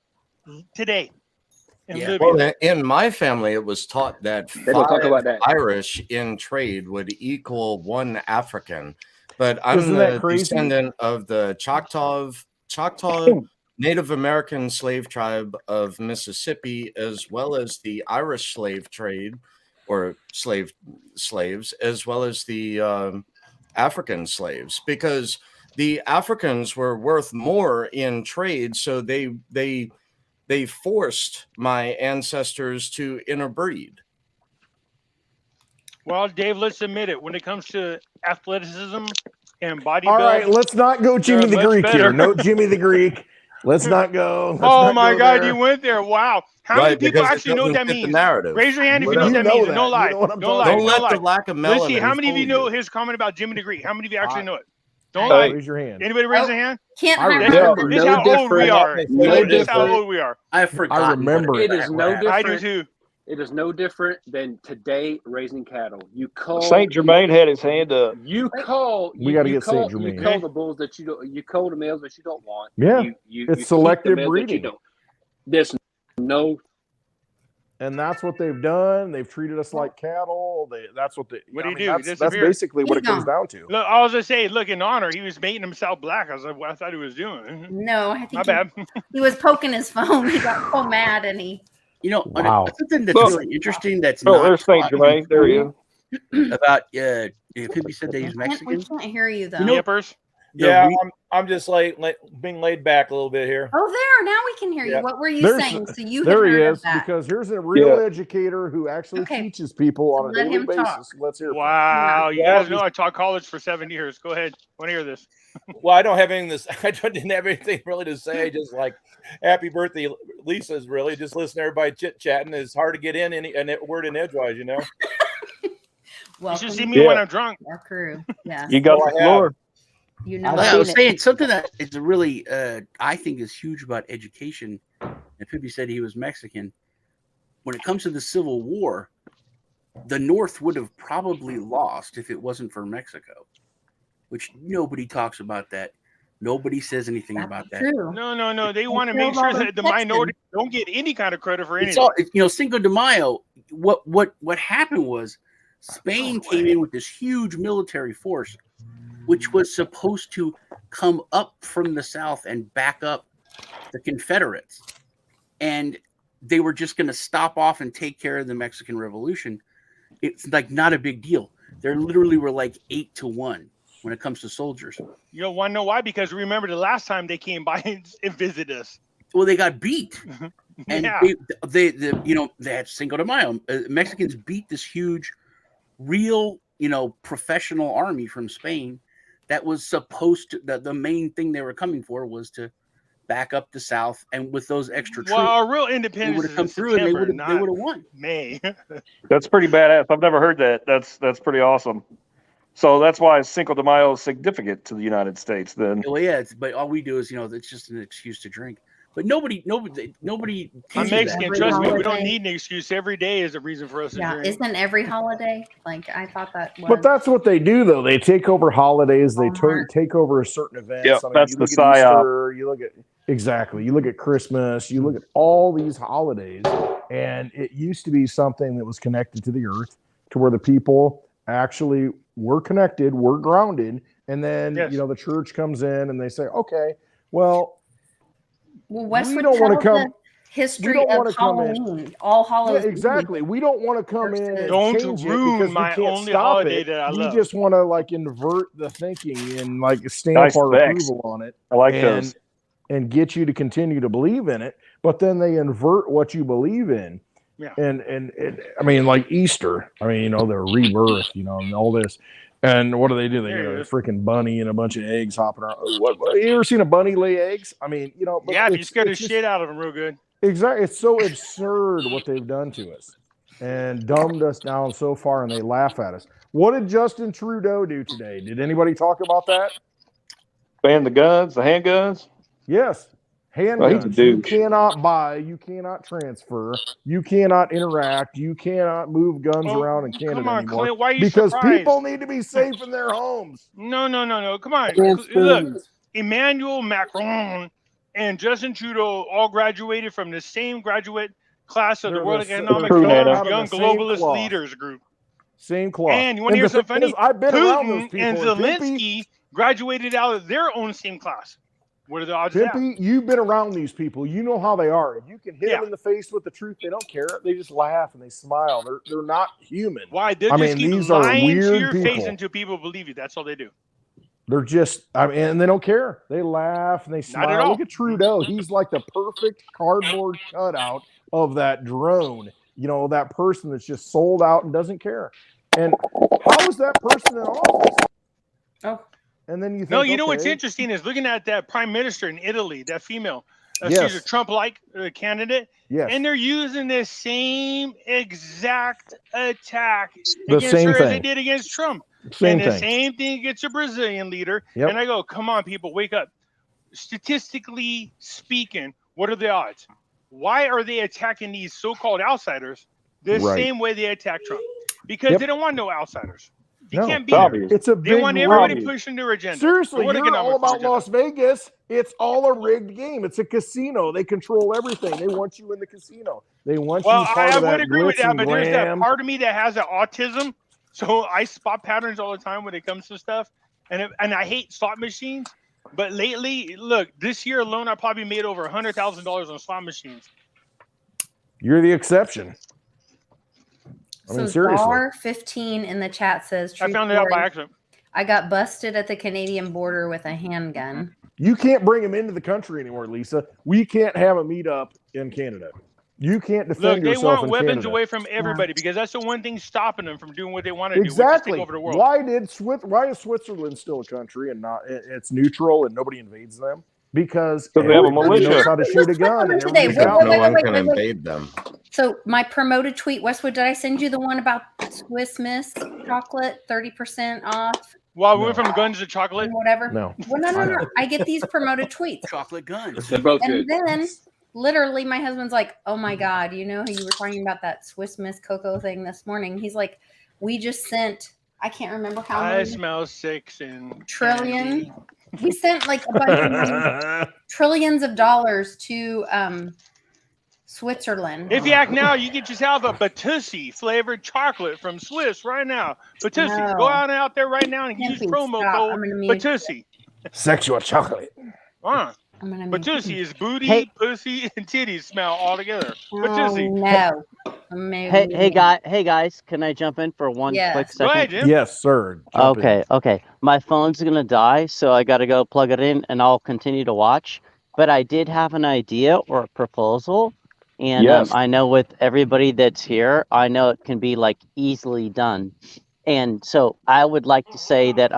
today in Libya. Well, in my family, it was taught that They don't talk 5 about that. Irish in trade would equal 1 African. But I'm Isn't that the crazy? descendant of the Choctaw Native American slave tribe of Mississippi, as well as the Irish slave trade or slaves, as well as the African slaves, because the Africans were worth more in trade. So they forced my ancestors to interbreed. Well, Dave, let's admit it. When it comes to athleticism and bodybuilding, All right, let's not go Jimmy the much Greek better. here. No Jimmy the Greek. Let's not go. Let's Oh not my go God, there. you went there. Wow. How many Right, people because it actually know what that doesn't fit the means? narrative. Raise your hand if you know Whatever. what that You means. know And don't that. lie. You know what I'm Don't talking lie. Don't Don't let the lie. lack of Let's see. melanin How many of you fool know his comment about Jimmy Degree? How many of you actually know it? Don't Hey. lie. Raise your hand. Anybody raise their hand? Can't I hide remember. This is No how old we different. are. No This is how different. old we are. I've forgotten. I remember It is no different. I do too. It is no different than today raising cattle. You call Saint Germain had his hand up. You call. We gotta you get call. Saint You Germain. call the bulls that you don't. You call the males that you don't want. Yeah, You it's keep selective the males that you breeding. don't. There's no. And that's what they've done. They've treated us like cattle. That's what they. What I do mean, you do? that's basically what it comes down to. Look, I was gonna say, look, in honor, he was making himself black. I was like, what I thought he was doing. No, I think My bad. he was poking his phone. He got so mad and he. You know, Wow. something that's really interesting that's Oh, not there's Saint taught in Germain. There he is. school about Pippi said that he's We Mexican. can't hear you though. You know, Yippers. Yeah, I'm just being laid back a little bit here. Oh, there. Now we can hear you. Yeah. What were you saying? So you had There he heard of is, that. because here's a real educator who actually teaches people on a Let daily him talk. basis. Let's hear. Wow, you Yeah. guys know I taught college for 7 years. Go ahead. Want to hear this? Well, I don't have anything. I didn't have anything really to say. Just like, happy birthday, Lisa's really just listen to everybody chit chatting. It's hard to get in any word in edgewise, you know. Well, you should see me when I'm drunk. Our crew. Yeah. You got the floor. You know. I was saying something that is really, I think, is huge about education. And Pippi said he was Mexican. When it comes to the Civil War, the North would have probably lost if it wasn't for Mexico, which nobody talks about that. Nobody says anything about that. No. They want to make sure that the minority don't get any kind of credit for It's anything. all, Cinco de Mayo. What happened was Spain came in with this huge military force, which was supposed to come up from the south and back up the Confederates, and they were just going to stop off and take care of the Mexican Revolution. It's like not a big deal. There literally were like 8-1 when it comes to soldiers. You don't want to know why? Because remember the last time they came by and visited us. Well, they got beat, and Yeah. they had Cinco de Mayo. Mexicans beat this huge, real, professional army from Spain that was supposed to. The main thing they were coming for was to back up the South, and with those extra troops, Well, our real they independence would is have come in through and they September, would have not won. May. That's pretty badass. I've never heard that. That's pretty awesome. So that's why Cinco de Mayo is significant to the United States. Then, Well, yeah, but all we do is, it's just an excuse to drink. But nobody. I'm teaches Mexican. that. Trust me, we don't need an excuse. Every day is a reason for us to Yeah, drink. isn't every holiday like I thought that was? But that's what they do, though. They take over holidays. They take over a certain events. Yep, that's you the look at psyop. Easter, you look at exactly. You look at Christmas. You look at all these holidays, and it used to be something that was connected to the earth, to where the people actually were connected, were grounded, and then the church comes in and they say, okay, well. Well, Wes We would don't tell want to come. the history We don't of want to come in. Halloween, All Hallows. Yeah, exactly. We don't want to come in and Don't change it ruin because we my can't only stop holiday it. that I We love. just want to invert the thinking and stamp Nice our specs. approval on it. I like and, those. and get you to continue to believe in it. But then they invert what you believe in. Yeah. And I mean, like Easter. I mean, the rebirth. And all this. And what do? They get a freaking bunny and a bunch of eggs hopping around. What you ever seen a bunny lay eggs? I mean, but Yeah, you it's- scared the it's just- shit out of them real good. Exactly. It's so absurd what they've done to us and dumbed us down so far, and they laugh at us. What did Justin Trudeau do today? Did anybody talk about that? Ban the guns, the handguns. Yes. Oh, he's a Handguns. You douche. cannot buy, you cannot transfer, you cannot interact, you cannot move guns around in Canada Come on, anymore. Clint, why are you because surprised? people need to be safe in their homes. No. Come on. Against Look, booze. Emmanuel Macron and Justin Trudeau all graduated from the same graduate class of the They're World the- Economic they're Forum out of Young the same Globalist cloth. Leaders Group. Same cloth. And you want to hear the something thing funny? is, I've been around those Putin people. and Pimpy- Zelensky graduated out of their own same class. What are the odds of that? Pimpy, you've been around these people. You know how they are. You can hit them in the face with the truth. They don't care. They just laugh and they smile. They're not human. Why? They I just mean, keep these are lying to weird your face people. until people believe you. That's all they do. They're just, and they don't care. They laugh and they Not smile. at all. Look at Trudeau. He's like the perfect cardboard cutout of that drone. That person that's just sold out and doesn't care. And how is that person in office? Oh. And then you think, No, you know what's okay, interesting is looking at that prime minister in Italy, that female. Yes. She's a Trump-like candidate. Yes. And they're using the same exact attack The against same her as they thing. did against Trump. Same and the thing. same thing against a Brazilian leader. Yep. And I go, come on, people, wake up. Statistically speaking, what are the odds? Why are they attacking these so-called outsiders the Right. same way they attack Trump? Because Yep. they don't want no outsiders. You No, can't beat them. it's a They big want everybody rig. pushing their agenda. Seriously, What you're economic all about agenda? Las Vegas. It's all a rigged game. It's a casino. They control everything. They want you in the casino. They want Well, you part I of that would agree with glitz that, and but there's that glam. part of me that has that autism. So I spot patterns all the time when it comes to stuff, and I hate slot machines. But lately, look, this year alone, I probably made over $100,000 on slot machines. You're the exception. I mean, seriously. Czar15 in the chat says, I true found it out by story, accident. I got busted at the Canadian border with a handgun. You can't bring them into the country anymore, Lisa. We can't have a meetup in Canada. You can't defend Look, they yourself want in weapons Canada. away from everybody because that's the one thing stopping them from doing what they want to do, which is Exactly. take over the world. Why is Switzerland still a country and not? It's neutral and nobody invades them because they have a everybody militia. knows how to shoot a gun. And Today, everybody's wait, got No wait, one wait, can wait, wait. invade them. So my promoted tweet, Westwood, did I send you the one about Swiss Miss chocolate, 30% off? Well, we went from guns to chocolate. Whatever. No. Well, no. I get these promoted tweets. Chocolate guns. They're both And good. then literally my husband's like, oh my God, you know, you were talking about that Swiss Miss cocoa thing this morning. He's like, we just sent, I can't remember how I many smell 6 and trillion. We sent like a bunch of money, trillions of dollars to Switzerland. If you act now, you get yourself a Batussi flavored chocolate from Swiss right now. Batussi, No. go out there right now and use Camping, promo stop. code I'm gonna mute Batussi. Sexual chocolate. Batussi is booty, Hey. pussy, and titties smell all together. Oh, Batussi. no. Hey guys, can I jump in for one quick Yes. Go second? ahead, Jim. Yes, sir. Jump in. Okay. My phone's gonna die, so I gotta go plug it in, and I'll continue to watch. But I did have an idea or a proposal, and Yes. I know with everybody that's here, I know it can be like easily done. And so I would like to say that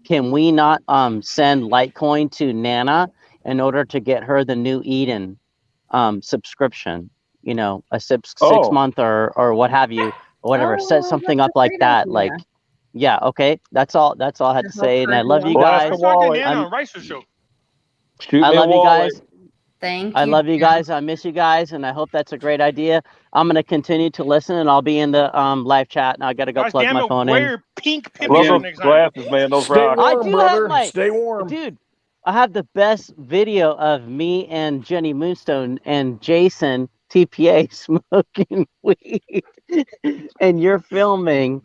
can we not send Litecoin to Nana in order to get her the new Eden subscription? You know, a 6 month or what have you, or whatever. Set something up like that. Like, yeah, okay. That's all I had to say. And I love you guys. Let's talk to Nana on Ricer Show. I love you guys. Thank I you. love you guys. I miss you guys, and I hope that's a great idea. I'm gonna continue to listen, and I'll be in the live chat. Now I gotta go Gosh plug damn my it, phone wear in. your pink Love pippies those next time. glasses, man. Those Stay rock. I warm, do brother. have my Stay warm. dude. I have the best video of me and Jenny Moonstone and Jason TPA smoking weed, and you're filming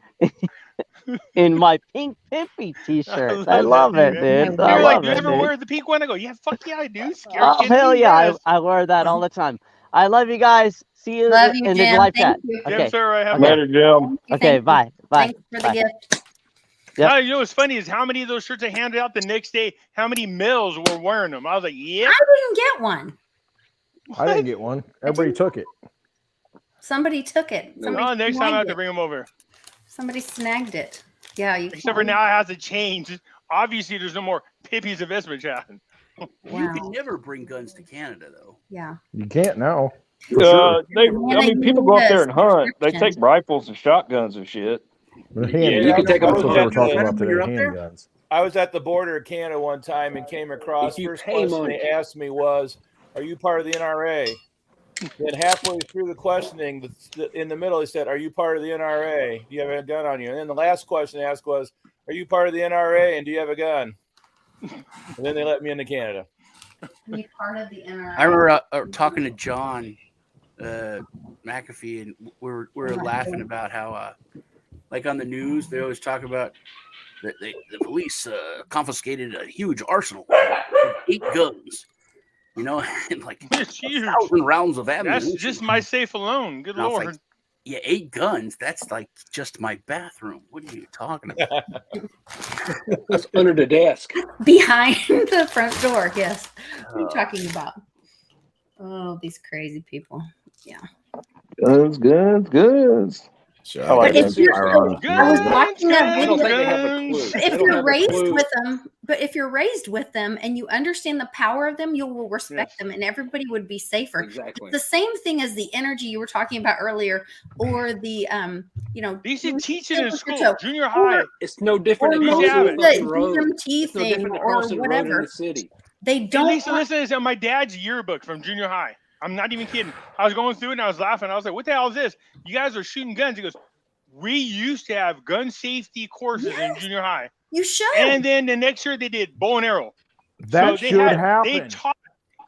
in my pink pimpy t-shirt. I love it, dude. They I were like, love do you it, ever dude. wear the pink one? I go, yeah, fuck yeah, I do. Scary Oh kid hell me, yeah, yes. I wear that all the time. I love you guys. See you Love you, in the Jim. live Thank chat. you. Jim, Okay. sir, I have Later, Jim. Okay. Bye. Thank you for the Bye. gift. Yep. Now, you know what's funny is how many of those shirts I handed out the next day, how many males were wearing them. I was like, yep. I didn't get one. I didn't get one. Everybody took it. Somebody took it. Somebody Oh, next time I have snagged to it. bring them over. Somebody snagged it. Yeah, you Except for can. now, it has to change. Obviously, there's no more Pippi's investment chat. You Wow. can never bring guns to Canada, though. Yeah. You can't now. For sure. I mean, people go up there and hunt. They take rifles and shotguns and shit. You can take them. That's what they were talking about today. Handguns. I was at the border of Canada one time and came across. If you First pay question money. they asked me was, "Are you part of the NRA?" Then halfway through the questioning, in the middle, they said, "Are you part of the NRA? Do you have a gun on you?" And then the last question they asked was, "Are you part of the NRA and do you have a gun?" And then they let me into Canada. Be part of the NRA. I remember talking to John McAfee, and we were laughing about how, like on the news, they always talk about that the police confiscated a huge arsenal of 8 guns. You know, and like It's huge. 1,000 rounds of ammunition. That's just my safe alone. Good And I was lord. like, yeah, 8 guns. That's like just my bathroom. What are you talking about? That's under the desk. Behind the front door. Yes. What are you talking about? Oh, these crazy people. Yeah. Goods. So But I if guess you're, firearms I was watching that I don't video. think they have a clue. But They if don't you're have a raised clue. with them, and you understand the power of them, you will respect them, and everybody would be safer. Exactly. It's the same thing as the energy you were talking about earlier, or the They should teach it in school, So- junior high. It's no different or than maybe crossing the the fucking road. DMT It's no thing different than or crossing the road in whatever. the city. They Hey, don't. Lisa, listen to this in my dad's yearbook from junior high. I'm not even kidding. I was going through it and I was laughing. I was like, what the hell is this? You guys are shooting guns. He goes, we used to have gun safety courses in junior high. You should. And then the next year they did bow and arrow. That should happen. They taught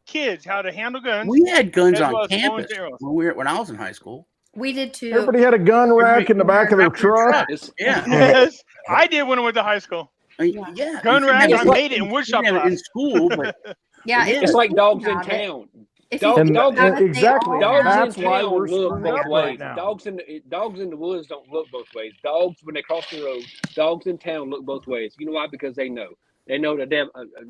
kids how to handle guns. We had guns as on well as bows and campus arrows. when I was in high school. We did too. Everybody had a gun rack in the back of their truck. Yeah. Yes, I did when I went to high school. Yeah. Gun rack. I made it in woodshop in class. school, but Yeah, it's like dogs in town. Dogs exactly. That's in why town we're look screwed both up ways. right now. Dogs in the woods don't look both ways. Dogs when they cross the road, dogs in town look both ways. You know why? Because they know the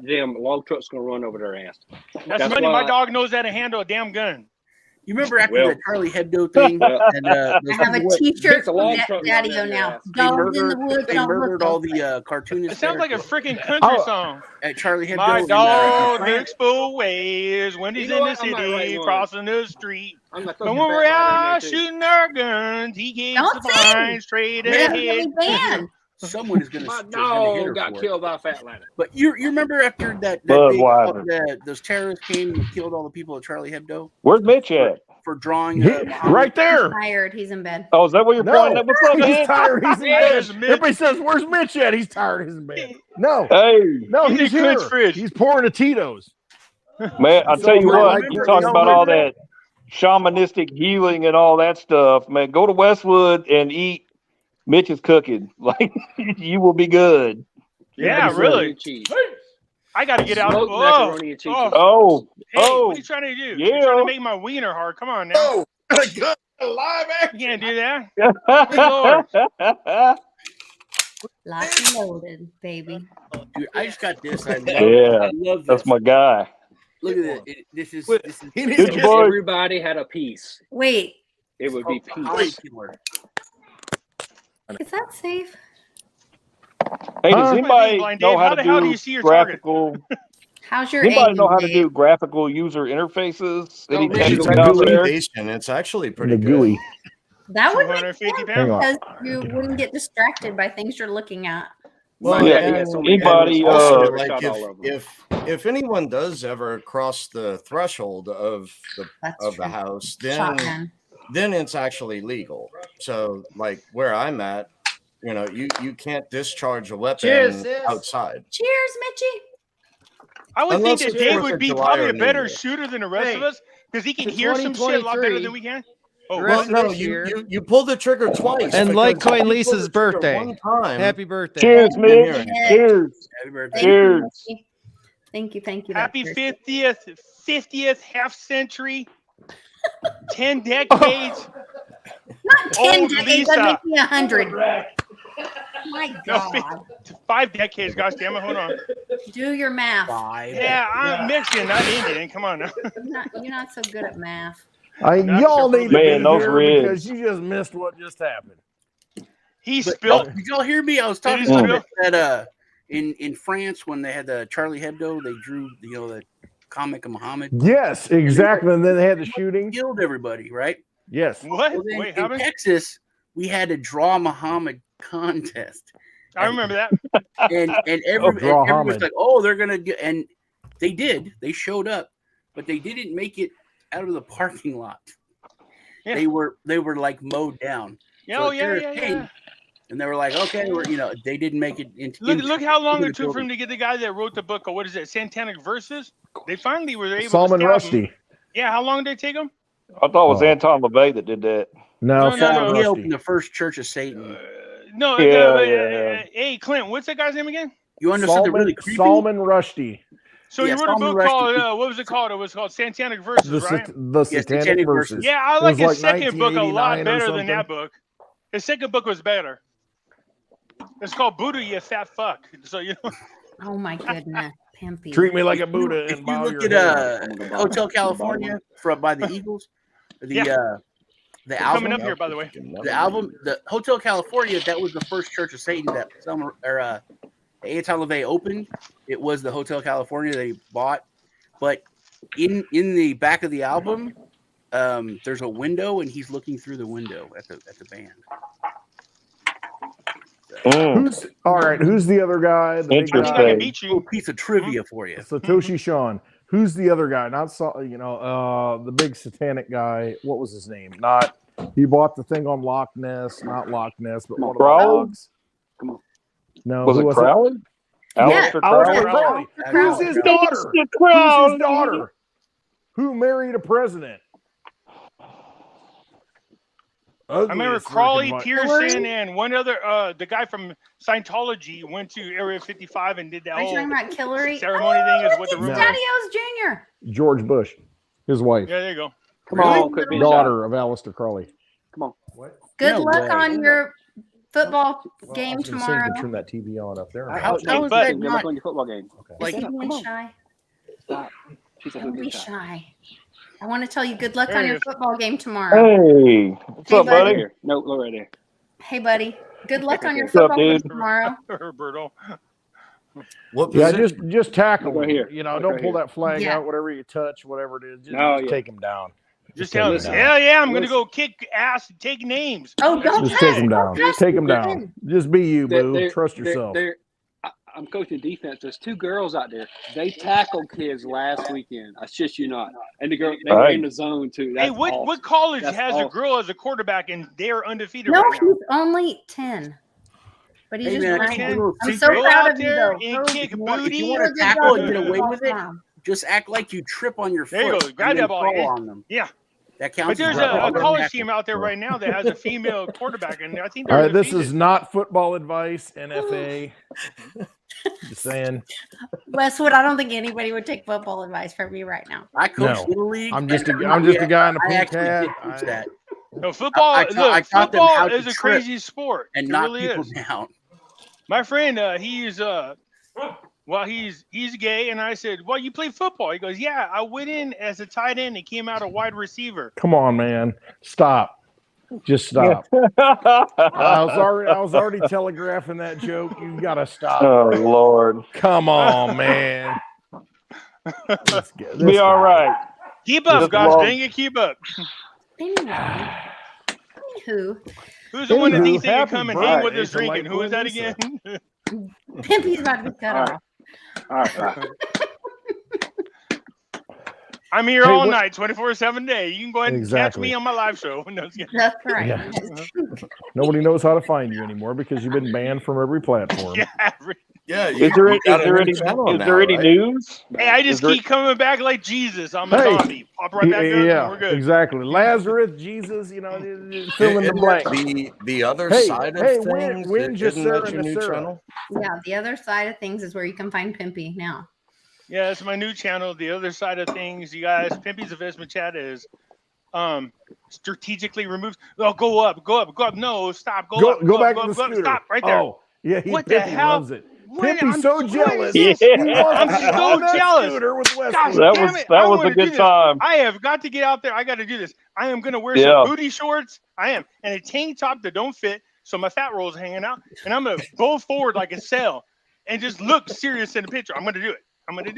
damn log truck's gonna run over their ass. That's funny. My dog knows how to handle a damn gun. you remember after the Charlie Hebdo thing? And, I have a T-shirt from Daddy-O now. Dogs in the woods They don't look murdered all the cartoonists. It sounds like a freaking country song. At Charlie Hebdo. My in, dog France. looks both ways when he's You know in the what? I might write city, one. crossing the street. I'm gonna But throw when some we're fat lighter in out there, too. shooting our guns, he keeps Don't the sing. line straight We're ahead. definitely banned. Someone is going My to dog got killed by a fat ladder. But you remember after that Budweiser. those terrorists came and killed all the people at Charlie Hebdo Where's Mitch at? for drawing Right there. He's tired. He's in bed. Oh, is that what you're pointing at? What's up, He's Mitch? tired. He's in There's bed. Mitch. Everybody says, "Where's Mitch at?" He's tired. He's in bed. No, Hey, no, He's in he's Clint's here. fridge. He's pouring a Tito's. man, I tell you So, what, like, you talking about all remember- that shamanistic healing and all that stuff, man. Go to Westwood and eat Mitch's cooking. Like you will be good. Yeah, really. I got to get out. Smoked macaroni and cheese. Oh, Hey, oh, what are you trying to do? yeah. You're trying to make my wiener hard. Come on now. Oh, good live You can't do that. Good Lord. Locked and loaded, baby. Dude, I just got this. I love, Yeah, I love that's this. my guy. Look at it. This is Good boy. Everybody had a piece. Wait, It would be peace. popular. is that safe? Hey, does Huh? anybody Blind know Dave, how how to the hell do do you see your target? graphical? How's your Anybody aim, know how to Dave? do graphical user interfaces? Any It's techniques a out there? GUI. It's actually pretty The good. GUI. That would make 250 sense Hang on. because you wouldn't get distracted by things you're looking at. Well, Yeah, and anybody, also, uh, like if anyone does ever cross the threshold of the house, Shotgun. then it's actually legal. So, like where I'm at, you can't discharge a weapon Cheers, sis. outside. Cheers, Mitchie. I would Unless think that it's Dave 4th would of be July probably or a New better Year. shooter than the rest of Hey, us because he can to hear some shit a lot better 2023, than we can. Oh, Well, rest no, this year. you pull the trigger twice. And because if Litecoin you pull Lisa's the trigger birthday. one time, Happy birthday. Cheers, I've been Mitch. hearing Cheers. Happy birthday. Cheers. Thank you. Thank you. happy That's very 50th half century, 10 decades. Not 10 Old decades, Lisa. that makes me 100. My No, God. 5 decades. Gosh damn it. Hold on. Do your math. Yeah, I'm Mexican, not Indian. Come on now. You're not so good at math. Y'all need to Man, be those here ribs. because you just missed what just happened. He But, spilled. did y'all hear me? I was talking Did he about that in France when they had the Charlie Hebdo, they drew the comic of Muhammad. Yes, exactly. And then they had the shooting. Killed everybody, right? Yes. What? Well, then Wait, in how many? Texas, we had a draw Muhammad contest. I remember that. And Draw everyone was Muhammad. like, "Oh, they're gonna do," and they did. They showed up, but they didn't make it out of the parking lot. Yeah. They were like mowed down. Yeah, So oh, yeah, they're yeah, paid, yeah. And they were like, "Okay, they didn't make it into." Look how long it took for building. him to get the guy that wrote the book. What is it? Satanic Verses. They finally were able Salman to stab him. Rushdie. Yeah, how long did it take him? I thought it was Anton LaVey that did that. No, No, Salman He Rushdie. opened the first Church of Satan. No, Yeah. hey, Clint, what's that guy's name again? You want to know something really creepy? Salman Rushdie. So Yeah, you wrote a Salman book called, Rushdie. what was it called? It was called Satanic Verses, The, right? the Yes, Satanic Satanic Verses. Verses. Yeah, I It like was his second book a lot 1989 or better than that something. book. His second book was better. It's called Buddha, you fat fuck. So you know. Oh my goodness. Pimpy. Treat me like a Buddha If and you bow look your at head. Hotel California by the Eagles, the Yeah. the Coming album, up here, by the way. the Hotel California, that was the first Church of Satan that Anton LaVey opened. It was the Hotel California that he bought, but in the back of the album, there's a window, and he's looking through the window at the band. Who's all right? Who's the other guy? The big I think I guy? can beat you. Little piece of trivia for you. Satoshi Shawn. Who's the other guy? Not the big satanic guy. What was his name? Not He bought the thing on Loch Ness, not Loch Ness, but one of the Crowley? dogs. Come on. No, Was who it Crowley? Yes, Alistair Alistair Crowley? Crowley. Who's his daughter? Who's his daughter? Who married a president? I remember Ugliest Crawley, freaking Pearson, and one other, the guy from Scientology went to Area 55 and did that Are you whole talking about Hillary? ceremony thing. Is what the It's rumor. Daddy O's Jr. George Bush, his wife. Yeah, there you go. Come on, quit being Daughter of Alistair Crowley. Come on. Good No luck way. on your football Well, game I was gonna say, tomorrow. you can turn that TV on up there. How was good that luck on your football game? Is he Come being on. shy? Stop. She's Don't be a shy. I want to tell you good luck There on it your is. football game tomorrow. Hey, what's Hey, up, buddy? buddy. No, look right there. Hey, buddy. Good luck on your What's up, football game dude? tomorrow. Roberto. What Yeah, position? just tackle Look right him. here. You know, Look don't right pull here. that flag Yeah. out. Whatever you touch, whatever it is, just, No, just yeah. take him down. Just take tell him us, down. hell yeah, I'm going to Listen. go kick ass and take names. Oh, That's don't what Just you take say. him down. Don't Take him pass down. Just be you, boo. Trust yourself. I'm coaching defense. There's two girls out there. They tackled kids last weekend. I shit you not. And the girl, they were in the zone too. Hey, That's what awesome. college That's has awesome. a girl as a quarterback and they're undefeated No, right now? he's only 10. But he's Hey, just man, lying. keep a little I'm secret. so Go proud out of you, there though. and kick If you booty. want You're to a good tackle and dog. get away Football with it, tomorrow. just act like you trip on your There you foot go. Grab and then that ball. fall Yeah. on them. Yeah. That But counts as there's a a proper college tackle. team out there right now that has a female quarterback, and I think All they're right, this undefeated. is not football advice, NFA. Just saying. Westwood, I don't think anybody would take football advice from me right now. I coached No. Little League. I'm just a Yeah, guy in a I pink actually hat. did teach that. No, football. I Look, taught them how football to is a trip crazy sport. and It knock really people is. down. My friend, he's gay, and I said, "Well, you play football?" He goes, "Yeah, I went in as a tight end and came out a wide receiver." Come on, man. Stop. Just stop. I was already telegraphing that joke. You gotta stop. Oh, Lord. Come on, man. Be all right. Keep up, Just gosh love- dang it, keep up. Anyway. Anywho. Who's the one that Anywho, thinks they can happy come and hang with birthday us to drinking? Who is that Litecoin again? Pimpy's about to be cut All off. right. All right. I'm here Hey, all what- night, 24/7 day. You can go ahead and catch Exactly. me on my live show. No, it's- That's right. Yeah. Nobody knows how to find you anymore because you've been banned from every platform. yeah. Yeah. Is there any right? news? Hey, I just Is there- keep coming back like Jesus. I'm a Hey. zombie. Pop right back up and Yeah, we're good. exactly. Lazarus, Jesus, fill in the blank. The other Hey, side of hey, things, win just isn't that Sarah your new Sarah. channel? Yeah, the other side of things is where you can find Pimpy now. Yeah, that's my new channel. The other side of things, you guys, Pimpy's investment chat is strategically removed. Oh, go up. No, stop. Go up. Go back up, to the go up. scooter. Stop right there. Oh, yeah, What the Pimpy hell? loves it. When Pimpy's I'm so jealous. Yeah. He wants I'm to be so on that jealous. scooter with Westwood. Gosh, That damn was- it. that I was a wanna good do this. time. I have got to get out there. I got to do this. I am going to wear Yeah. some booty shorts. I am. And a tank top that don't fit. So my fat roll's hanging out. And I'm going to go forward like a sail and just look serious in the picture. I'm going to do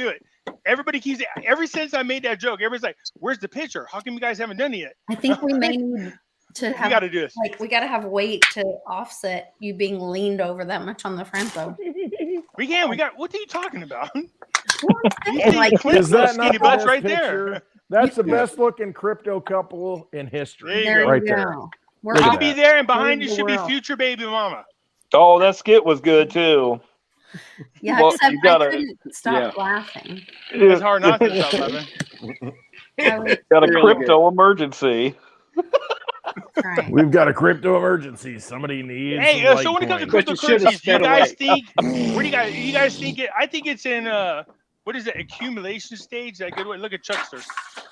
it. Everybody keeps, ever since I made that joke, everybody's like, where's the picture? How come you guys haven't done it yet? I think we may need to have. We got to do this. Like we got to have weight to offset you being leaned over that much on the front though. We can. We got. What are you talking about? Like, Is that not skinny the butts best right picture? there. That's the best looking crypto couple in history. There you right go. there. We're Look at I'll be that. there, and behind you Where's the should be world? future baby mama. Oh, that skit was good too. Yeah, Well, except you gotta- I couldn't stop laughing. It's hard not to stop laughing. Got a Really crypto emergency. Right. We've got a crypto emergency. Somebody needs. Hey, some so when it comes to Litecoin. But you should have cryptocurrencies, do you sped guys away. think? Where do you guys think it? I think it's in what is it? Accumulation stage. Is that a good way? Look at Chuckster.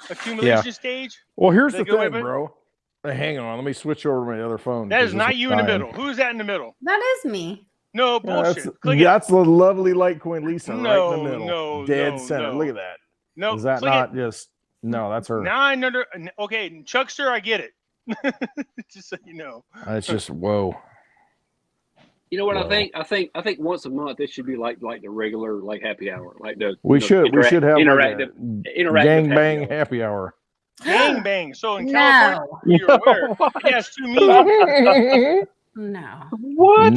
Accumulation stage. Well, here's Is that the a good way, thing, bud? bro. Hey, hang on. Let me switch over to my other phone. That is because not this you in the dying. middle. Who is that in the middle? That is me. No Yeah, bullshit. that's Click it. that's the lovely Litecoin Lisa right in No, the middle. no, Dead no, center. no. Look at that. No, Is that click not just no, that's her. Now I know. Okay, Chuckster, I get it. Just so you know. It's just whoa. You know what Whoa. I think once a month it should be like the regular like happy hour, like the We you know, should we should have like interactive a interactive gang happy bang hour. happy hour. Gang bang. So in No. California, you're aware. Yes, to me. No. What?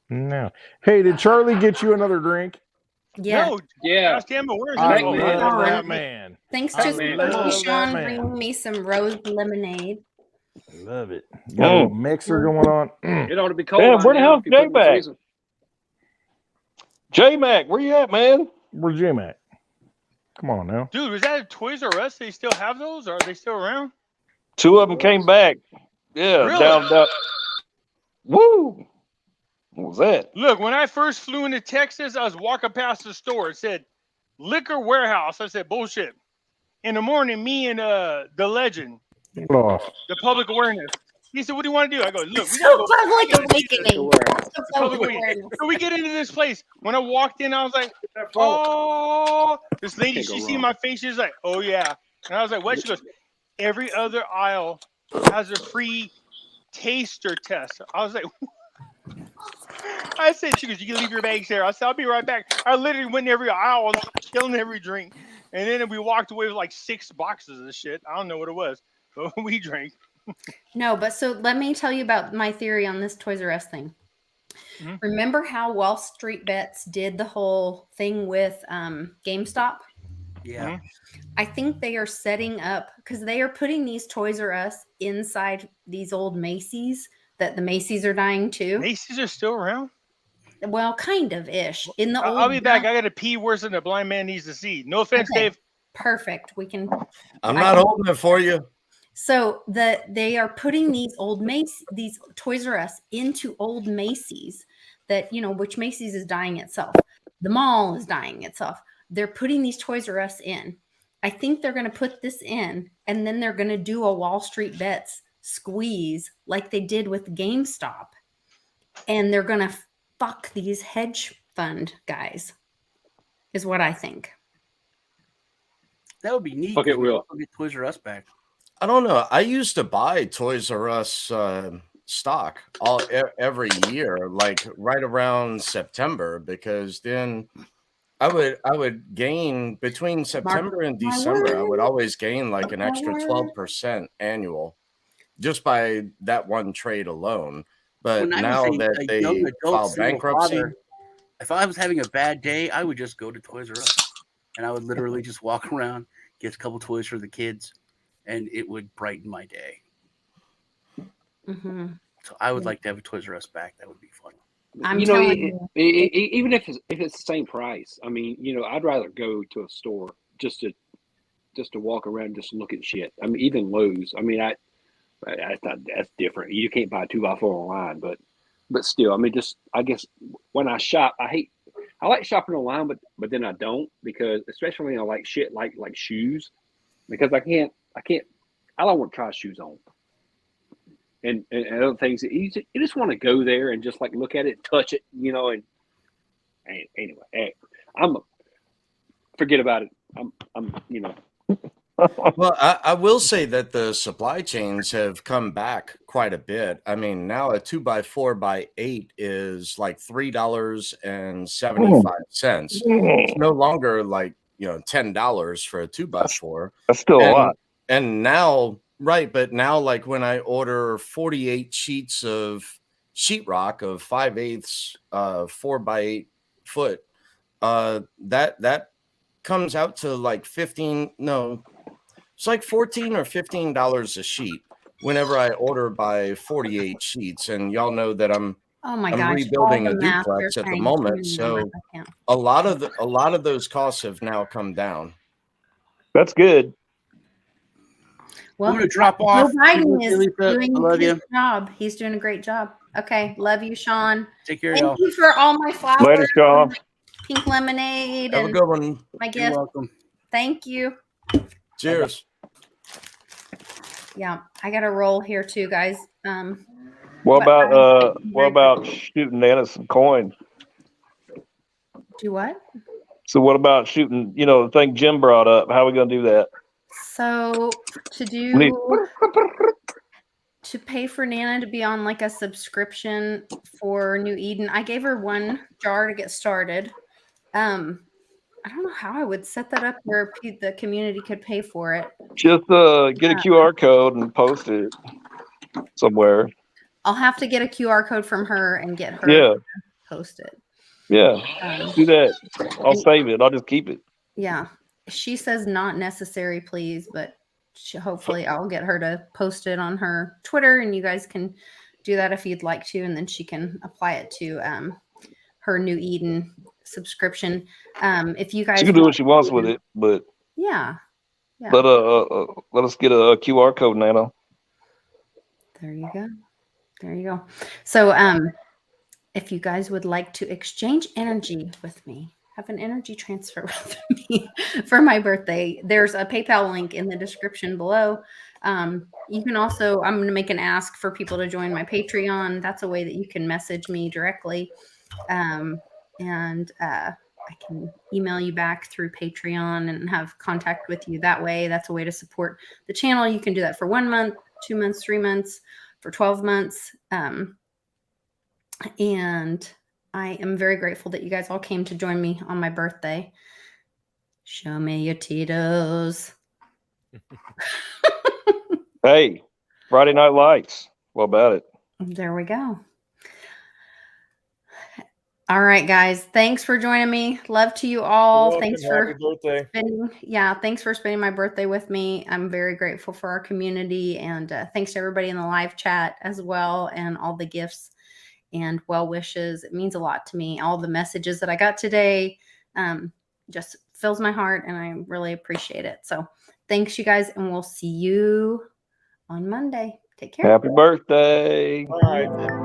No. Hey, did Charlie get you another drink? Yeah. No. Yeah. Gosh damn it, where's I that? love on. that man. Thanks I to love Sean that man. bringing me some rose lemonade. Love it. Got a little mixer going on. It ought to be cold. Damn, by where the now hell's if you put it in the J-Mac? freezer. J-Mac, where you at, man? Where's J-Mac? Come on now. Dude, was that a Toys R Us? They still have those? Or are they still around? 2 of them came back. Yeah, Really? down. Woo! What was that? Look, when I first flew into Texas, I was walking past the store. It said liquor warehouse. I said, bullshit. In the morning, me and the legend, Oh. the public awareness. He said, what do you want to do? I go, look, we So gotta go. public awakening. So Public public awareness. awareness. So we get into this place. When I walked in, I was like, oh, this lady, Can't go she seen wrong. my face. She's like, oh, yeah. And I was like, what? She goes, every other aisle has a free taster test. I was like, I said, she goes, you can leave your bags there. I said, I'll be right back. I literally went in every aisle and killing every drink. And then we walked away with like 6 boxes of this shit. I don't know what it was, but we drank. No, but so let me tell you about my theory on this Toys R Us thing. Mhm. Remember how Wall Street Bets did the whole thing with GameStop? Yeah. I think they are setting up because they are putting these Toys R Us inside these old Macy's that the Macy's are dying too. Macy's are still around? Well, kind of ish. In the I'll old be back. I got to pee worse than a blind man needs to see. No offense, Okay. Dave. Perfect. We can. I'm I not can- holding it for you. So they are putting these old Macy's, these Toys R Us into old Macy's that, which Macy's is dying itself. The mall is dying itself. They're putting these Toys R Us in. I think they're going to put this in and then they're going to do a Wall Street Bets squeeze like they did with GameStop. And they're going to fuck these hedge fund guys is what I think. That would be neat. Fuck it, We Will. also get Toys R Us back. I don't know. I used to buy Toys R Us stock every year, like right around September, because then I would gain between September and December. I would always gain like an extra 12% annual just by that one trade alone. But When I now was that a they young adult filed single bankruptcy, father, if I was having a bad day, I would just go to Toys R Us, and I would literally just walk around, get a couple toys for the kids, and it would brighten my day. Mm-hmm. So I would like to have a Toys R Us back. That would be fun. I'm You know, telling you. even if it's the same price, I mean, I'd rather go to a store just to walk around and just look at shit. I mean, even Lowe's. I mean, I thought that's different. You can't buy a 2x4 online, but still, I mean, I guess when I shop, I like shopping online, but then I don't, because especially when I like shit like shoes, because I don't want to try shoes on. And other things that you just want to go there and just like look at it, touch it, and anyway, forget about it. I'm well, I will say that the supply chains have come back quite a bit. I mean, now a 2x4x8 is like $3.75. It's no longer like $10 for a 2x4. That's still a lot. And now, right, but now like when I order 48 sheets of sheetrock of 5/8 4x8 foot, that comes out to like it's like $14 or $15 a sheet whenever I order by 48 sheets. And y'all know that I'm rebuilding a duplex at the moment. So a lot of those costs have now come down. That's good. Well, I'm gonna drop Joe off. Biden is Lisa, I doing love his you. job. He's doing a great job. Okay. Love you, Sean. Take care, Thank y'all. you for all my flowers. Later, Sean. and Pink lemonade. Have a and good one. My You're gift. welcome. Thank you. Cheers. Yeah, I got a roll here too, guys. What but about shooting Nana some coin? Do what? So what about shooting, the thing Jim brought up? How are we gonna do that? So Neat. to pay for Nana to be on like a subscription for New Eden, I gave her 1 jar to get started. I don't know how I would set that up where the community could pay for it. Just get a QR code and post it somewhere. I'll have to get a QR code from her and get her Yeah. to post it. Yeah. Do that. I'll save it. I'll just keep it. Yeah. She says not necessary, please, but hopefully I'll get her to post it on her Twitter, and you guys can do that if you'd like to, and then she can apply it to her New Eden subscription. If you guys She can do what she wants with it, but yeah. let us get a QR code, Nano. There you go. There you go. So if you guys would like to exchange energy with me, have an energy transfer with me for my birthday, there's a PayPal link in the description below. You can also, I'm going to make an ask for people to join my Patreon. That's a way that you can message me directly. I can email you back through Patreon and have contact with you that way. That's a way to support the channel. You can do that for 1 month, 2 months, 3 months, for 12 months. And I am very grateful that you guys all came to join me on my birthday. Show me your Tito's. Hey, Friday Night Lights. What about it? There we go. All right, guys. Thanks for joining me. Love to you all. Thanks for happy birthday. Thanks for spending my birthday with me. I'm very grateful for our community, and thanks to everybody in the live chat as well, and all the gifts and well wishes. It means a lot to me. All the messages that I got today just fills my heart, and I really appreciate it. So thanks, you guys, and we'll see you on Monday. Take care. Happy birthday. All right.